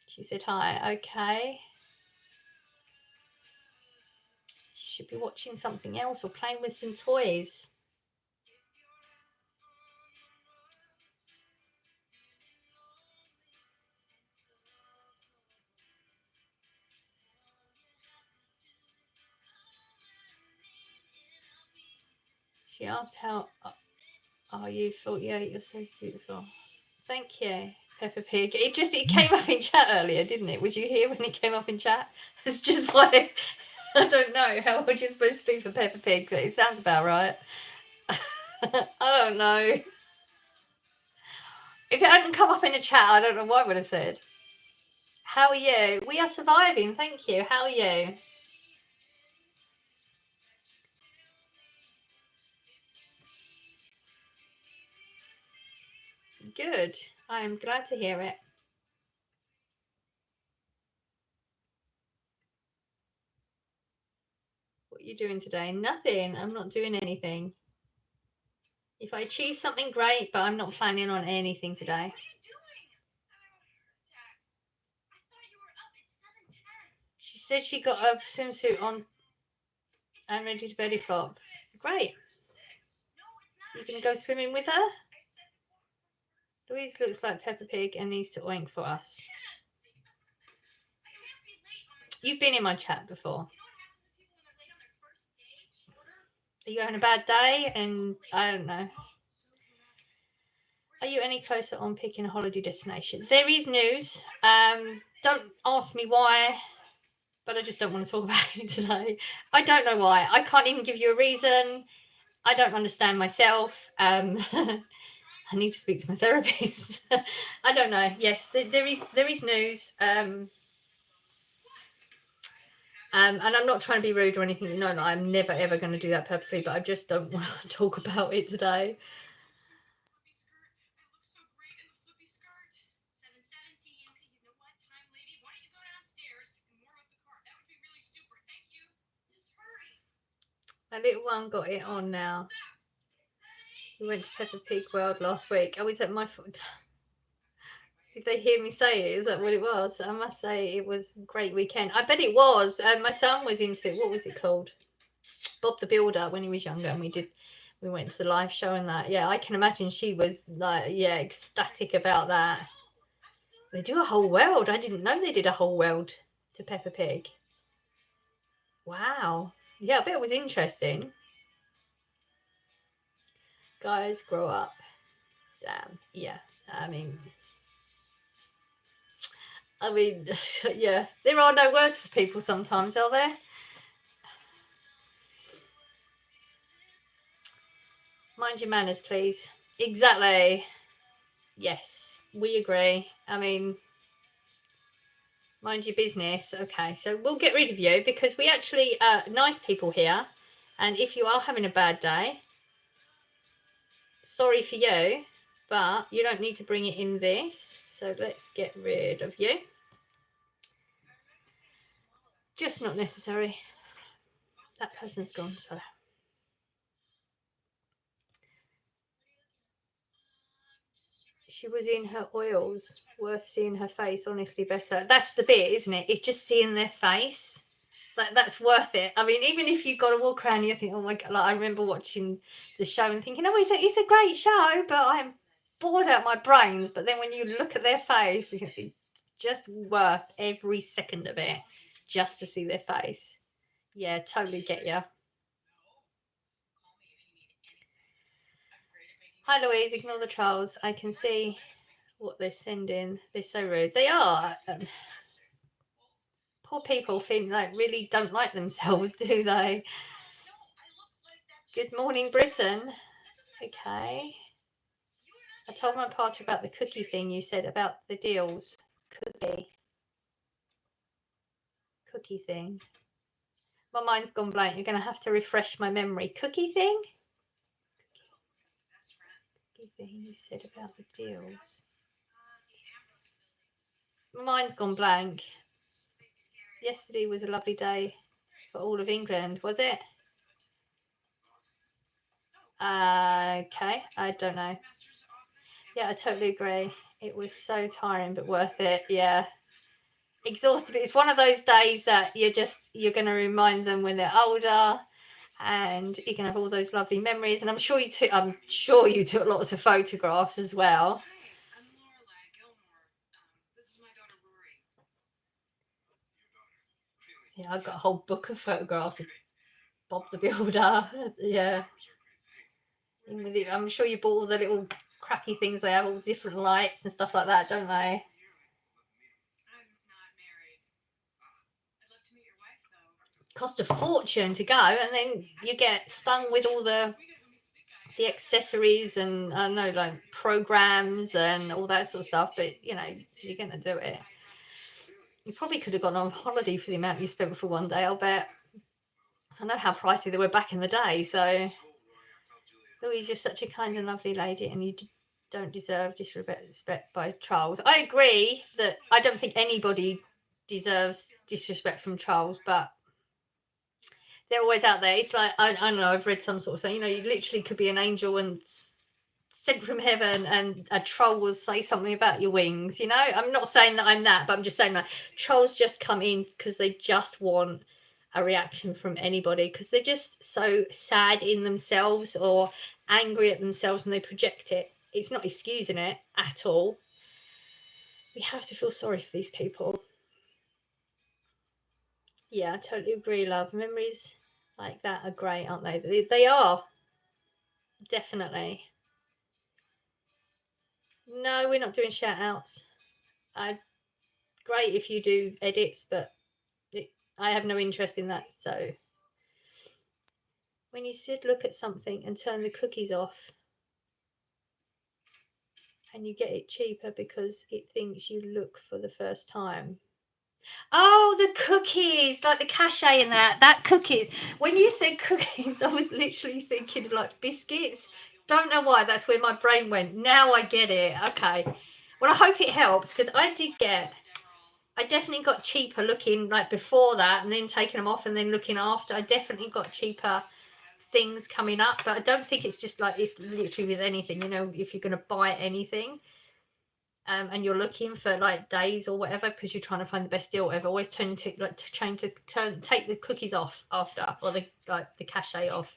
She said hi. Okay. She should be watching something else or playing with some toys. She asked how are you? Thought, yeah, you're so beautiful. Thank you, Peppa Pig. It came up in chat earlier, didn't it? Was you here when it came up in chat? It's just why I don't know how old you're supposed to be for Peppa Pig, but it sounds about right. I don't know. If it hadn't come up in the chat, I don't know what I would have said. How are you? We are surviving, thank you. How are you? Good. I am glad to hear it. What are you doing today? Nothing. I'm not doing anything. If I achieve something, great, but I'm not planning on anything today. She said she got a swimsuit on and ready to belly flop. Great. You gonna go swimming with her? Louise looks like Peppa Pig and needs to oink for us. You've been in my chat before. Are you having a bad day? And I don't know. Are you any closer on picking a holiday destination? There is news. Don't ask me why, but I just don't want to talk about it today. I don't know why. I can't even give you a reason. I don't understand myself. I need to speak to my therapist. I don't know. Yes, there is news. And I'm not trying to be rude or anything. You know, I'm never ever going to do that purposely. But I just don't want to talk about it today. My little one got it on now. We went to Peppa Pig World last week. Oh, is that my fault? Did they hear me say it? Is that what it was? I must say it was a great weekend. I bet it was. My son was into it. What was it called? Bob the Builder when he was younger, and we went to the live show and that. Yeah, I can imagine she was like, yeah, ecstatic about that. They do a whole world. I didn't know they did a whole world to Peppa Pig. Wow. Yeah, I bet it was interesting. Guys, grow up. Damn. Yeah. I mean, yeah, there are no words for people sometimes, are there? Mind your manners, please. Exactly. Yes, we agree. I mean, mind your business. Okay, so we'll get rid of you because we actually are nice people here. And if you are having a bad day, sorry for you, but you don't need to bring it in this. So let's get rid of you. Just not necessary. That person's gone, so. She was in her oils. Worth seeing her face, honestly, better. That's the bit, isn't it? It's just seeing their face. Like, that's worth it. I mean, even if you've got to walk around and you think, oh my God, like I remember watching the show and thinking, oh, it's a great show, but I'm bored out my brains. But then when you look at their face, it's just worth every second of it just to see their face. Yeah, totally get you. Hi, Louise. Ignore the trolls. I can see what they're sending. They're so rude. They are. Poor people think like really don't like themselves, do they? Good morning, Britain. Okay. I told my partner about the cookie thing you said about the deals. Cookie thing. My mind's gone blank. You're going to have to refresh my memory. Cookie thing? Cookie thing you said about the deals. My mind's gone blank. Yesterday was a lovely day for all of England, was it? Okay, I don't know. Yeah, I totally agree. It was so tiring, but worth it. Yeah, exhausted. But it's one of those days that you're going to remind them when they're older, and you can have all those lovely memories. And I'm sure you took lots of photographs as well. Yeah, I've got a whole book of photographs of Bob the Builder. Yeah, I'm sure you bought all the little crappy things they have, all different lights and stuff like that, don't they? Cost a fortune to go, and then you get stung with all the accessories and I know like programs and all that sort of stuff. But you're gonna do it. You probably could have gone on holiday for the amount you spent for one day. I'll bet. I know how pricey they were back in the day. So Louise, you're such a kind and lovely lady, and you don't deserve disrespect by trolls. I agree that I don't think anybody deserves disrespect from trolls, but they're always out there. It's like I don't know. I've read some sort of saying, you literally could be an angel and sent from heaven, and a troll will say something about your wings. I'm not saying that I'm that, but I'm just saying that trolls just come in because they just want a reaction from anybody because they're just so sad in themselves or angry at themselves and they project it. It's not excusing it at all. We have to feel sorry for these people. Yeah, I totally agree, love. Memories like that are great, aren't they? They are, definitely. No, we're not doing shout outs. Great if you do edits, but I have no interest in that. So when you said look at something and turn the cookies off and you get it cheaper because it thinks you look for the first time. Oh, the cookies, like the cachet and that cookies. When you said cookies, I was literally thinking of like biscuits. Don't know why, that's where my brain went. Now I get it. Okay. Well, I hope it helps because I definitely got cheaper looking like before that and then taking them off and then looking after. I definitely got cheaper things coming up, but I don't think it's just like it's literally with anything, if you're going to buy anything and you're looking for like days or whatever because you're trying to find the best deal, whatever, always take the cookies off after, or the cachet off.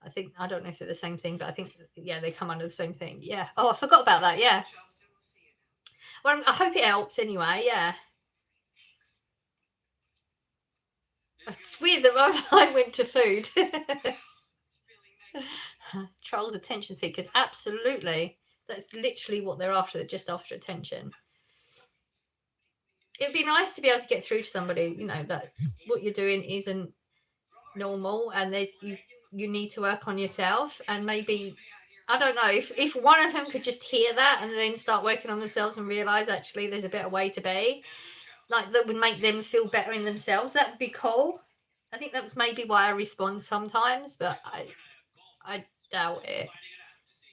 I don't know if they're the same thing, but I think, yeah, they come under the same thing. Yeah. Oh, I forgot about that. Yeah. Well, I hope it helps anyway. Yeah. It's weird that I went to food. Trolls, attention seekers. Absolutely. That's literally what they're after. They're just after attention. It'd be nice to be able to get through to somebody, that what you're doing isn't normal and you need to work on yourself. And maybe, I don't know, if one of them could just hear that and then start working on themselves and realize actually there's a better way to be, like that would make them feel better in themselves, that would be cool. I think that's maybe why I respond sometimes, but I doubt it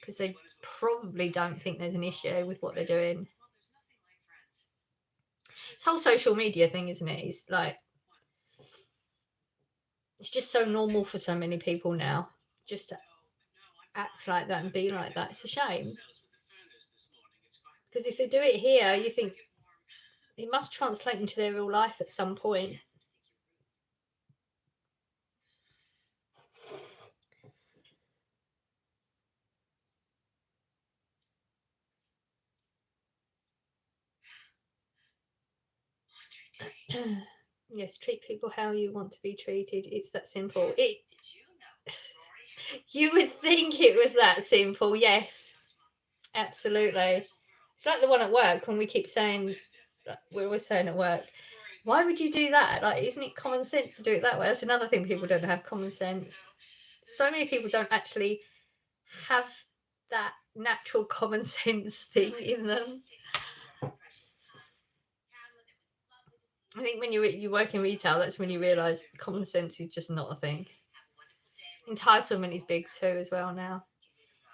because they probably don't think there's an issue with what they're doing. This whole social media thing, isn't it? It's like it's just so normal for so many people now just to act like that and be like that. It's a shame because if they do it here, you think it must translate into their real life at some point. Yes, treat people how you want to be treated. It's that simple. You would think it was that simple. Yes, absolutely. It's like the one at work when we keep saying, we're always saying at work, why would you do that? Like, isn't it common sense to do it that way? That's another thing, people don't have common sense. So many people don't actually have that natural common sense thing in them. I think when you work in retail, that's when you realise common sense is just not a thing. Entitlement is big too as well now.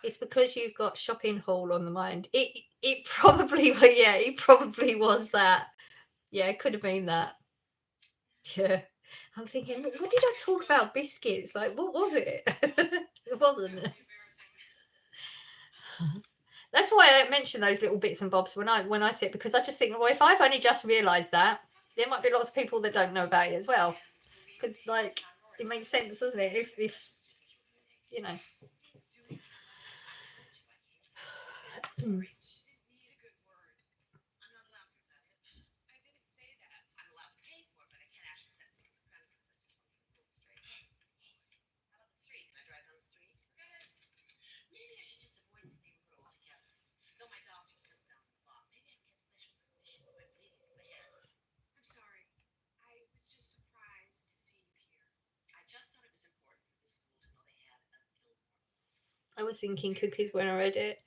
It's because you've got shopping haul on the mind. It probably yeah, it probably was that. Yeah, it could have been that. Yeah. I'm thinking, what did I talk about biscuits? Like, what was it? It wasn't. That's why I mention those little bits and bobs when I see it, because I just think, well, if I've only just realised that, there might be lots of people that don't know about it as well. Because like it makes sense, doesn't it? If you know. I was thinking cookies when I read it.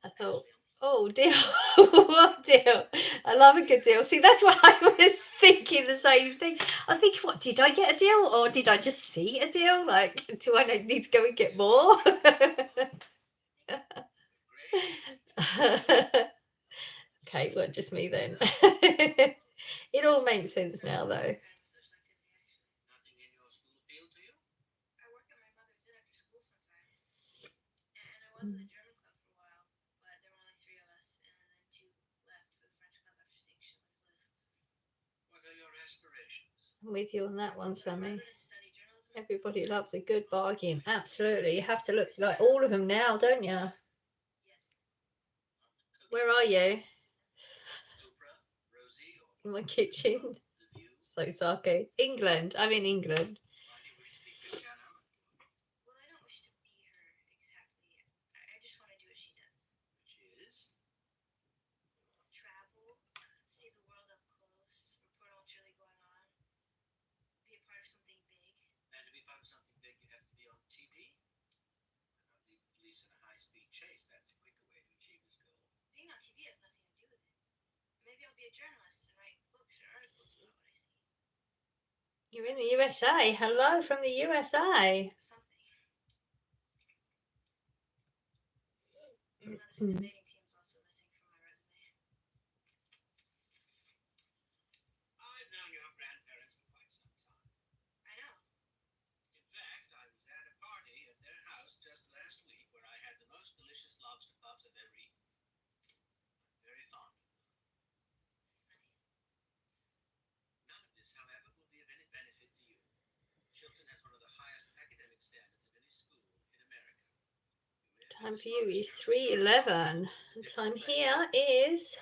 I thought, oh deal, what deal? I love a good deal. See, that's why I was thinking the same thing. I think, what, did I get a deal or did I just see a deal? Like, do I need to go and get more? Okay, well, just me then. It all makes sense now, though. I'm with you on that one, Sammy. Everybody loves a good bargain. Absolutely. You have to look like all of them now, don't you? Where are you? In my kitchen. So sarky. England. I'm in England. You're in the USA. Hello from the USA. Time for you is 3:11. The time here is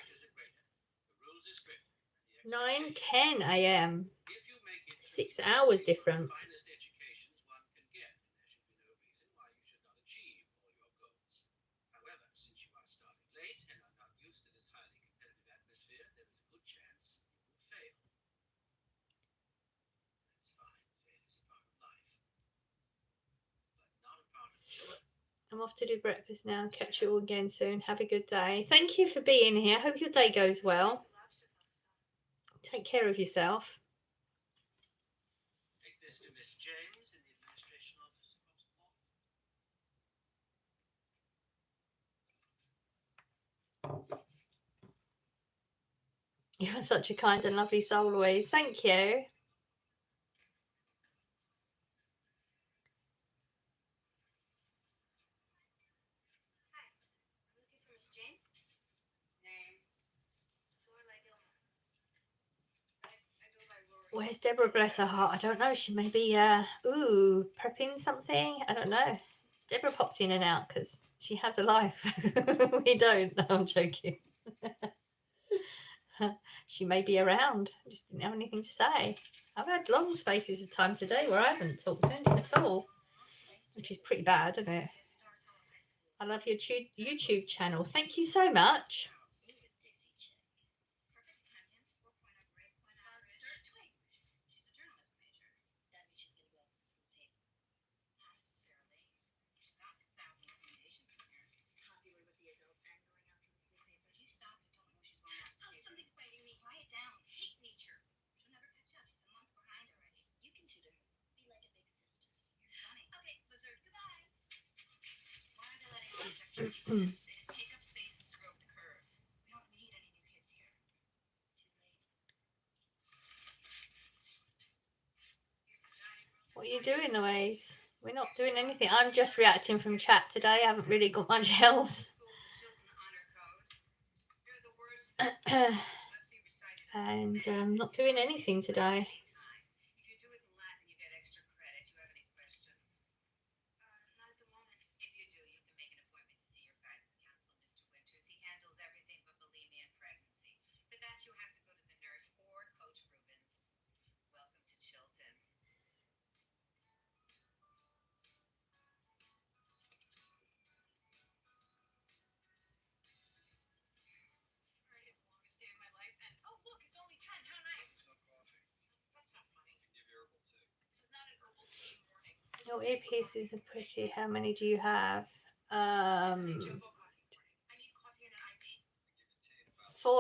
9:10 a.m. 6 hours different. I'm off to do breakfast now. Catch you all again soon. Have a good day. Thank you for being here. Hope your day goes well. Take care of yourself. You're such a kind and lovely soul, Louise. Thank you. Where's Deborah? Bless her heart. I don't know. She may be, prepping something. I don't know. Deborah pops in and out because she has a life. We don't. No, I'm joking. She may be around. I just didn't have anything to say. I've had long spaces of time today where I haven't talked anything at all, which is pretty bad, isn't it? I love your YouTube channel. Thank you so much. What are you doing, Louise? We're not doing anything. I'm just reacting from chat today. I haven't really got much else. And I'm not doing anything today. Your earpieces are pretty. How many do you have? 4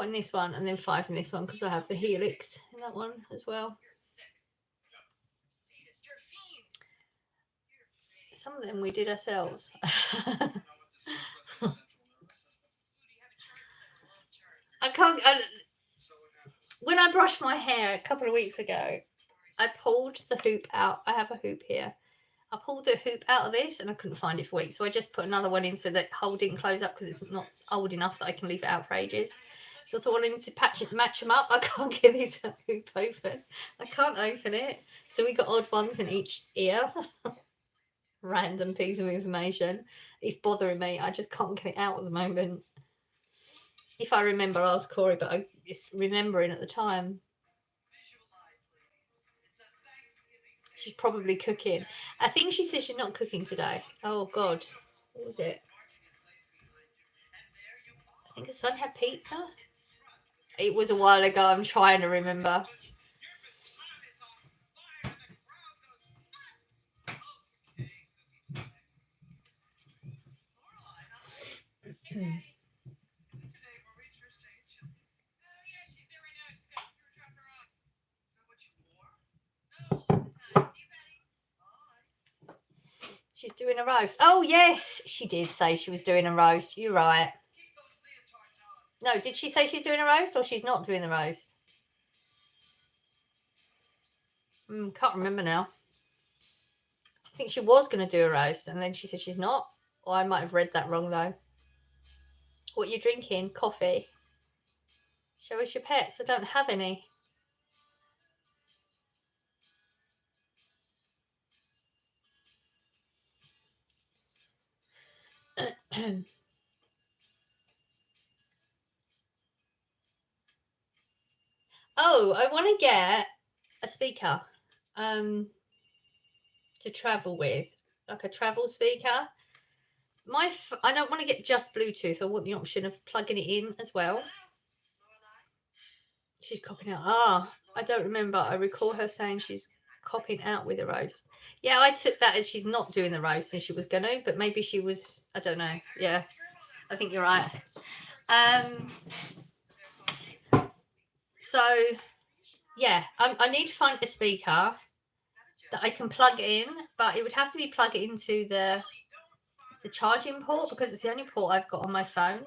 in this one and then 5 in this one because I have the Helix in that one as well. Some of them we did ourselves. When I brushed my hair a couple of weeks ago, I pulled the hoop out. I have a hoop here. I pulled the hoop out of this and I couldn't find it for weeks. So I just put another one in so that hole didn't close up because it's not old enough that I can leave it out for ages. So I thought, well, I need to match them up. I can't get this hoop open. I can't open it. So we got odd ones in each ear. Random piece of information. It's bothering me. I just can't get it out at the moment. If I remember, I'll ask Corey, but I just remembering at the time. She's probably cooking. I think she says she's not cooking today. Oh, God. What was it? I think her son had pizza. It was a while ago. I'm trying to remember. She's doing a roast. Oh, yes, she did say she was doing a roast. You're right. No, did she say she's doing a roast or she's not doing the roast? Can't remember now. I think she was going to do a roast and then she said she's not. Or I might have read that wrong, though. What are you drinking? Coffee. Show us your pets. I don't have any. Oh, I want to get a speaker to travel with, like a travel speaker. I don't want to get just Bluetooth. I want the option of plugging it in as well. She's copping out. I don't remember. I recall her saying she's copping out with a roast. Yeah, I took that as she's not doing the roast and she was going to, but maybe she was. I don't know. Yeah, I think you're right. So, yeah, I need to find a speaker that I can plug in, but it would have to be plugged into the charging port because it's the only port I've got on my phone.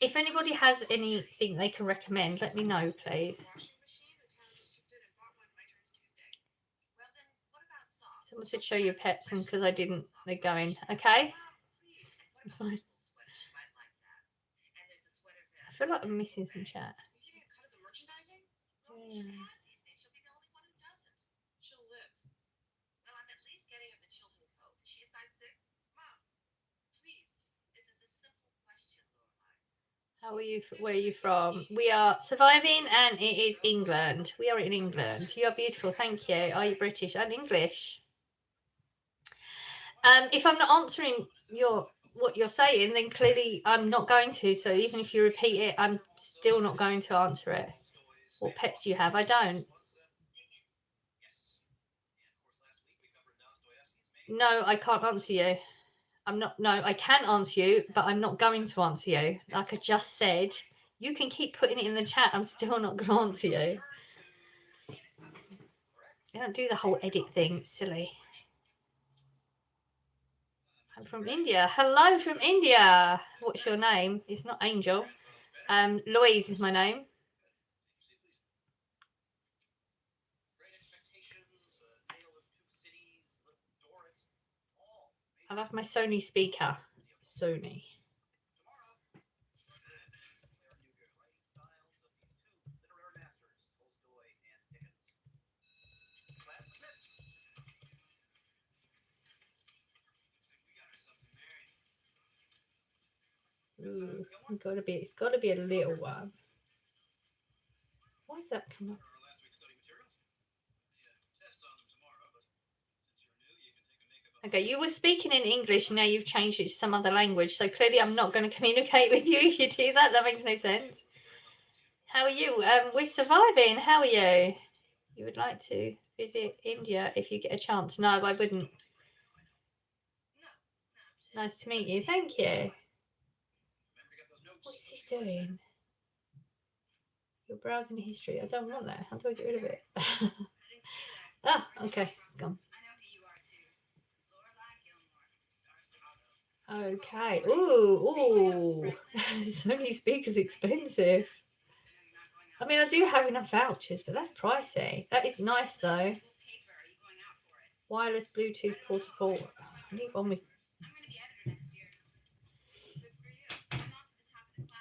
If anybody has anything they can recommend, let me know, please. Someone should show your pets, and because I didn't, they're going. Okay, that's fine. I feel like I'm missing some chat. Yeah. How are you? Where are you from? We are surviving, and it is England. We are in England. You are beautiful. Thank you. Are you British? I'm English. If I'm not answering what you're saying, then clearly I'm not going to. So even if you repeat it, I'm still not going to answer it. What pets do you have? I don't. No, I can't answer you. I can answer you, but I'm not going to answer you. Like I just said, you can keep putting it in the chat. I'm still not going to answer you. I don't do the whole edit thing. It's silly. I'm from India. Hello from India. What's your name? It's not Angel. Louise is my name. I'll have my Sony speaker. Sony. Ooh, it's got to be a little one. Why is that coming up? Okay, you were speaking in English, and now you've changed it to some other language. So clearly, I'm not going to communicate with you if you do that. That makes no sense. How are you? We're surviving. How are you? You would like to visit India if you get a chance? No, I wouldn't. Nice to meet you. Thank you. What's this doing? Your browsing history. I don't want that. How do I get rid of it? Ah, okay. It's gone. Okay. Ooh. Sony speaker's expensive. I mean, I do have enough vouchers, but that's pricey. That is nice, though. Wireless Bluetooth portable. I need one with...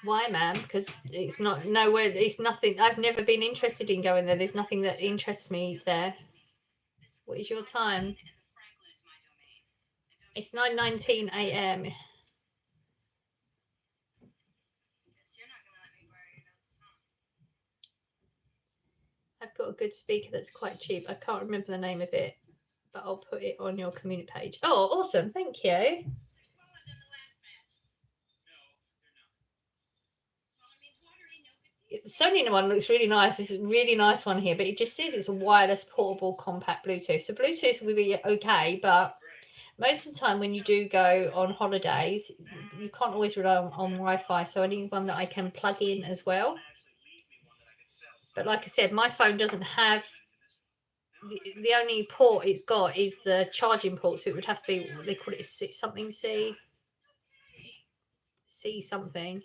Why, ma'am? Because it's not nowhere. It's nothing. I've never been interested in going there. There's nothing that interests me there. What is your time? It's 9:19 a.m. I've got a good speaker that's quite cheap. I can't remember the name of it, but I'll put it on your community page. Oh, awesome. Thank you. The Sony one looks really nice. It's a really nice one here, but it just says it's a wireless portable compact Bluetooth. So Bluetooth will be okay, but most of the time when you do go on holidays, you can't always rely on Wi-Fi. So I need one that I can plug in as well. But like I said, my phone doesn't have... The only port it's got is the charging port, so it would have to be, they call it something C something.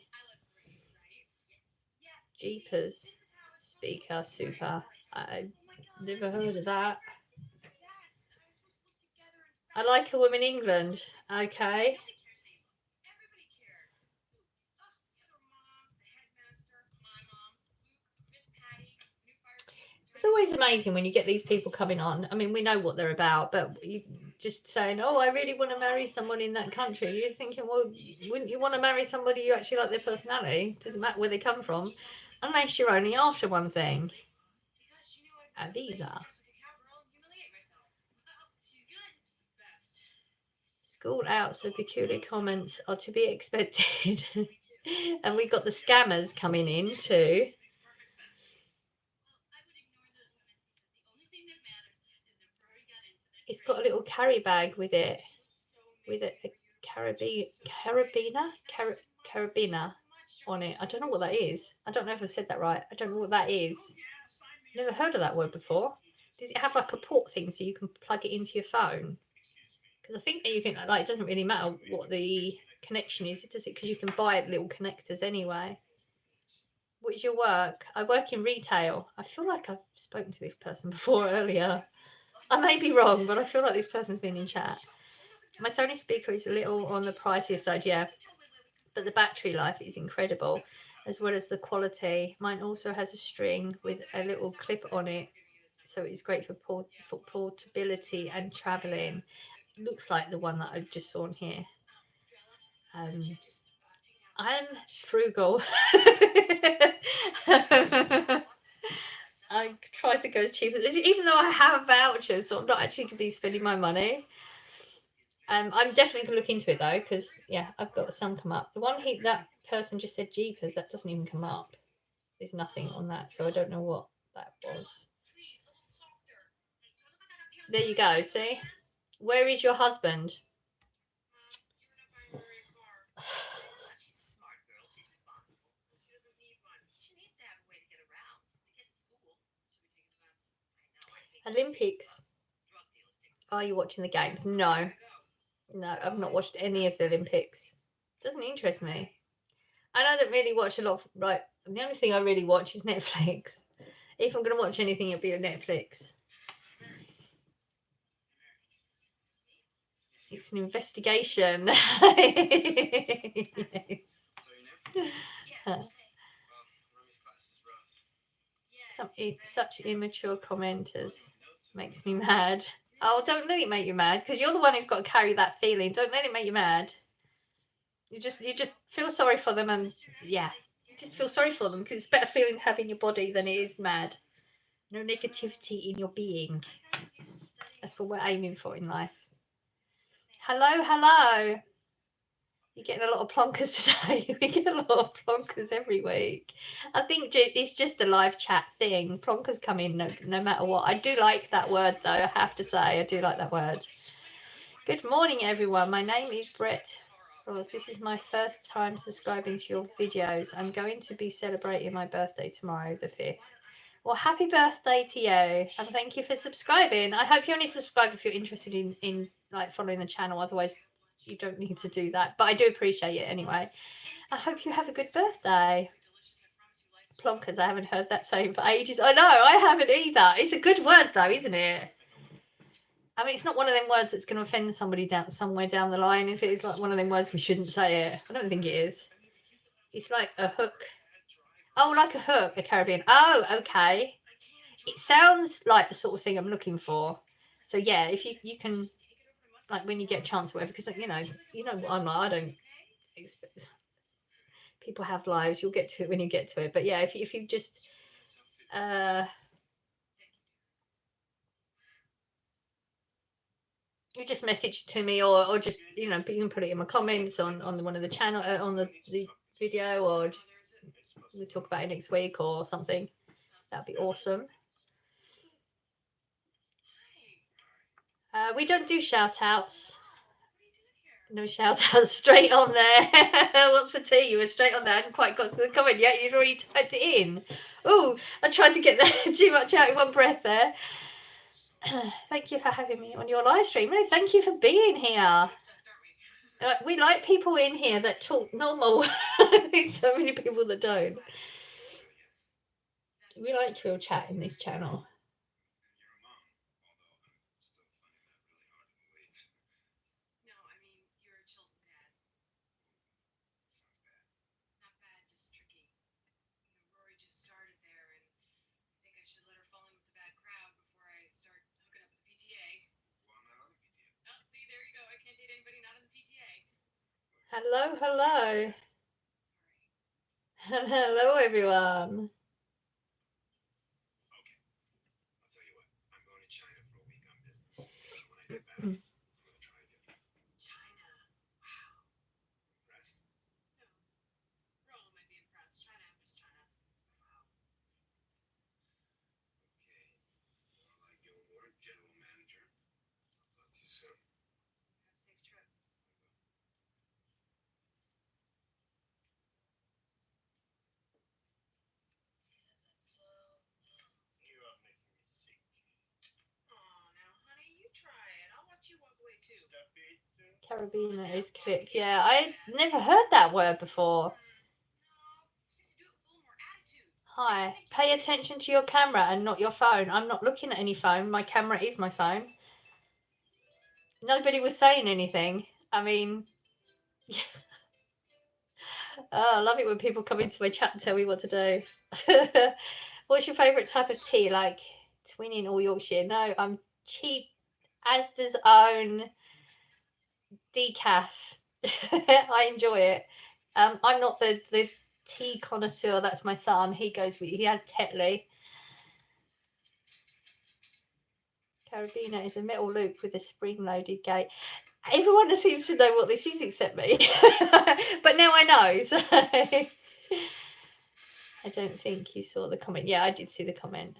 Jeepers speaker super. I never heard of that. I like a woman in England. Okay. It's always amazing when you get these people coming on. I mean, we know what they're about, but you just saying, "Oh, I really want to marry someone in that country." You're thinking, well, wouldn't you want to marry somebody you actually like their personality? It doesn't matter where they come from, unless you're only after one thing. A visa. School out, so peculiar comments are to be expected. And we got the scammers coming in too. It's got a little carry bag with it, with a carabiner on it. I don't know what that is. I don't know if I said that right. I don't know what that is. Never heard of that word before. Does it have like a port thing so you can plug it into your phone? Because I think that you can, like, it doesn't really matter what the connection is, does it? Because you can buy little connectors anyway. What is your work? I work in retail. I feel like I've spoken to this person before earlier. I may be wrong, but I feel like this person's been in chat. My Sony speaker is a little on the pricier side, yeah, but the battery life is incredible, as well as the quality. Mine also has a string with a little clip on it, so it's great for portability and traveling. It looks like the one that I just saw on here. I'm frugal. I try to go as cheap as, even though I have vouchers, so I'm not actually going to be spending my money. I'm definitely going to look into it though, because yeah, I've got some come up. The one that person just said Jeepers, that doesn't even come up. There's nothing on that, so I don't know what that was. There you go. See, where is your husband? Olympics. Are you watching the games? No, I've not watched any of the Olympics. Doesn't interest me. And I don't really watch a lot. Right, the only thing I really watch is Netflix. If I'm going to watch anything, it'll be on Netflix. It's an investigation. Yes. Such immature commenters makes me mad. Oh, don't let it make you mad, because you're the one who's got to carry that feeling. Don't let it make you mad. You just feel sorry for them, and yeah, just feel sorry for them, because it's a better feeling to have in your body than it is mad. No negativity in your being. That's what we're aiming for in life. Hello, hello. You're getting a lot of plonkers today. We get a lot of plonkers every week. I think it's just the live chat thing. Plonkers come in no matter what. I do like that word, though, I have to say. I do like that word. Good morning, everyone. My name is Brett Ross. This is my first time subscribing to your videos. I'm going to be celebrating my birthday tomorrow, the 5th. Well, happy birthday to you, and thank you for subscribing. I hope you only subscribe if you're interested in like following the channel. Otherwise, you don't need to do that, but I do appreciate it anyway. I hope you have a good birthday. Plonkers, I haven't heard that saying for ages. I know, I haven't either. It's a good word though, isn't it? I mean, it's not one of them words that's going to offend somebody somewhere down the line, is it? It's like one of them words we shouldn't say it. I don't think it is. It's like a hook. Oh, like a hook, a Caribbean. Oh, okay. It sounds like the sort of thing I'm looking for. So yeah, if you can, like when you get a chance or whatever, because you know what I'm like, I don't expect people have lives. You'll get to it when you get to it. But yeah, if you just you just message to me, or just you can put it in my comments on one of the channel on the video, or just we'll talk about it next week or something. That'd be awesome. We don't do shout outs. No shout outs, straight on there. What's for tea? You were straight on there. I hadn't quite got to the comment yet. You'd already typed it in. Oh, I tried to get too much out in one breath there. Thank you for having me on your live stream. No, thank you for being here. We like people in here that talk normal. There's so many people that don't. We like real chat in this channel. Hello, hello. Hello, everyone. Caribbean is click. Yeah, I never heard that word before. Hi, pay attention to your camera and not your phone. I'm not looking at any phone. My camera is my phone. Nobody was saying anything. I mean, oh, I love it when people come into my chat and tell me what to do. What's your favourite type of tea? Like twinning or Yorkshire? No, I'm cheap. Asda's own decaf. I enjoy it. I'm not the tea connoisseur. That's my son. He has Tetley. Carabiner is a metal loop with a spring-loaded gate. Everyone seems to know what this is except me. But now I know. So I don't think you saw the comment. Yeah, I did see the comment.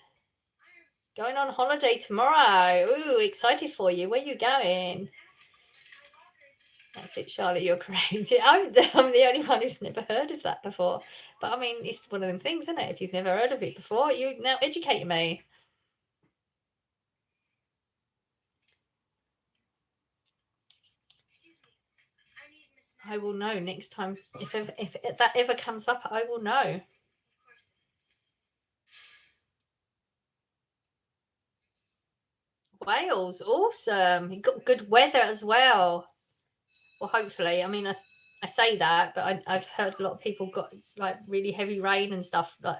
Going on holiday tomorrow. Ooh, excited for you. Where are you going? That's it, Charlotte, you're correct. I'm the only one who's never heard of that before. But I mean, it's one of them things, isn't it? If you've never heard of it before, you now educate me. I will know next time. If that ever comes up, I will know. Wales, awesome. You got good weather as well. Well, hopefully. I mean, I say that, but I've heard a lot of people got like really heavy rain and stuff. Like,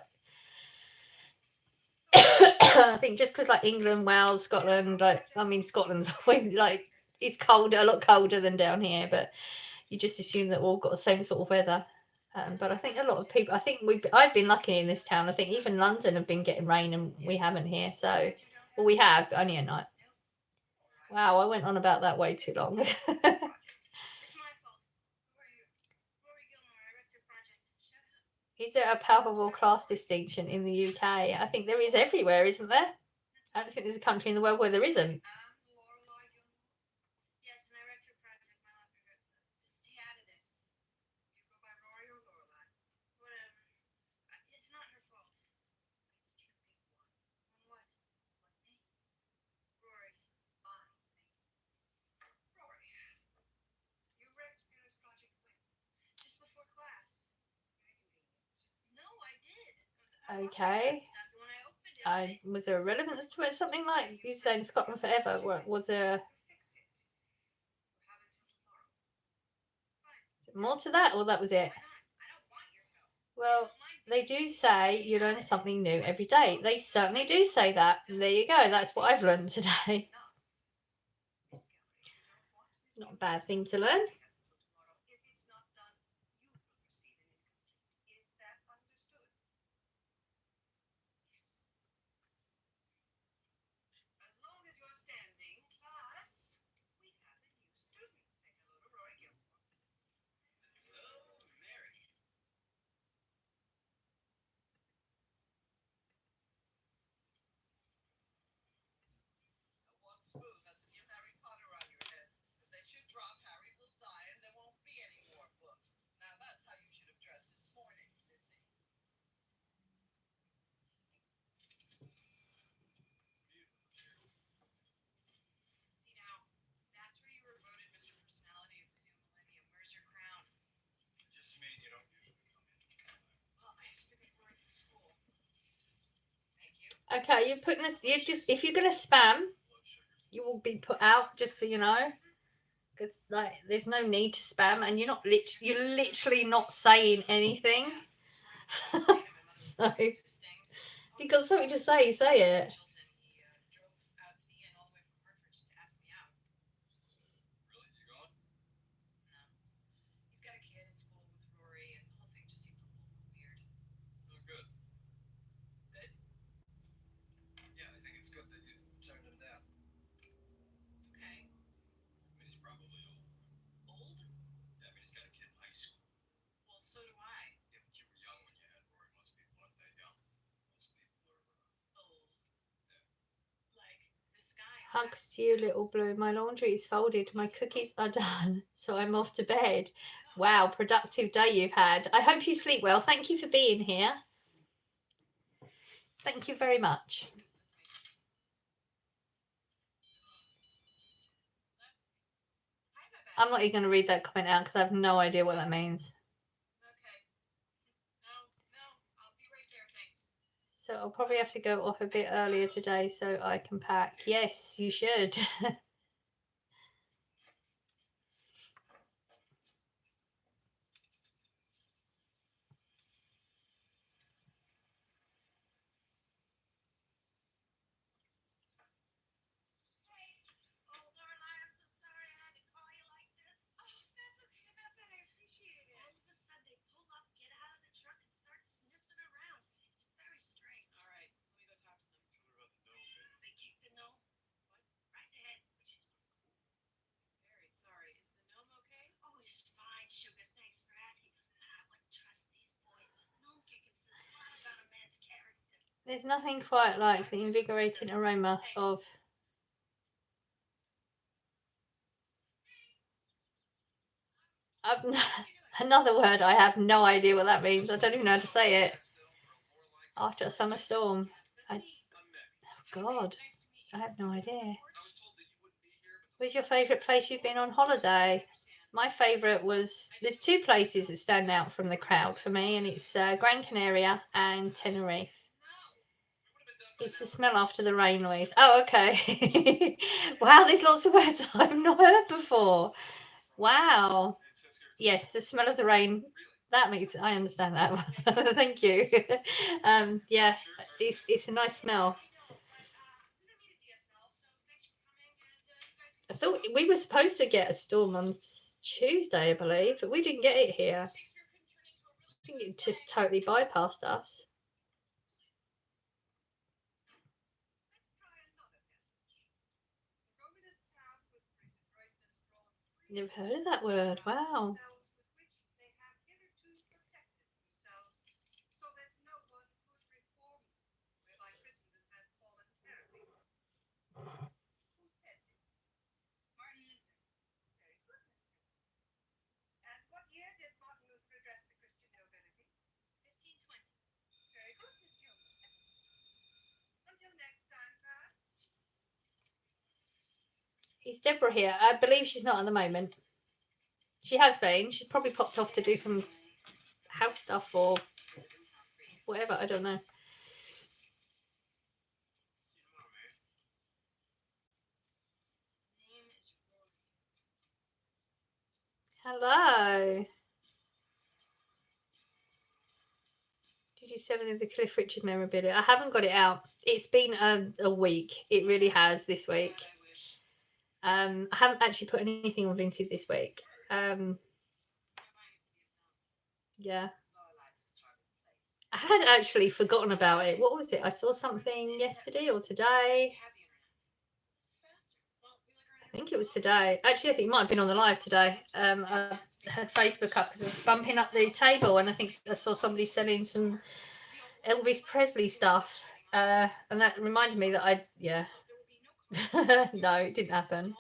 I think just because like England, Wales, Scotland, like I mean, Scotland's always like it's colder, a lot colder than down here, but you just assume that we've all got the same sort of weather. But I think a lot of people, I think I've been lucky in this town. I think even London have been getting rain and we haven't here. So, well, we have, but only at night. Wow, I went on about that way too long. Is there a palpable class distinction in the UK? I think there is everywhere, isn't there? I don't think there's a country in the world where there isn't. Okay. Was there a relevance to it? Something like you saying Scotland forever? Was there more to that, or that was it? Well, they do say you learn something new every day. They certainly do say that. And there you go. That's what I've learned today. Not a bad thing to learn. Okay, you're putting this. You just if you're gonna spam, you will be put out. Just so you know, because like there's no need to spam, and you're literally not saying anything. So if you've got something to say it. Hugs to you, little blue. My laundry is folded. My cookies are done. So I'm off to bed. Wow, productive day you've had. I hope you sleep well. Thank you for being here. Thank you very much. I'm not even going to read that comment out because I have no idea what that means. So I'll probably have to go off a bit earlier today so I can pack. Yes, you should. There's nothing quite like the invigorating aroma of another word. I have no idea what that means. I don't even know how to say it. After a summer storm. Oh God, I have no idea. Where's your favourite place you've been on holiday? My favourite was, there's two places that stand out from the crowd for me, and it's Gran Canaria and Tenerife. It's the smell after the rain, Louise. Oh, okay. Wow, there's lots of words I've not heard before. Wow. Yes, the smell of the rain. That makes I understand that one. Thank you. Yeah, it's a nice smell. I thought we were supposed to get a storm on Tuesday, I believe, but we didn't get it here. I think it just totally bypassed us. Never heard of that word. Wow. Is Deborah here? I believe she's not at the moment. She has been. She's probably popped off to do some house stuff or whatever. I don't know. Hello. Did you sell any of the Cliff Richard memorabilia? I haven't got it out. It's been a week. It really has this week. I haven't actually put anything on Vinted this week. Yeah. I had actually forgotten about it. What was it? I saw something yesterday or today. I think it was today. Actually, I think it might have been on the live today. I had Facebook up because I was bumping up the table, and I think I saw somebody selling some Elvis Presley stuff, and that reminded me that yeah. No, it didn't happen.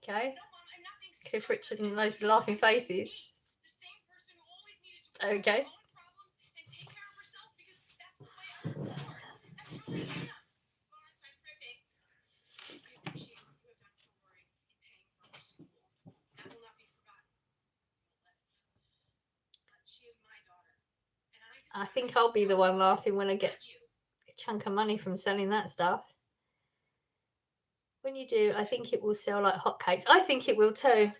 Okay. Cliff Richard and those laughing faces. Okay. I think I'll be the one laughing when I get a chunk of money from selling that stuff. When you do, I think it will sell like hotcakes. I think it will too.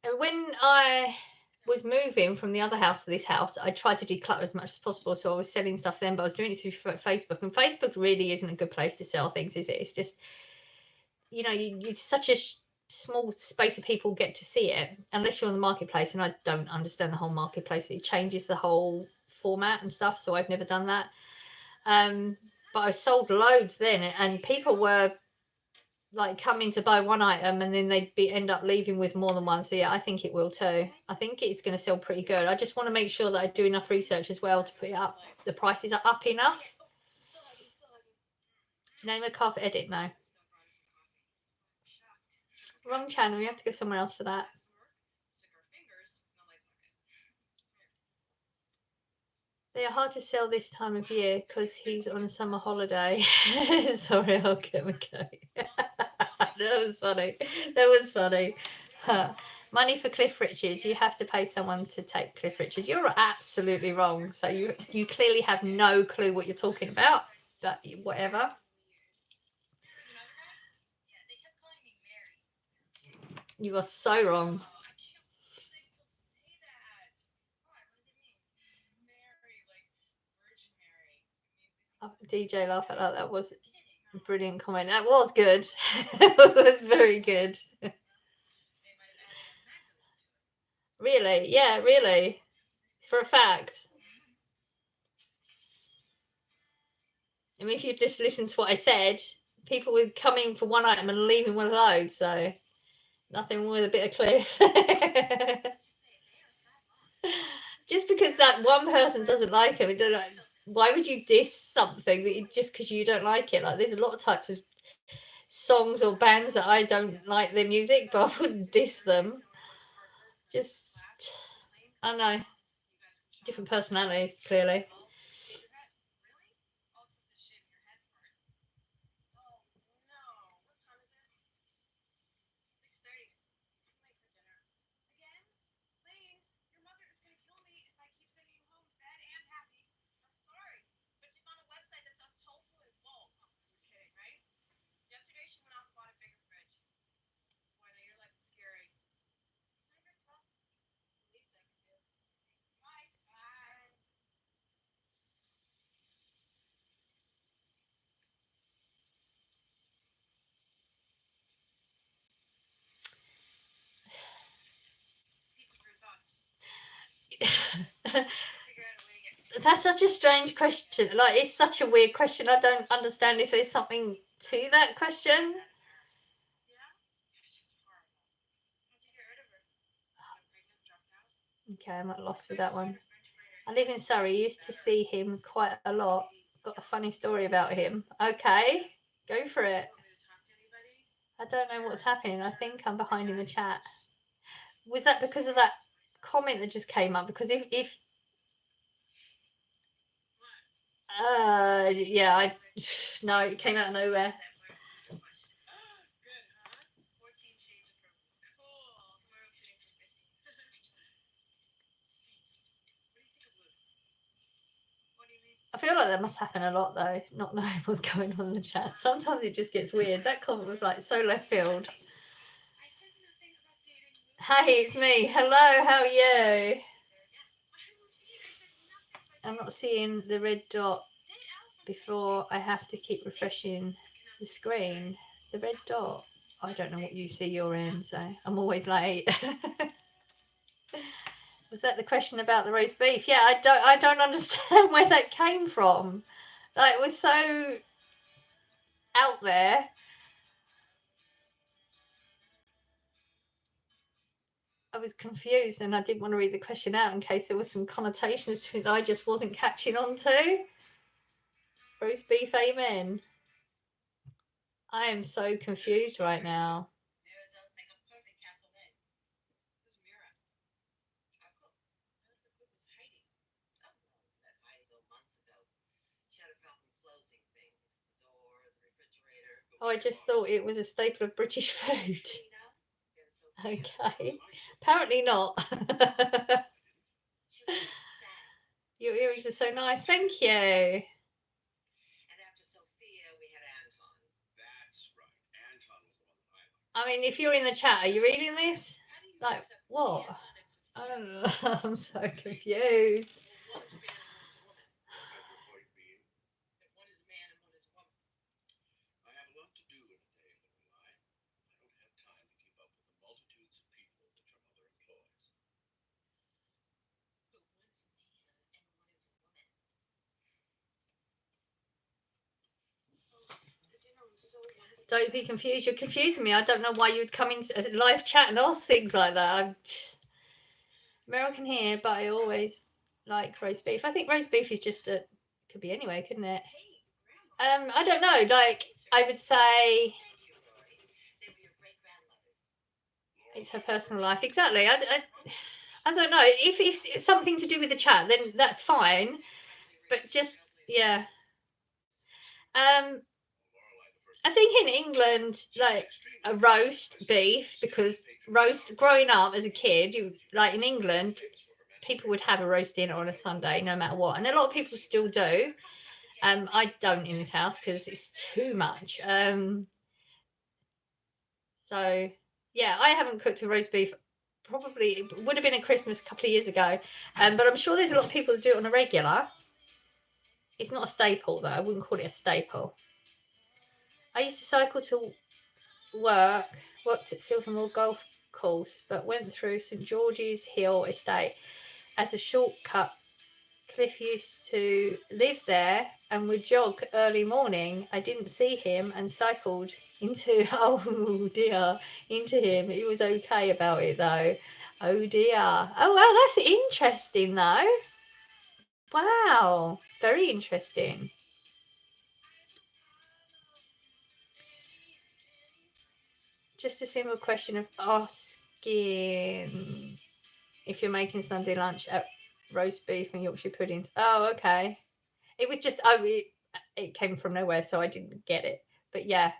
And when I was moving from the other house to this house, I tried to declutter as much as possible. So I was selling stuff then, but I was doing it through Facebook. And Facebook really isn't a good place to sell things, is it? It's just, it's such a small space of people get to see it, unless you're on the marketplace. And I don't understand the whole marketplace. It changes the whole format and stuff. So I've never done that. But I sold loads then, and people were like coming to buy one item and then they'd end up leaving with more than one. So yeah, I think it will too. I think it's going to sell pretty good. I just want to make sure that I do enough research as well to put it up. The prices are up enough. Name a car for edit now. Wrong channel. You have to go somewhere else for that. They are hard to sell this time of year because he's on a summer holiday. Sorry, I'll get my go. That was funny. That was funny. Money for Cliff Richard. You have to pay someone to take Cliff Richard. You're absolutely wrong. So you clearly have no clue what you're talking about. But whatever. You are so wrong. DJ laugh at that. That was a brilliant comment. That was good. It was very good. Really? Yeah, really. For a fact. I mean, if you just listened to what I said, people were coming for one item and leaving with loads. So nothing wrong with a bit of Cliff. Just because that one person doesn't like him, why would you diss something that just because you don't like it? Like, there's a lot of types of songs or bands that I don't like their music, but I wouldn't diss them. Just, I don't know, different personalities, clearly. That's such a strange question. Like, it's such a weird question. I don't understand if there's something to that question. Okay, I'm at loss with that one. I live in Surrey. Used to see him quite a lot. Got a funny story about him. Okay, go for it. I don't know what's happening. I think I'm behind in the chat. Was that because of that comment that just came up? Because if yeah, no, it came out of nowhere. I feel like that must happen a lot though, not knowing what's going on in the chat. Sometimes it just gets weird. That comment was like so left field. Hey, it's me. Hello, how are you? I'm not seeing the red dot before I have to keep refreshing the screen. The red dot. I don't know what you see your end, so I'm always late. Was that the question about the roast beef? Yeah, I don't understand where that came from. Like, it was so out there. I was confused and I didn't want to read the question out in case there was some connotations to it that I just wasn't catching on to. Roast beef, amen. I am so confused right now. Oh, I just thought it was a staple of British food. Okay. Apparently not. Your earrings are so nice. Thank you. I mean, if you're in the chat, are you reading this? Like, what? I don't know. I'm so confused. Don't be confused. You're confusing me. I don't know why you'd come into a live chat and ask things like that. I'm American here, but I always like roast beef. I think roast beef is just a could be anyway, couldn't it? I don't know. Like, I would say it's her personal life. Exactly. I don't know. If it's something to do with the chat, then that's fine. But just yeah. I think in England, like a roast beef, because roast growing up as a kid, you like in England, people would have a roast dinner on a Sunday, no matter what, and a lot of people still do. I don't in this house because it's too much. So yeah, I haven't cooked a roast beef. Probably it would have been a Christmas a couple of years ago, but I'm sure there's a lot of people that do it on a regular. It's not a staple though. I wouldn't call it a staple. I used to cycle to worked at Silvermoor Golf Course, but went through St George's Hill Estate as a shortcut. Cliff used to live there and would jog early morning. I didn't see him and cycled into into him. He was okay about it though. Oh dear. Oh wow, that's interesting though. Wow, very interesting. Just a simple question of asking if you're making Sunday lunch at roast beef and Yorkshire puddings. Oh, okay. It was just it came from nowhere, so I didn't get it. But yeah,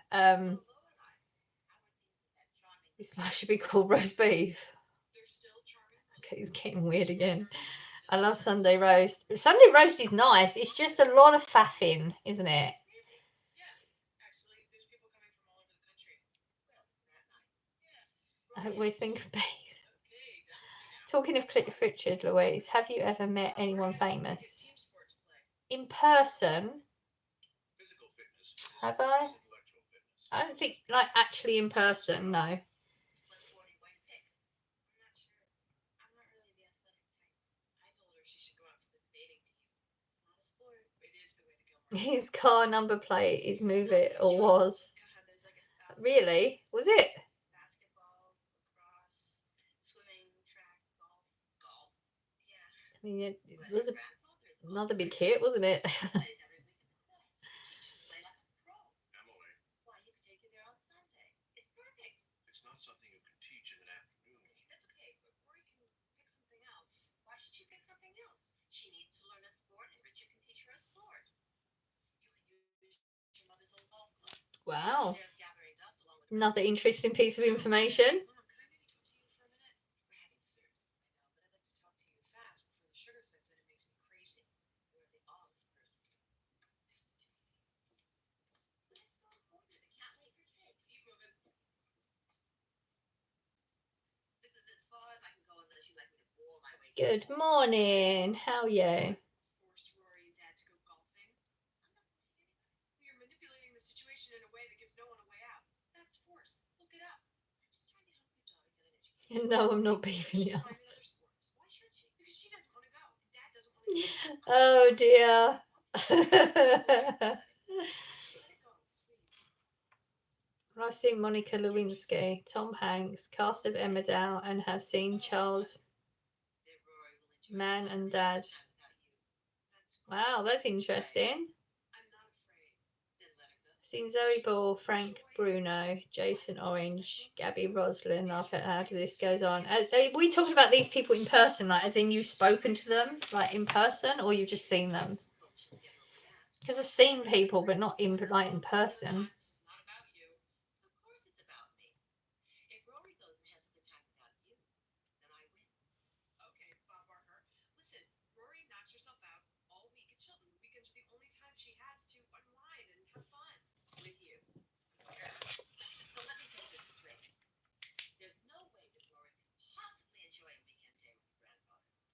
this life should be called roast beef. Okay, it's getting weird again. I love Sunday roast. Sunday roast is nice. It's just a lot of faffing, isn't it? I always think of beef. Talking of Cliff Richard, Louise, have you ever met anyone famous? In person? Have I? I don't think, like, actually in person, no. His car number plate is Move It, or was. Really? Was it? I mean, it was another big hit, wasn't it? Wow. Another interesting piece of information. Good morning. How are you? No, I'm not beefing you. Oh dear. I've seen Monica Lewinsky, Tom Hanks, cast of Emmerdale, and have seen Charles Mann and Dad. Wow, that's interesting. I've seen Zoe Ball, Frank Bruno, Jason Orange, Gabby Roslin. How this goes on. Are we talking about these people in person, like as in you've spoken to them, like in person, or you've just seen them? Because I've seen people, but not in person.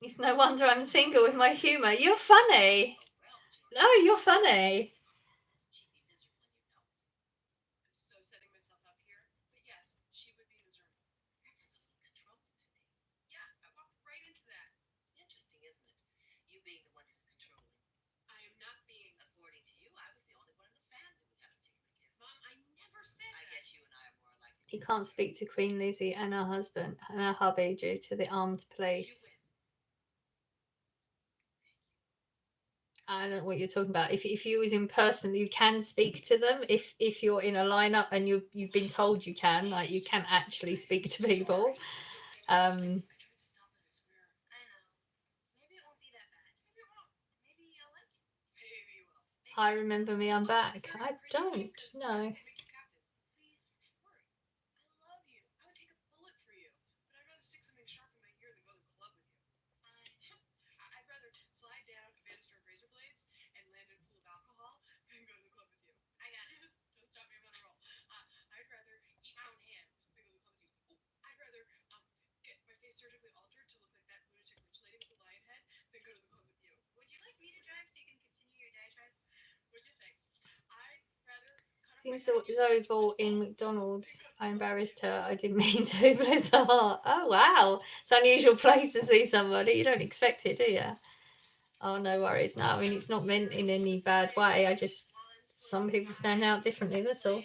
It's no wonder I'm single with my humour. You're funny. No, you're funny. He can't speak to Queen Lizzie and her husband and her hubby due to the armed police. I don't know what you're talking about. If you was in person, you can speak to them. If you're in a lineup and you've been told you can, like you can actually speak to people. I remember me, I'm back. I don't know. Seen Zoe Ball in McDonald's. I embarrassed her. I didn't mean to, bless her heart. Oh wow, it's an unusual place to see somebody. You don't expect it, do you? Oh, no worries. No, I mean it's not meant in any bad way. I just some people stand out differently. That's all.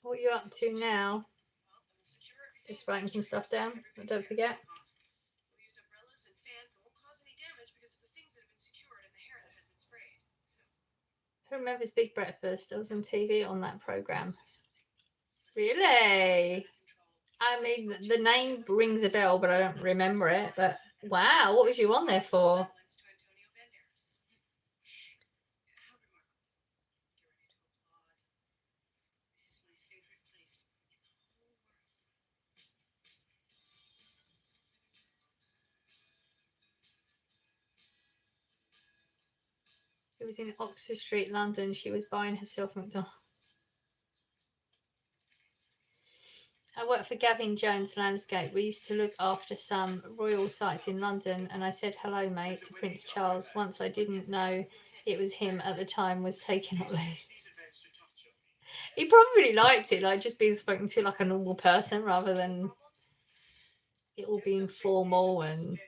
What are you up to now? Just writing some stuff down, but don't forget. Who remembers Big Breakfast? I was on TV on that programme. Really? I mean, the name rings a bell, but I don't remember it. But wow, what was you on there for? It was in Oxford Street, London. She was buying herself McDonald's. I worked for Gavin Jones Landscape. We used to look after some royal sites in London, and I said hello, mate, to Prince Charles. Once I didn't know it was him at the time, was taken up leave. He probably liked it, like just being spoken to like a normal person rather than it all being formal, and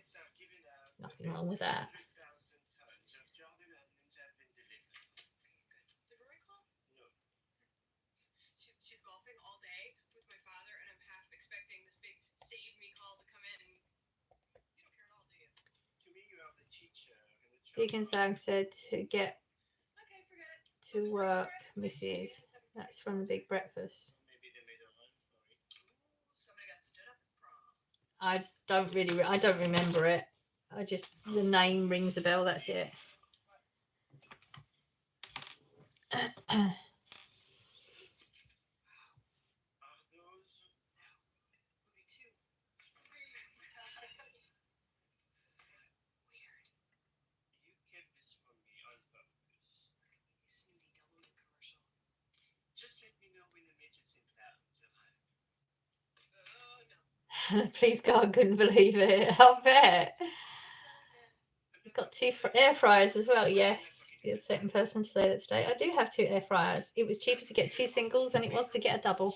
nothing wrong with that. Deacon Sang said to get to work, Mrs. That's from the Big Breakfast. I don't remember it. I just, the name rings a bell, that's it. Please God, couldn't believe it. I bet. You've got 2 air fryers as well. Yes, you're the second person to say that today. I do have 2 air fryers. It was cheaper to get 2 singles than it was to get a double.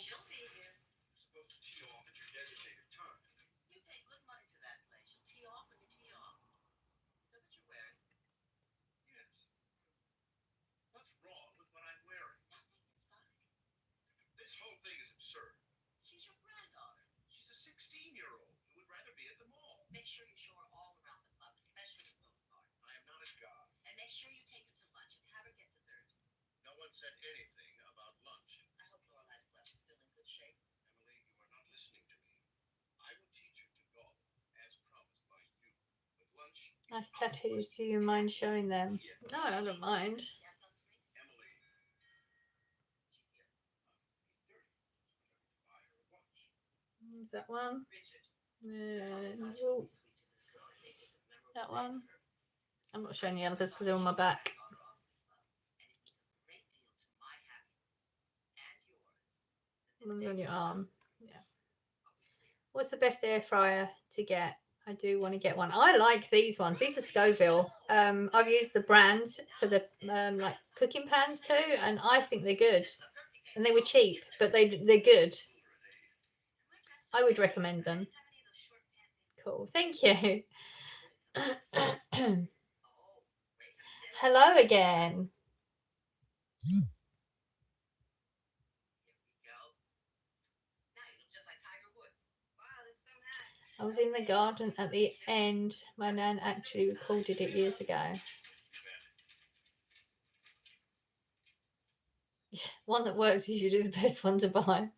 Nice tattoos. Do you mind showing them? No, I don't mind. Is that one? That one. I'm not showing the others because they're on my back. One's on your arm. Yeah. What's the best air fryer to get? I do want to get one. I like these ones. These are Scoville. I've used the brand for the like cooking pans too, and I think they're good. And they were cheap, but they're good. I would recommend them. Cool. Thank you. Hello again. I was in the garden at the end. My nan actually recorded it years ago. One that works is usually the best one to buy.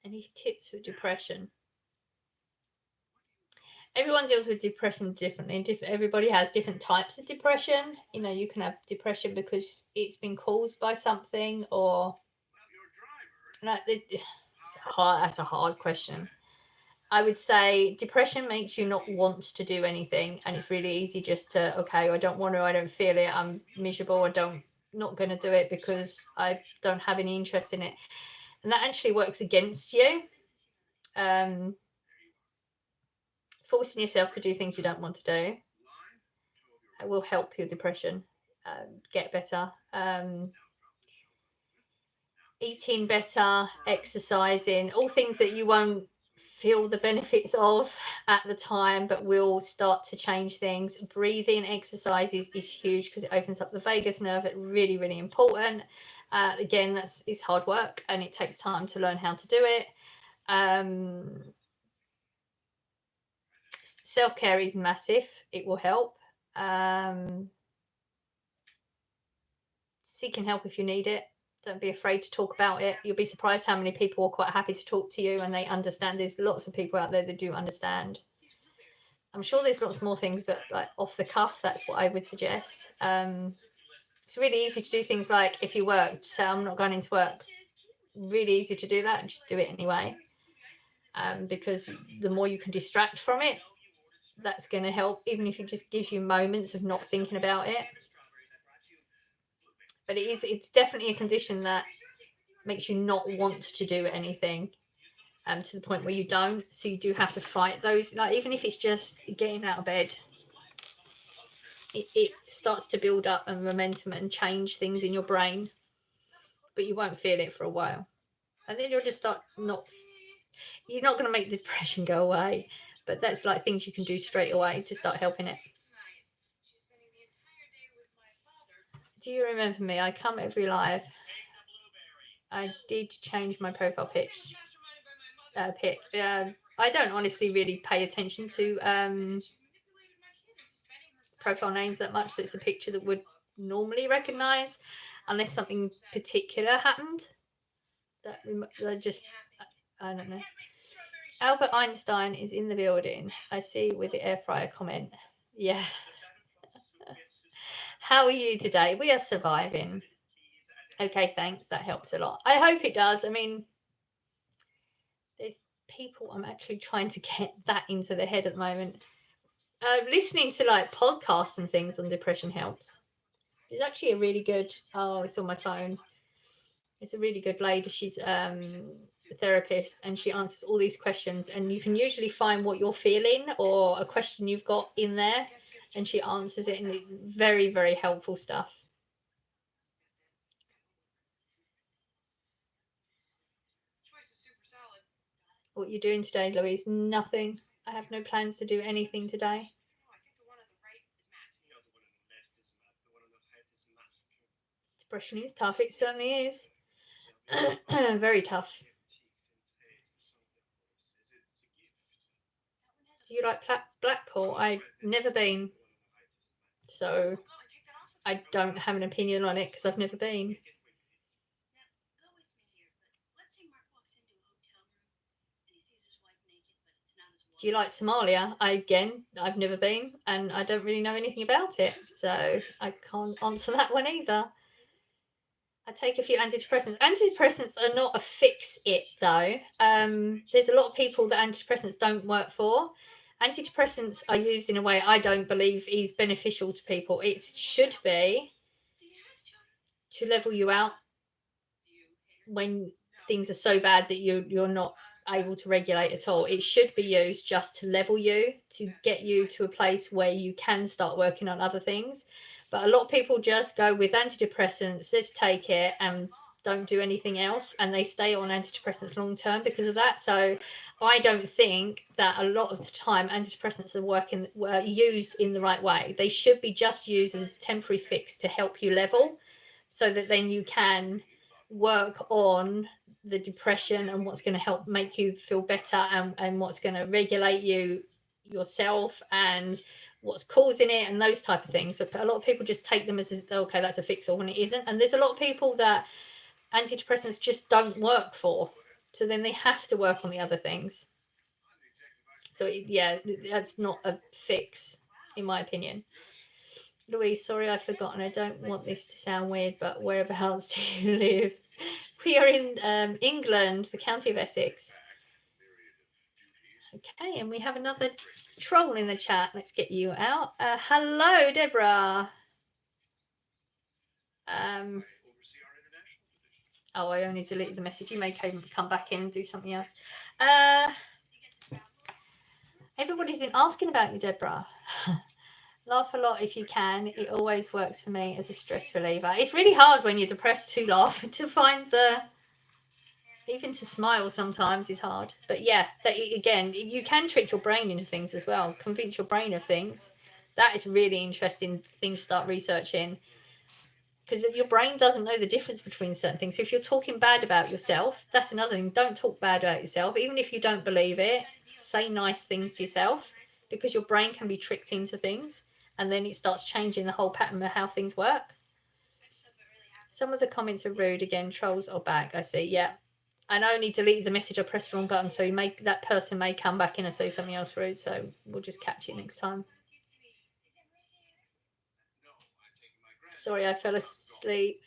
Any tips for depression? Everyone deals with depression differently. Everybody has different types of depression. You know, you can have depression because it's been caused by something, or like that's a hard question. I would say depression makes you not want to do anything, and it's really easy just to, okay, I don't want to, I don't feel it, I'm miserable, not going to do it because I don't have any interest in it, and that actually works against you. Forcing yourself to do things you don't want to do. will help your depression get better. Eating better, exercising, all things that you won't feel the benefits of at the time, but will start to change things. Breathing exercises is huge because it opens up the vagus nerve. It's really, really important. Again, it's hard work and it takes time to learn how to do it. Self-care is massive. It will help. Seeking help if you need it. Don't be afraid to talk about it. You'll be surprised how many people are quite happy to talk to you and they understand. There's lots of people out there that do understand. I'm sure there's lots more things, but like off the cuff, that's what I would suggest. It's really easy to do things like if you work, say I'm not going into work. Really easy to do that and just do it anyway. Because the more you can distract from it, that's going to help, even if it just gives you moments of not thinking about it. But it's definitely a condition that makes you not want to do anything, to the point where you don't. So you do have to fight those, like even if it's just getting out of bed, it starts to build up a momentum and change things in your brain, but you won't feel it for a while, and then you'll just start you're not going to make the depression go away, but that's like things you can do straight away to start helping it. Do you remember me? I come every live. I did change my profile pic. I don't honestly really pay attention to profile names that much, so it's a picture that would normally recognize, unless something particular happened. That I don't know. Albert Einstein is in the building. I see with the air fryer comment. Yeah. How are you today? We are surviving. Okay, thanks. That helps a lot. I hope it does. I mean, there's people I'm actually trying to get that into their head at the moment. Listening to like podcasts and things on depression helps. There's actually a really good, it's on my phone. It's a really good lady. She's a therapist and she answers all these questions, and you can usually find what you're feeling or a question you've got in there, and she answers it, and it's very, very helpful stuff. What you doing today, Louise? Nothing. I have no plans to do anything today. Depression is tough. It certainly is. Very tough. Do you like Blackpool? I've never been, so I don't have an opinion on it because I've never been. Do you like Somalia? I've never been, and I don't really know anything about it, so I can't answer that one either. I take a few antidepressants. Antidepressants are not a fix-it, though. There's a lot of people that antidepressants don't work for. Antidepressants are used in a way I don't believe is beneficial to people. It should be to level you out when things are so bad that you're not able to regulate at all. It should be used just to level you, to get you to a place where you can start working on other things. But a lot of people just go with antidepressants, let's take it, and don't do anything else, and they stay on antidepressants long term because of that. So I don't think that a lot of the time antidepressants were used in the right way. They should be just used as a temporary fix to help you level, so that then you can work on the depression and what's going to help make you feel better, and what's going to regulate yourself and what's causing it and those type of things. But a lot of people just take them as okay, that's a fix all, when it isn't. And there's a lot of people that antidepressants just don't work for, so then they have to work on the other things. So yeah, that's not a fix in my opinion. Louise, sorry I've forgotten. I don't want this to sound weird, but whereabouts do you live? We are in England, the county of Essex. Okay, and we have another troll in the chat. Let's get you out. Hello, Deborah. Oh, I only deleted the message. You may come back in and do something else. Everybody's been asking about you, Deborah. Laugh a lot if you can. It always works for me as a stress reliever. It's really hard when you're depressed to laugh, to find the... Even to smile sometimes is hard. But yeah, again, you can trick your brain into things as well. Convince your brain of things. That is really interesting thing to start researching. Because your brain doesn't know the difference between certain things. So if you're talking bad about yourself, that's another thing. Don't talk bad about yourself. Even if you don't believe it, say nice things to yourself. Because your brain can be tricked into things. And then it starts changing the whole pattern of how things work. Some of the comments are rude. Again, trolls are back. I see. Yeah. And I only deleted the message. I pressed the wrong button. So that person may come back in and say something else rude. So we'll just catch it next time. Sorry, I fell asleep.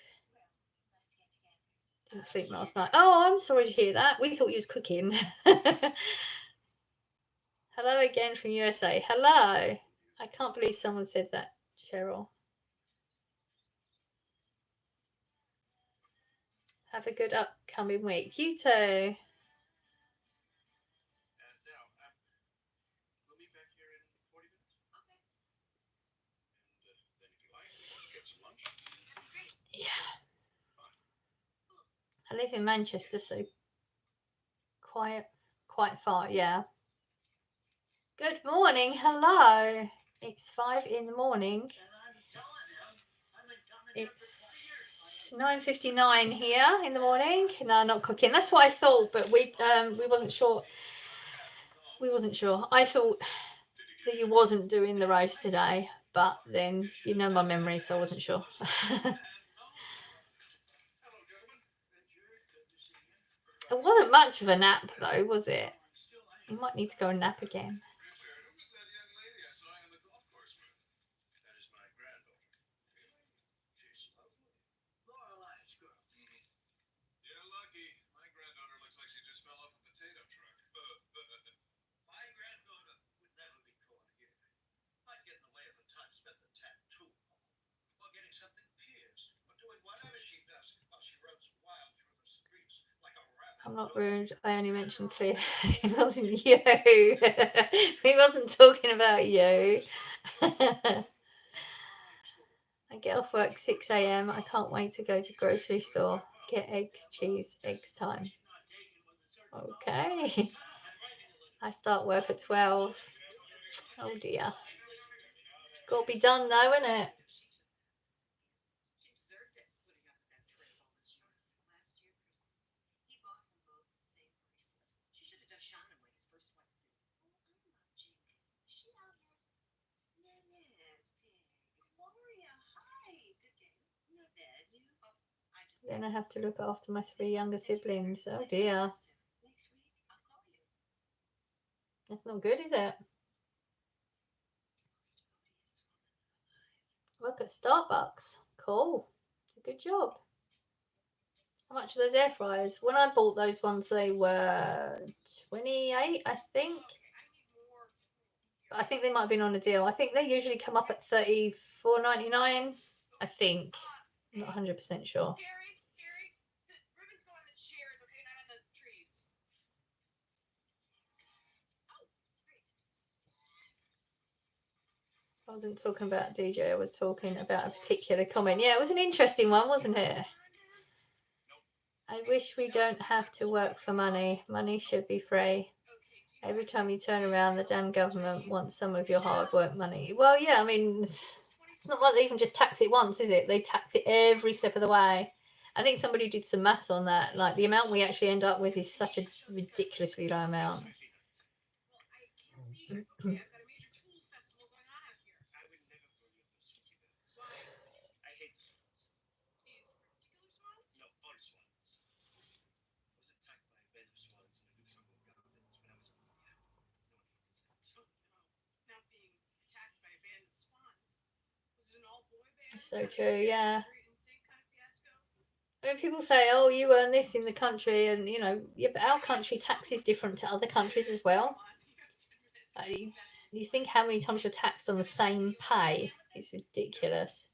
Didn't sleep last night. Oh, I'm sorry to hear that. We thought you was cooking. Hello again from USA. Hello. I can't believe someone said that, Cheryl. Have a good upcoming week. You too. Yeah. I live in Manchester, so quite far, yeah. Good morning. Hello. It's 5 in the morning. It's 9:59 here in the morning. No, not cooking. That's what I thought, but we wasn't sure. I thought that you wasn't doing the roast today, but then you know my memory, so I wasn't sure. It wasn't much of a nap though, was it? You might need to go and nap again. I'm not rude. I only mentioned Cliff. It wasn't you. We wasn't talking about you. I get off work 6 a.m. I can't wait to go to grocery store. Get eggs, cheese, eggs time. Okay. I start work at 12. Oh dear. Got to be done though, innit? Then I have to look after my 3 younger siblings. Oh dear. That's not good, is it? Work at Starbucks. Cool. Good job. How much are those air fryers? When I bought those ones, they were 28, I think. But I think they might have been on a deal. I think they usually come up at $34.99. I think. I'm not 100% sure. I wasn't talking about DJ. I was talking about a particular comment. Yeah, it was an interesting one, wasn't it? I wish we don't have to work for money. Money should be free. Every time you turn around, the damn government wants some of your hard work money. Well, yeah, I mean, it's not like they can just tax it once, is it? They tax it every step of the way. I think somebody did some maths on that. Like, the amount we actually end up with is such a ridiculously low amount. So true, yeah. When people say, "Oh, you earn this in the country," and yeah, but our country tax is different to other countries as well. You think how many times you're taxed on the same pay? It's ridiculous.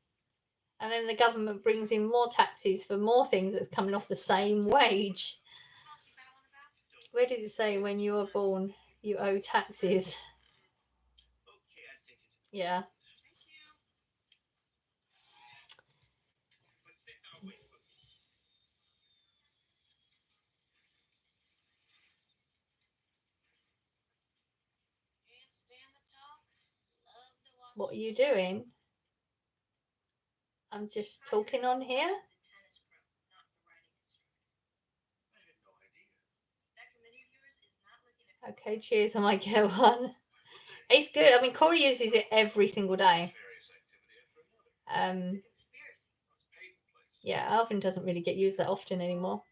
And then the government brings in more taxes for more things that's coming off the same wage. Where did it say when you were born you owe taxes? Yeah. What are you doing? I'm just talking on here. Okay, cheers. I might get one. It's good. I mean, Corey uses it every single day. Yeah, Alvin doesn't really get used that often anymore.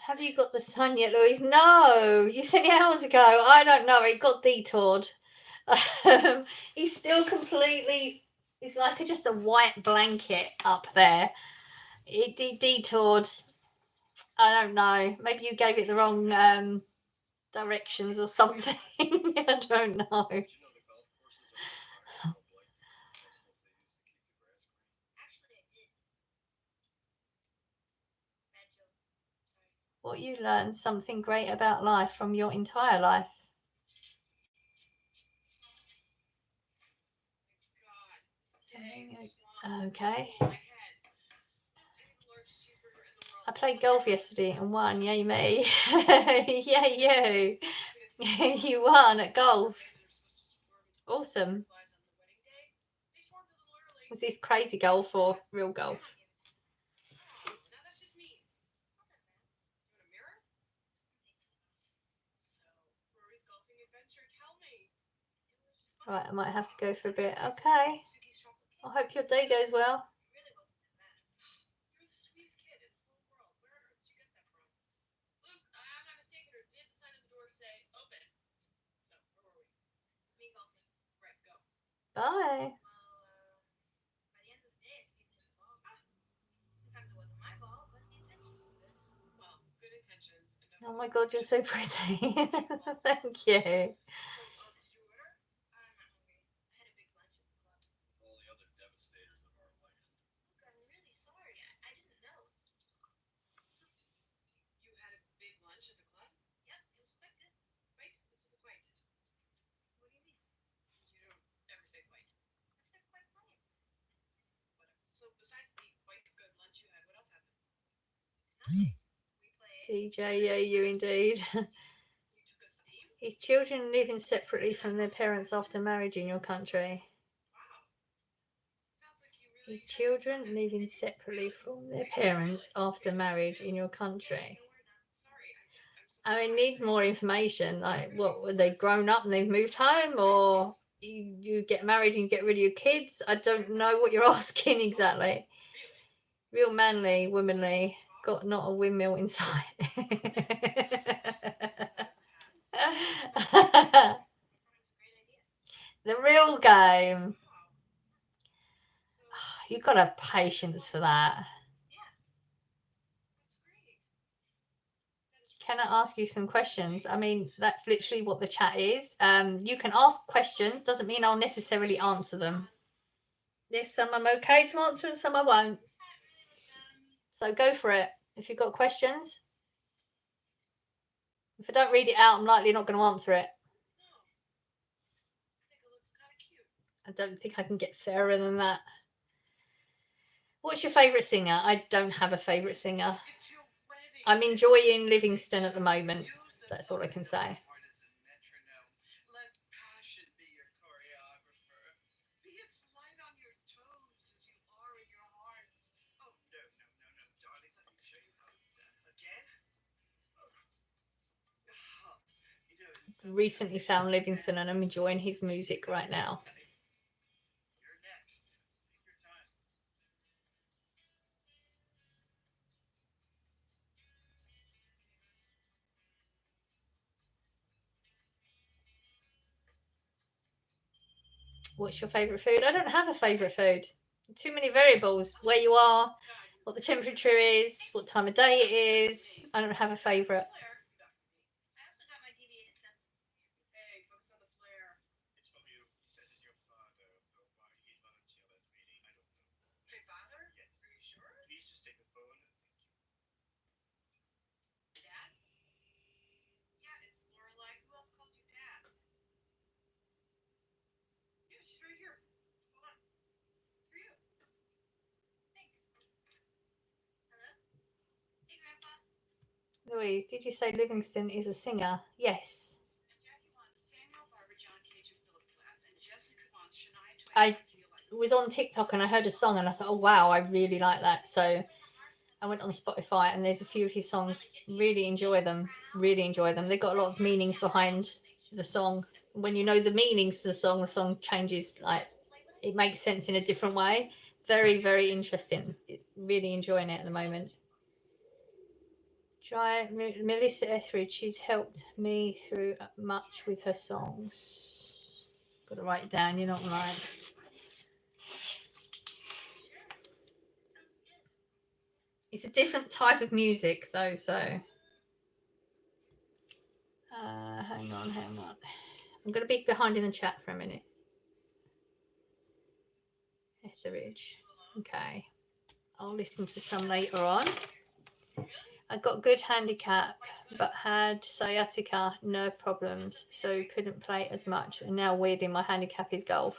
Have you got the sun yet, Louise? No, you sent it hours ago. I don't know. It got detoured. He's still completely. It's like just a white blanket up there. It detoured. I don't know. Maybe you gave it the wrong directions or something. I don't know. What you learned something great about life from your entire life. Okay. I played golf yesterday and won. Yay me. Yay you. You won at golf. Awesome. Was this crazy golf or real golf? Right, I might have to go for a bit. Okay. I hope your day goes well. Bye. Oh my god, you're so pretty. Thank you. DJ, yeah, you indeed. His children living separately from their parents after marriage in your country. His children living separately from their parents after marriage in your country. I need more information. Like, what, were they grown up and they've moved home, or you get married and you get rid of your kids? I don't know what you're asking exactly. Real manly, womanly, got not a windmill inside. The real game. You've got to have patience for that. Can I ask you some questions? I mean, that's literally what the chat is. You can ask questions, doesn't mean I'll necessarily answer them. There's some I'm okay to answer and some I won't. So go for it. If you've got questions. If I don't read it out, I'm likely not going to answer it. I don't think I can get fairer than that. What's your favourite singer? I don't have a favourite singer. I'm enjoying Livingston at the moment. That's all I can say. Recently found Livingston and I'm enjoying his music right now. What's your favourite food? I don't have a favourite food. Too many variables. Where you are, what the temperature is, what time of day it is. I don't have a favourite. Louise, did you say Livingston is a singer? Yes. I was on TikTok and I heard a song and I thought, oh wow, I really like that. So I went on Spotify and there's a few of his songs. Really enjoy them. Really enjoy them. They've got a lot of meanings behind the song. When you know the meanings to the song changes, like it makes sense in a different way. Very, very interesting. Really enjoying it at the moment. Try Melissa Etheridge. She's helped me through much with her songs. Got to write it down. You're not right. It's a different type of music though, so hang on. I'm going to be behind in the chat for a minute. Etheridge. Okay. I'll listen to some later on. I got good handicap, but had sciatica, nerve problems, so couldn't play as much. And now, weirdly, my handicap is golf.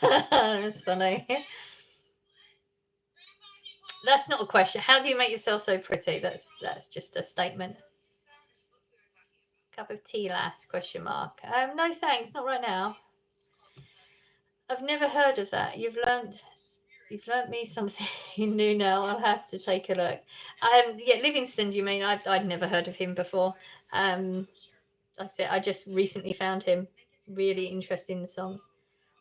That's funny. That's not a question. How do you make yourself so pretty? That's just a statement. Cup of tea, lass? Question mark. No thanks, not right now. I've never heard of that. You've learnt me something new now. I'll have to take a look. Yeah, Livingston. Do you mean? I'd never heard of him before. Like I said, I just recently found him. Really interesting in the songs.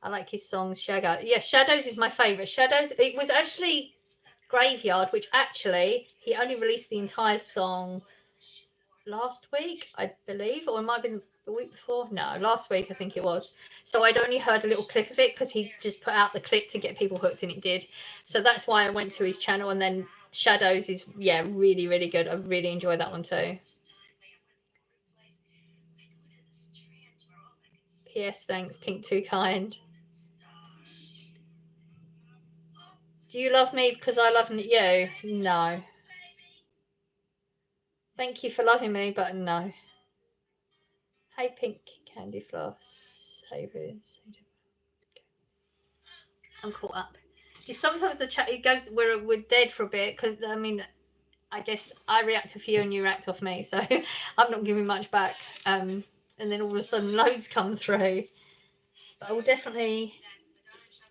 I like his songs. Shadows. Yeah, Shadows is my favourite. Shadows. It was actually Graveyard, which actually he only released the entire song last week, I believe, or it might have been the week before. No, last week I think it was. So I'd only heard a little clip of it because he just put out the clip to get people hooked, and it did. So that's why I went to his channel. And then Shadows is really, really good. I really enjoy that one too. P.S. Thanks, Pink Too Kind. Do you love me because I love you? No. Thank you for loving me, but no. Hey, Pink Candy Floss. Hey, Riz. I'm caught up. Sometimes the chat it goes we're dead for a bit because I mean I guess I react off you and you react off me, so I'm not giving much back. And then all of a sudden loads come through. But I will definitely.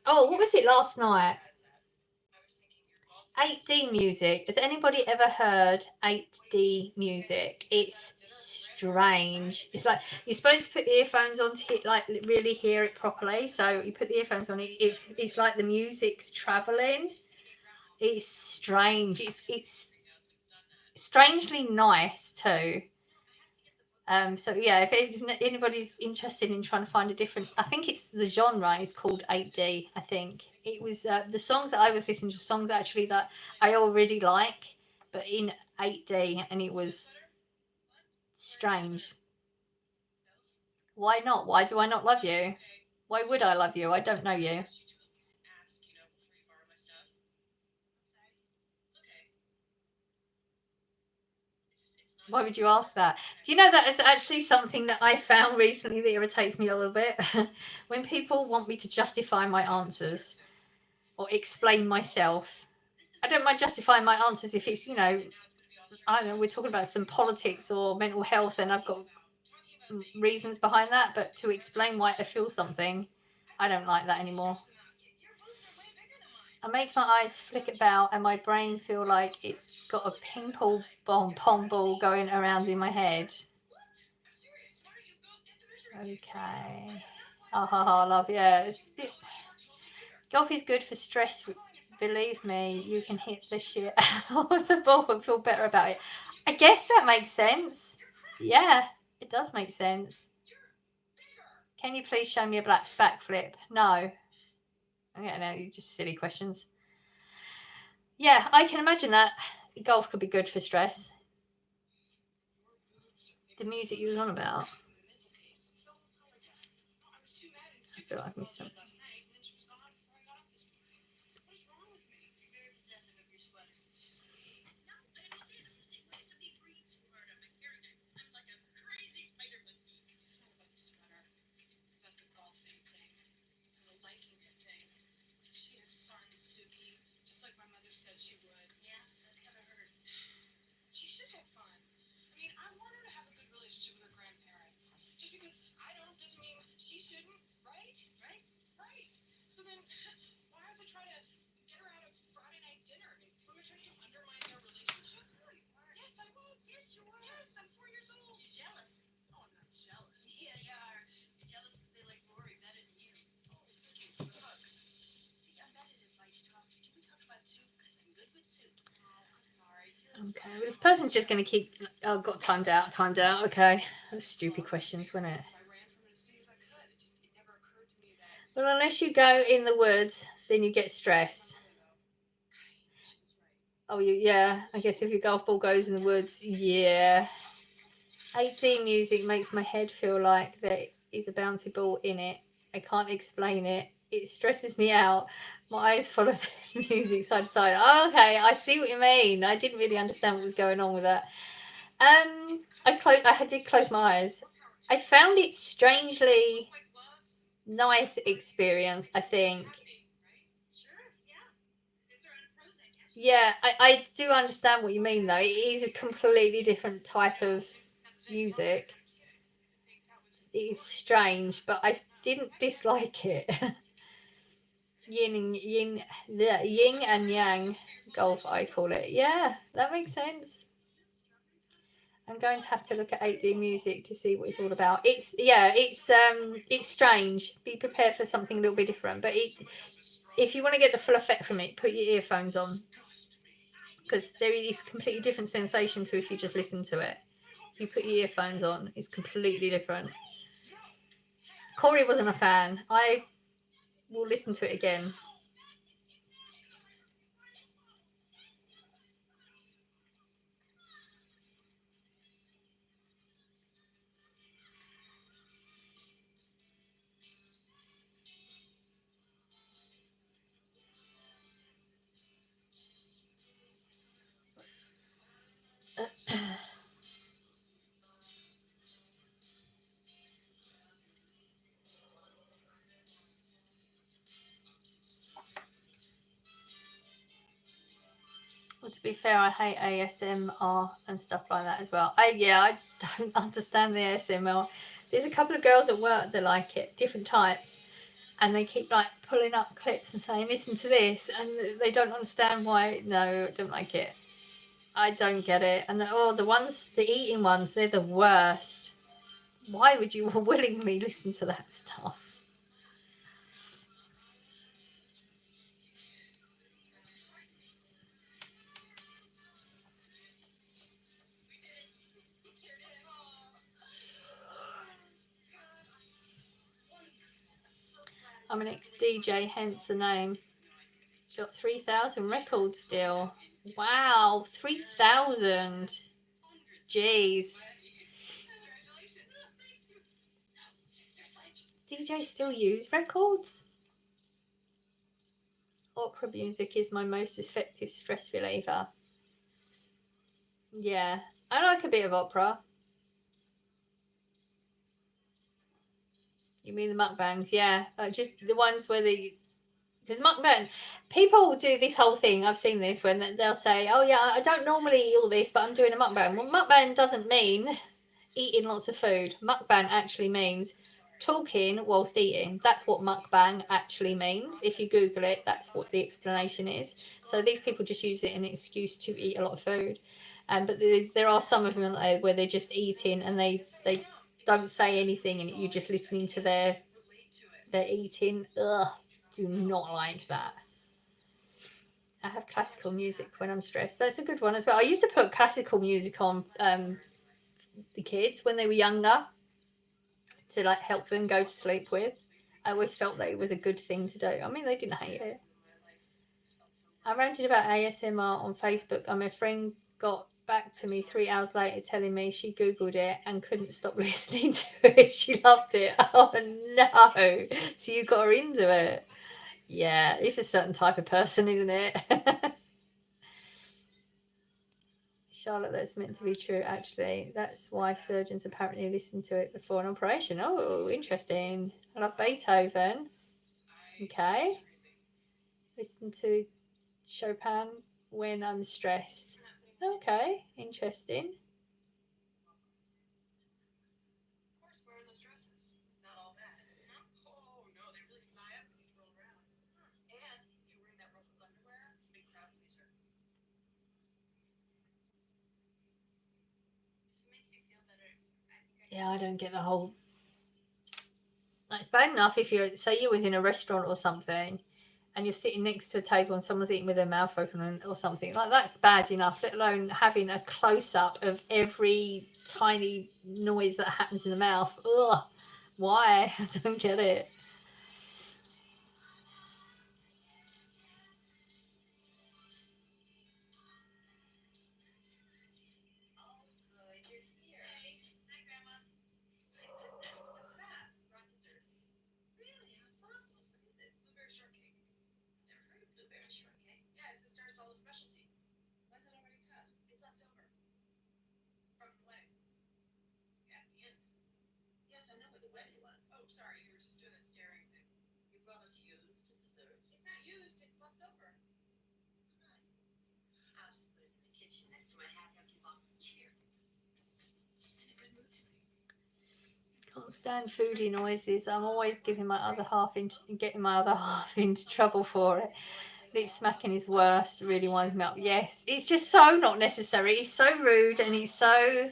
Oh, what was it last night? 8D music. Has anybody ever heard 8D music? It's strange. It's like you're supposed to put the earphones on to like really hear it properly. So you put the earphones on. It's like the music's traveling. It's strange. It's strangely nice too. So yeah, if anybody's interested in trying to find a different, I think it's the genre is called 8D. I think it was the songs that I was listening to, songs actually that I already like, but in 8D, and it was strange. Why not? Why do I not love you? Why would I love you? I don't know you. Why would you ask that? Do you know that is actually something that I found recently that irritates me a little bit? When people want me to justify my answers or explain myself. I don't mind justifying my answers if it's, I don't know, we're talking about some politics or mental health and I've got reasons behind that. But to explain why I feel something, I don't like that anymore. I make my eyes flick about and my brain feel like it's got a ping pong ball going around in my head. Okay. Oh, ha, ha, love, yeah. Golf is good for stress. Believe me, you can hit the shit out of the ball and feel better about it. I guess that makes sense. Yeah. It does make sense. Can you please show me a black backflip? No. Okay, no, just silly questions. Yeah, I can imagine that. Golf could be good for stress. The music you was on about. I feel like I missed something. Okay, well, this person's just going to keep. Oh, got timed out. Okay, that's stupid questions, wasn't it? Well, unless you go in the woods, then you get stress. Oh, yeah. I guess if your golf ball goes in the woods, yeah. 8D music makes my head feel like there is a bouncy ball in it. I can't explain it. It stresses me out. My eyes follow the music side to side. Oh, okay, I see what you mean. I didn't really understand what was going on with that. I did close my eyes. I found it strangely nice experience, I think. Yeah, I do understand what you mean though. It is a completely different type of music. It is strange, but I didn't dislike it. Yin and yang golf, I call it. Yeah, that makes sense. I'm going to have to look at 8D music to see what it's all about. It's strange. Be prepared for something a little bit different. But if you want to get the full effect from it, put your earphones on, because there is completely different sensation to if you just listen to it. If you put your earphones on, it's completely different. Corey wasn't a fan. I will listen to it again. Well, to be fair, I hate ASMR and stuff like that as well. I don't understand the ASMR. There's a couple of girls at work that like it, different types, and they keep like pulling up clips and saying, "Listen to this," and they don't understand why. No, I don't like it. I don't get it. And the eating ones, they're the worst. Why would you willingly listen to that stuff? I'm an ex-DJ, hence the name. Got 3,000 records still. Wow, 3,000. Jeez. DJs still use records? Opera music is my most effective stress reliever. Yeah, I like a bit of opera. You mean the mukbangs? Yeah, like just the ones where because mukbang, people do this whole thing. I've seen this when they'll say, "Oh yeah, I don't normally eat all this, but I'm doing a mukbang." Well, mukbang doesn't mean eating lots of food. Mukbang actually means talking whilst eating. That's what mukbang actually means. If you Google it, that's what the explanation is. So these people just use it as an excuse to eat a lot of food. But there are some of them where they're just eating and they don't say anything and you're just listening to their eating. Ugh, do not like that. I have classical music when I'm stressed. That's a good one as well. I used to put classical music on the kids when they were younger to like help them go to sleep with. I always felt that it was a good thing to do. I mean, they didn't hate it. I ranted about ASMR on Facebook, and my friend got back to me 3 hours later telling me she Googled it and couldn't stop listening to it. She loved it. Oh no. So you got her into it. Yeah, it's a certain type of person, isn't it? Charlotte, that's meant to be true, actually. That's why surgeons apparently listen to it before an operation. Oh, interesting. I love Beethoven. Okay. Listen to Chopin when I'm stressed. Okay, interesting. Yeah, I don't get the whole. It's bad enough if you're, say, you was in a restaurant or something, and you're sitting next to a table and someone's eating with their mouth open or something. Like, that's bad enough. Let alone having a close up of every tiny noise that happens in the mouth. Ugh. Why? I don't get it. Can't stand foodie noises. I'm always giving my other half into getting my other half into trouble for it. Lip smacking is worst. Really winds me up. Yes, it's just so not necessary. It's so rude and it's so.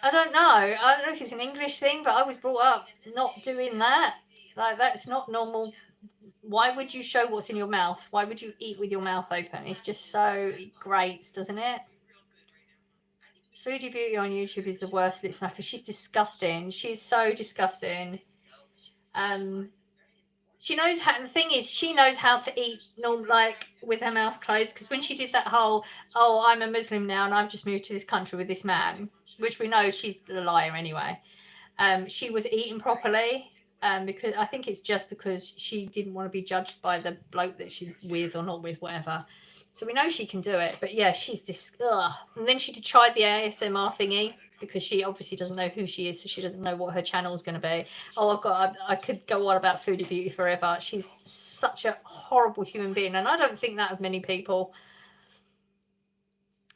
I don't know. I don't know if it's an English thing, but I was brought up not doing that. Like, that's not normal. Why would you show what's in your mouth? Why would you eat with your mouth open? It's just so great, doesn't it? Foodie Beauty on YouTube is the worst lip smacker. She's disgusting. She's so disgusting. She knows how. The thing is, she knows how to eat normal, like with her mouth closed. Because when she did that whole, "Oh, I'm a Muslim now, and I've just moved to this country with this man," which we know she's a liar anyway. She was eating properly. Because I think it's just because she didn't want to be judged by the bloke that she's with or not with, whatever. So we know she can do it, but yeah, she's just. Ugh. And then she tried the ASMR thingy because she obviously doesn't know who she is, so she doesn't know what her channel is going to be. Oh, I could go on about Foodie Beauty forever. She's such a horrible human being, and I don't think that of many people.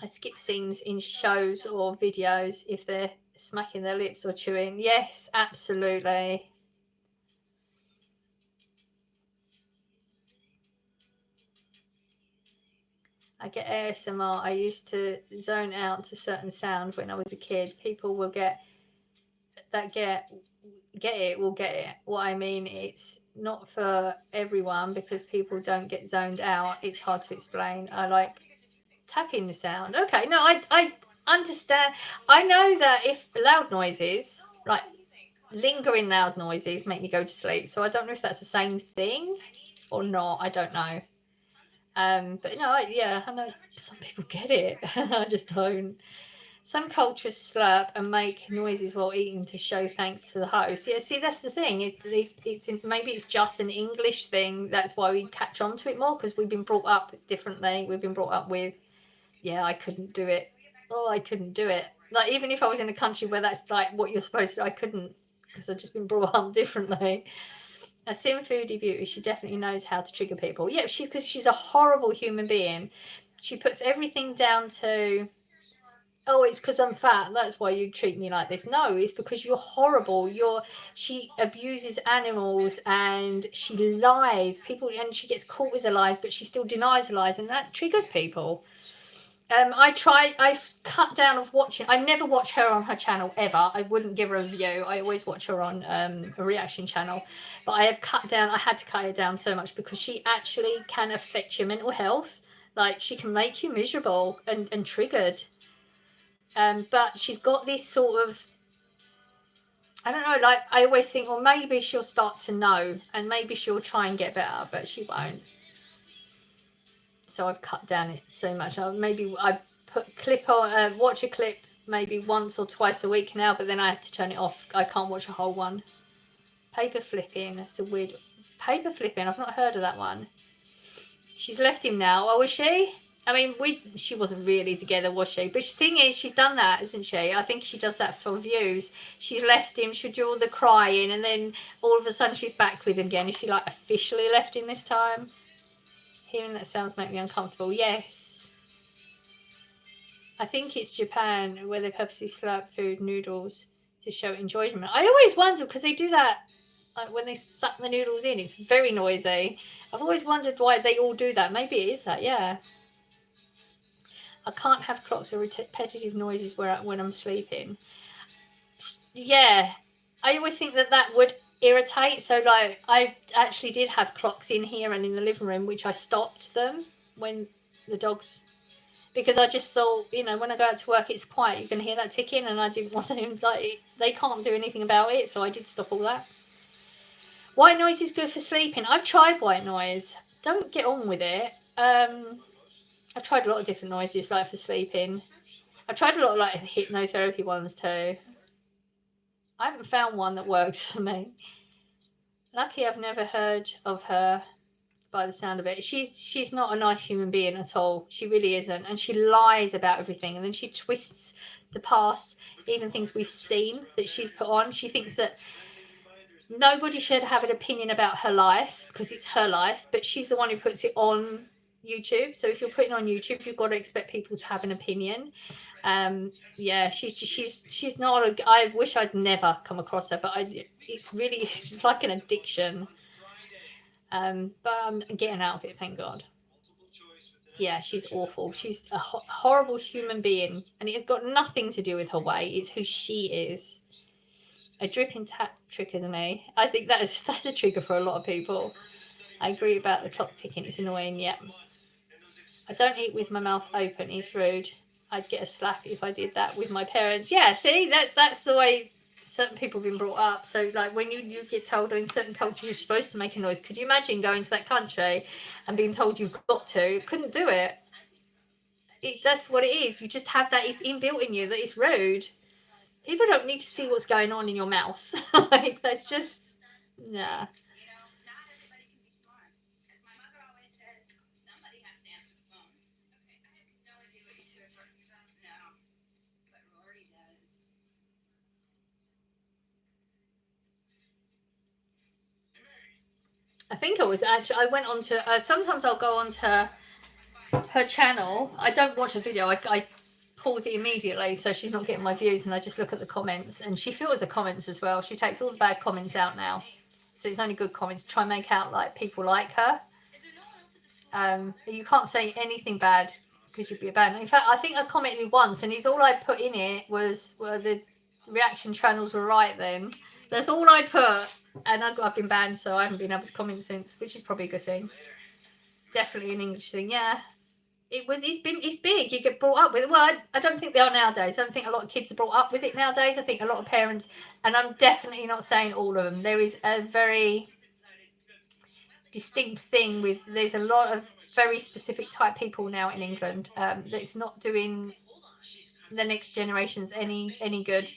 I skip scenes in shows or videos if they're smacking their lips or chewing. Yes, absolutely. I get ASMR. I used to zone out to certain sound when I was a kid. People will get it will get it. What I mean, it's not for everyone because people don't get zoned out. It's hard to explain. I like tapping the sound. Okay, no, I understand. I know that if loud noises, like lingering loud noises, make me go to sleep. So I don't know if that's the same thing or not. I don't know. But no, yeah, I know some people get it. I just don't. Some cultures slurp and make noises while eating to show thanks to the host. Yeah, see, that's the thing. It's maybe it's just an English thing. That's why we catch on to it more because we've been brought up differently. We've been brought up with, yeah, I couldn't do it. Oh, I couldn't do it. Like, even if I was in a country where that's like what you're supposed to, I couldn't because I've just been brought up differently. A Sim Foodie Beauty, she definitely knows how to trigger people. Yeah, because she's a horrible human being. She puts everything down to, oh, it's because I'm fat. That's why you treat me like this. No, it's because you're horrible. She abuses animals and she lies. People, and she gets caught with the lies, but she still denies the lies, and that triggers people. I've cut down of watching. I never watch her on her channel ever. I wouldn't give her a view. I always watch her on a reaction channel. But I have cut down. I had to cut it down so much because she actually can affect your mental health. Like, she can make you miserable and triggered. But she's got this sort of, I don't know, like I always think, well, maybe she'll start to know and maybe she'll try and get better, but she won't. So I've cut down it so much. Maybe I put clip on, watch a clip maybe once or twice a week now, but then I have to turn it off. I can't watch a whole one. Paper flipping. It's a weird paper flipping. I've not heard of that one. She's left him now. Oh, was she? I mean, she wasn't really together, was she? But the thing is, she's done that, isn't she? I think she does that for views. She's left him, she'll do all the crying, and then all of a sudden she's back with him again. Is she like officially left him this time? Hearing that sounds make me uncomfortable. Yes. I think it's Japan where they purposely slurp food noodles to show enjoyment. I always wonder, because they do that like when they suck the noodles in, it's very noisy. I've always wondered why they all do that. Maybe it is that, yeah. I can't have clocks or repetitive noises when I'm sleeping. Yeah, I always think that would irritate. So like I actually did have clocks in here and in the living room, which I stopped them when the dogs, because I just thought, you know, when I go out to work it's quiet, you can hear that ticking, and I didn't want them, like, they can't do anything about it, so I did stop all that. White noise is good for sleeping. I've tried white noise. Don't get on with it. I've tried a lot of different noises, like, for sleeping. I've tried a lot of, like, hypnotherapy ones too. I haven't found one that works for me. Lucky I've never heard of her by the sound of it. She's not a nice human being at all. She really isn't. And she lies about everything. And then she twists the past, even things we've seen that she's put on. She thinks that nobody should have an opinion about her life because it's her life, but she's the one who puts it on YouTube. So if you're putting on YouTube, you've got to expect people to have an opinion. Yeah, she's not I wish I'd never come across her, but it's like an addiction. But I'm getting out of it, thank God. Yeah, she's awful. She's a horrible human being, and it has got nothing to do with her weight. It's who she is. A dripping tap triggers me. I think that's a trigger for a lot of people. I agree about the clock ticking. It's annoying. Yeah. I don't eat with my mouth open. It's rude. I'd get a slap if I did that with my parents. Yeah, see, that's the way certain people have been brought up. So, like, when you get told in certain cultures you're supposed to make a noise, could you imagine going to that country and being told you've got to? Couldn't do it. That's what it is. You just have that. It's inbuilt in you that it's rude. People don't need to see what's going on in your mouth. Like, that's just, nah. I think I went on to, sometimes I'll go on to her channel. I don't watch a video. I pause it immediately so she's not getting my views, and I just look at the comments, and she filters the comments as well. She takes all the bad comments out now, so it's only good comments to try and make out like people like her. You can't say anything bad because you'd be banned. In fact, I think I commented once, and all I put in it was, well, the reaction channels were right then. That's all I put, and I've been banned, so I haven't been able to comment since, which is probably a good thing. Definitely an English thing, yeah. It's big. You get brought up with it. Well, I don't think they are nowadays. I don't think a lot of kids are brought up with it nowadays. I think a lot of parents, and I'm definitely not saying all of them. There is a very distinct thing with, there's a lot of very specific type people now in England that's not doing the next generations any good.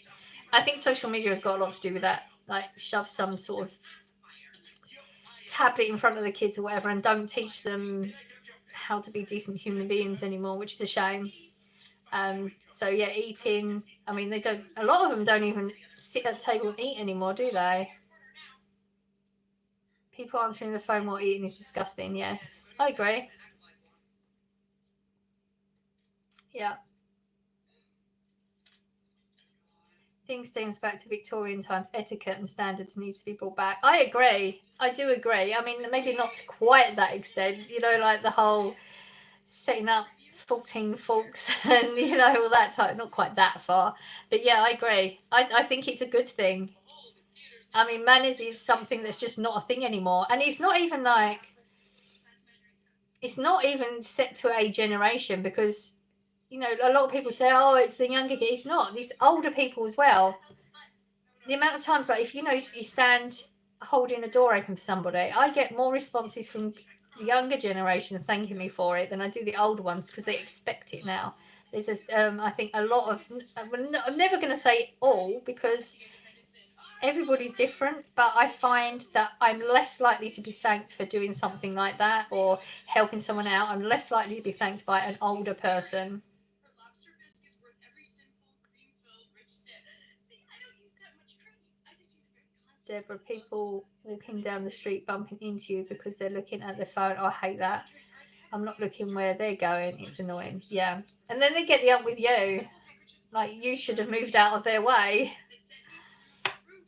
I think social media has got a lot to do with that. Like, shove some sort of tablet in front of the kids or whatever, and don't teach them how to be decent human beings anymore, which is a shame. So yeah, eating, I mean, a lot of them don't even sit at the table and eat anymore, do they? People answering the phone while eating is disgusting. Yes, I agree. Yeah. Things stems back to Victorian times. Etiquette and standards needs to be brought back. I agree. I do agree. I mean, maybe not to quite that extent, you know, like the whole setting up 14 forks and, you know, all that type, not quite that far. But yeah, I agree. I think it's a good thing. I mean, manners is something that's just not a thing anymore. And it's not even set to a generation, because you know, a lot of people say, oh, it's the younger kids. It's not. These older people as well. The amount of times, like, if you know, you stand holding a door open for somebody, I get more responses from the younger generation thanking me for it than I do the older ones because they expect it now. There's this, I think, a lot of. I'm never going to say all because everybody's different, but I find that I'm less likely to be thanked for doing something like that or helping someone out. I'm less likely to be thanked by an older person. Deborah, people walking down the street bumping into you because they're looking at their phone. Oh, I hate that. I'm not looking where they're going. It's annoying. Yeah. And then they get the up with you. Like, you should have moved out of their way.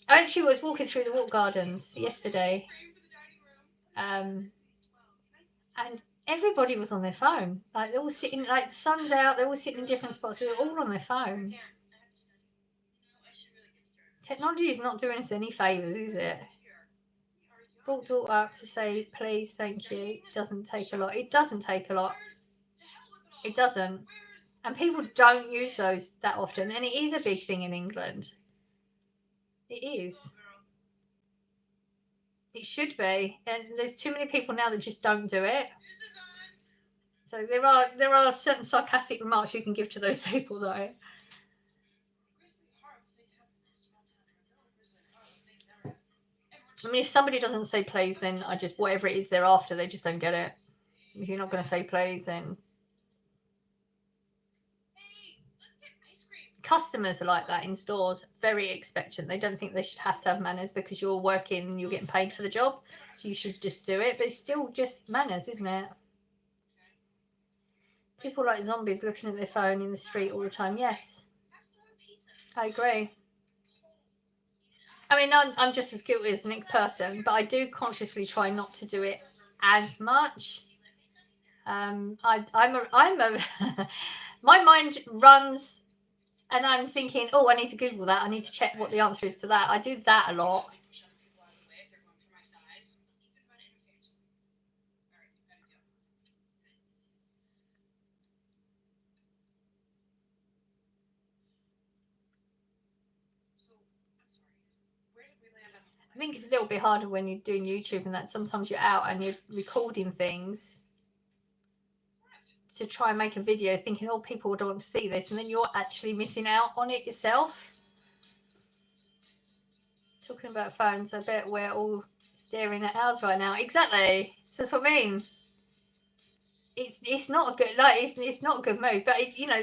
I actually was walking through the walk gardens yesterday. And everybody was on their phone. Like, they're all sitting, like, the sun's out, they're all sitting in different spots. They're all on their phone. Technology is not doing us any favours, is it? Brought daughter up to say, please, thank you. It doesn't take a lot. It doesn't take a lot. It doesn't. And people don't use those that often. And it is a big thing in England. It is. It should be. And there's too many people now that just don't do it. So there are certain sarcastic remarks you can give to those people, though. I mean, if somebody doesn't say please, then I just, whatever it is they're after, they just don't get it. If you're not going to say please, then customers are like that in stores, very expectant. They don't think they should have to have manners because you're working and you're getting paid for the job, so you should just do it. But it's still just manners, isn't it? People like zombies looking at their phone in the street all the time. Yes, I agree. I mean, I'm just as guilty as the next person, but I do consciously try not to do it as much. I'm a my mind runs and I'm thinking, oh, I need to Google that. I need to check what the answer is to that. I do that a lot. I think it's a little bit harder when you're doing YouTube and that sometimes you're out and you're recording things to try and make a video thinking, oh, people don't want to see this, and then you're actually missing out on it yourself. Talking about phones, I bet we're all staring at ours right now. Exactly. So that's what I mean. It's not a good, like, it's not a good move, but it, you know,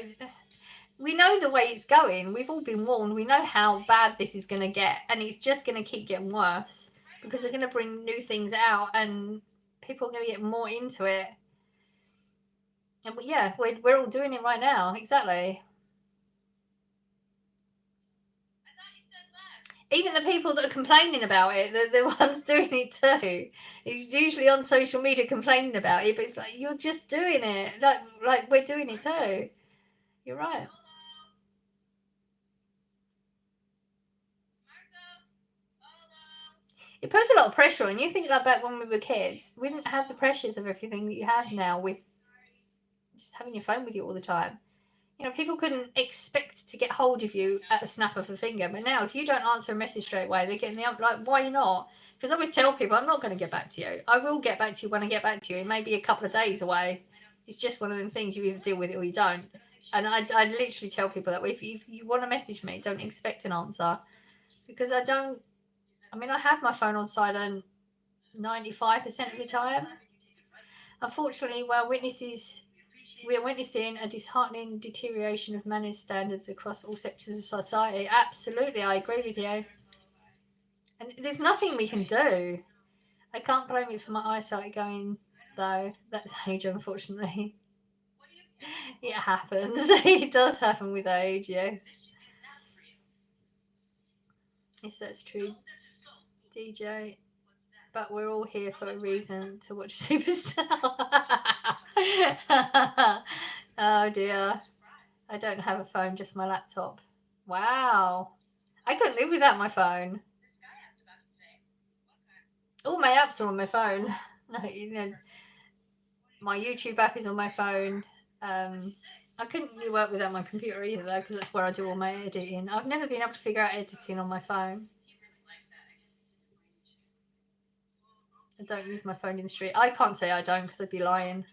we know the way it's going. We've all been warned. We know how bad this is going to get, and it's just going to keep getting worse because they're going to bring new things out, and people are going to get more into it. And yeah, we're all doing it right now. Exactly. Even the people that are complaining about it, they're the ones doing it too. It's usually on social media complaining about it, but it's like, you're just doing it. Like we're doing it too. You're right. It puts a lot of pressure on you. Think like back when we were kids. We didn't have the pressures of everything that you have now with just having your phone with you all the time. You know, people couldn't expect to get hold of you at the snap of a finger. But now, if you don't answer a message straight away, they're getting the like, why not? Because I always tell people, I'm not going to get back to you. I will get back to you when I get back to you. It may be a couple of days away. It's just one of them things, you either deal with it or you don't. And I literally tell people that if you want to message me, don't expect an answer. Because I don't, I mean, I have my phone on silent 95% of the time. Unfortunately, we are witnessing a disheartening deterioration of manners standards across all sectors of society. Absolutely, I agree with you. And there's nothing we can do. I can't blame you for my eyesight going, though. That's age, unfortunately. It happens. It does happen with age, yes. Yes, that's true, DJ. But we're all here for a reason to watch Superstar. Oh dear. I don't have a phone, just my laptop. Wow. I couldn't live without my phone. All my apps are on my phone. No, you know, my YouTube app is on my phone. I couldn't really work without my computer either, though, because that's where I do all my editing. I've never been able to figure out editing on my phone. I don't use my phone in the street. I can't say I don't because I'd be lying.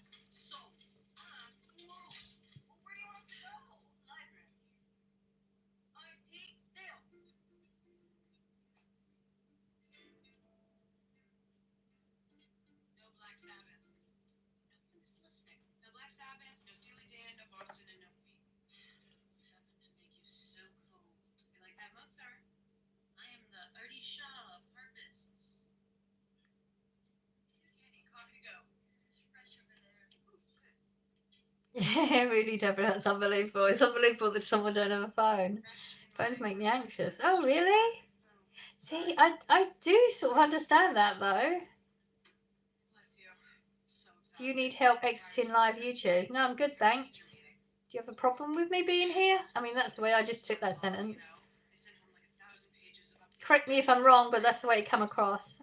Yeah, really, Deborah, that's unbelievable. It's unbelievable that someone don't have a phone. Phones make me anxious. Oh, really? See, I do sort of understand that, though. Do you need help exiting live YouTube? No, I'm good, thanks. Do you have a problem with me being here? I mean, that's the way I just took that sentence. Correct me if I'm wrong, but that's the way it come across.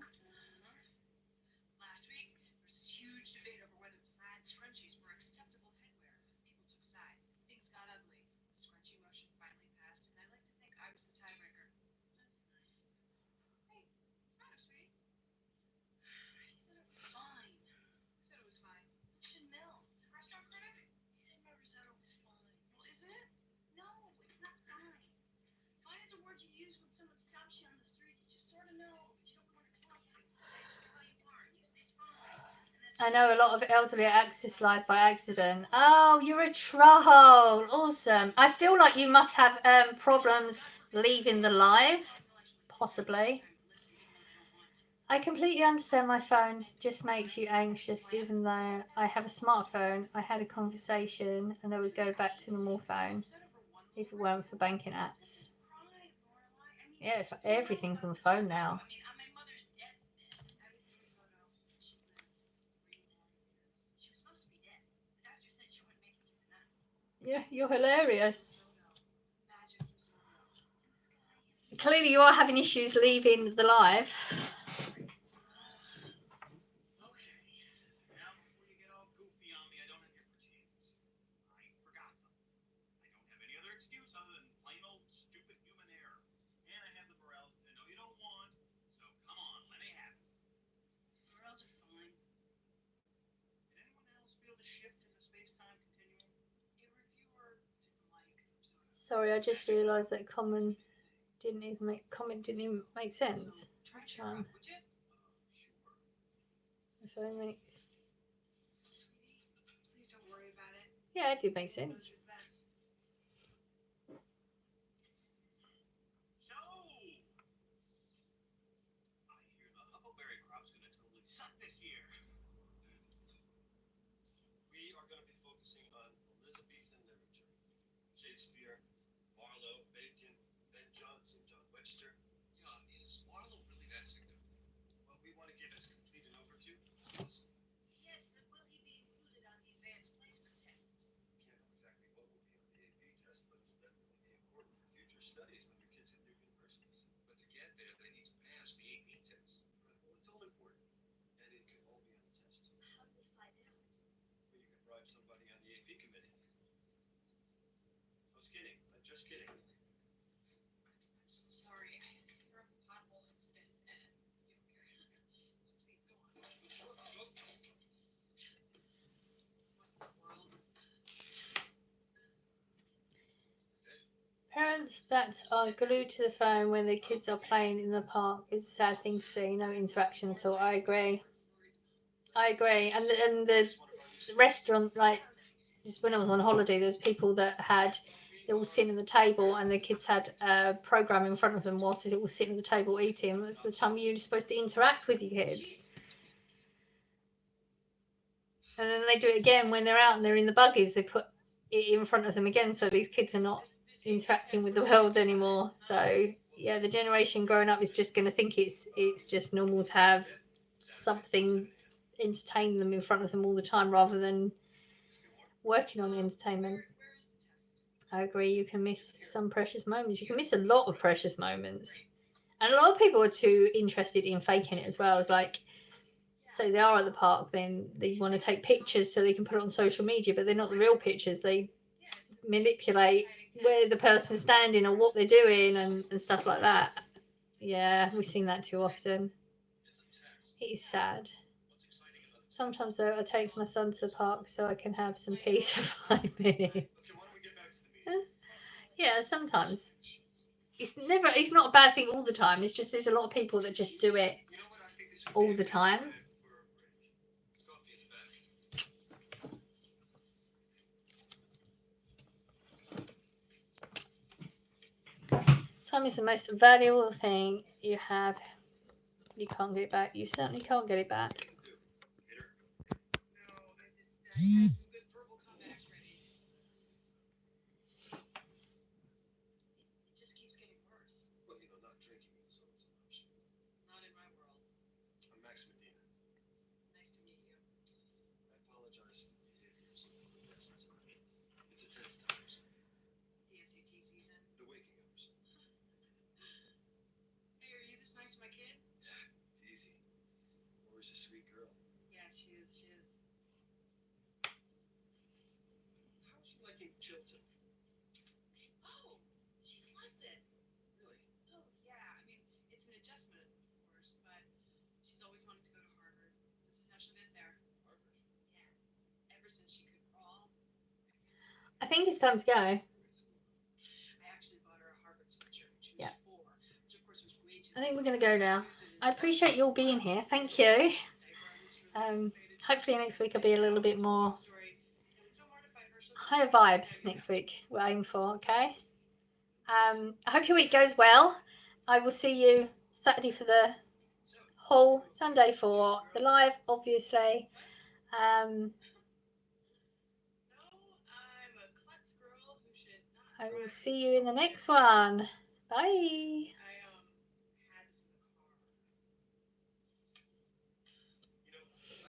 I know a lot of elderly access live by accident. Oh, you're a troll. Awesome. I feel like you must have problems leaving the live. Possibly. I completely understand my phone just makes you anxious, even though I have a smartphone. I had a conversation and I would go back to normal phone if it weren't for banking apps. Yeah, it's like everything's on the phone now. Yeah, you're hilarious. Clearly, you are having issues leaving the live. Sorry, I just realised that comment didn't even make sense. Which one? Yeah, it did make sense. Parents that are glued to the phone when their kids are playing in the park is a sad thing to see. No interaction at all. I agree. And the restaurant, like, just when I was on holiday, there was people that had they all sitting at the table and the kids had a program in front of them whilst they all sitting at the table eating. That's the time you're supposed to interact with your kids. And then they do it again when they're out and they're in the buggies. They put it in front of them again, so these kids are not interacting with the world anymore. So yeah, the generation growing up is just going to think it's just normal to have something entertain them in front of them all the time rather than working on entertainment. I agree. You can miss some precious moments. You can miss a lot of precious moments, and a lot of people are too interested in faking it as well. It's like, so they are at the park, then they want to take pictures so they can put it on social media, but they're not the real pictures. They manipulate where the person's standing or what they're doing and stuff like that. Yeah, we've seen that too often. It is sad. Sometimes though, I take my son to the park so I can have some peace for 5 minutes. Yeah, sometimes. It's not a bad thing all the time. It's just there's a lot of people that just do it all the time. Time is the most valuable thing you have. You can't get it back. You certainly can't get it back. I think it's time to go. Yeah. I think we're going to go now. I appreciate you all being here. Thank you. Hopefully next week I'll be a little bit more higher vibes next week. We're aiming for, okay? I hope your week goes well. I will see you Saturday for the haul, Sunday for the live, obviously. I will see you in the next one. Bye.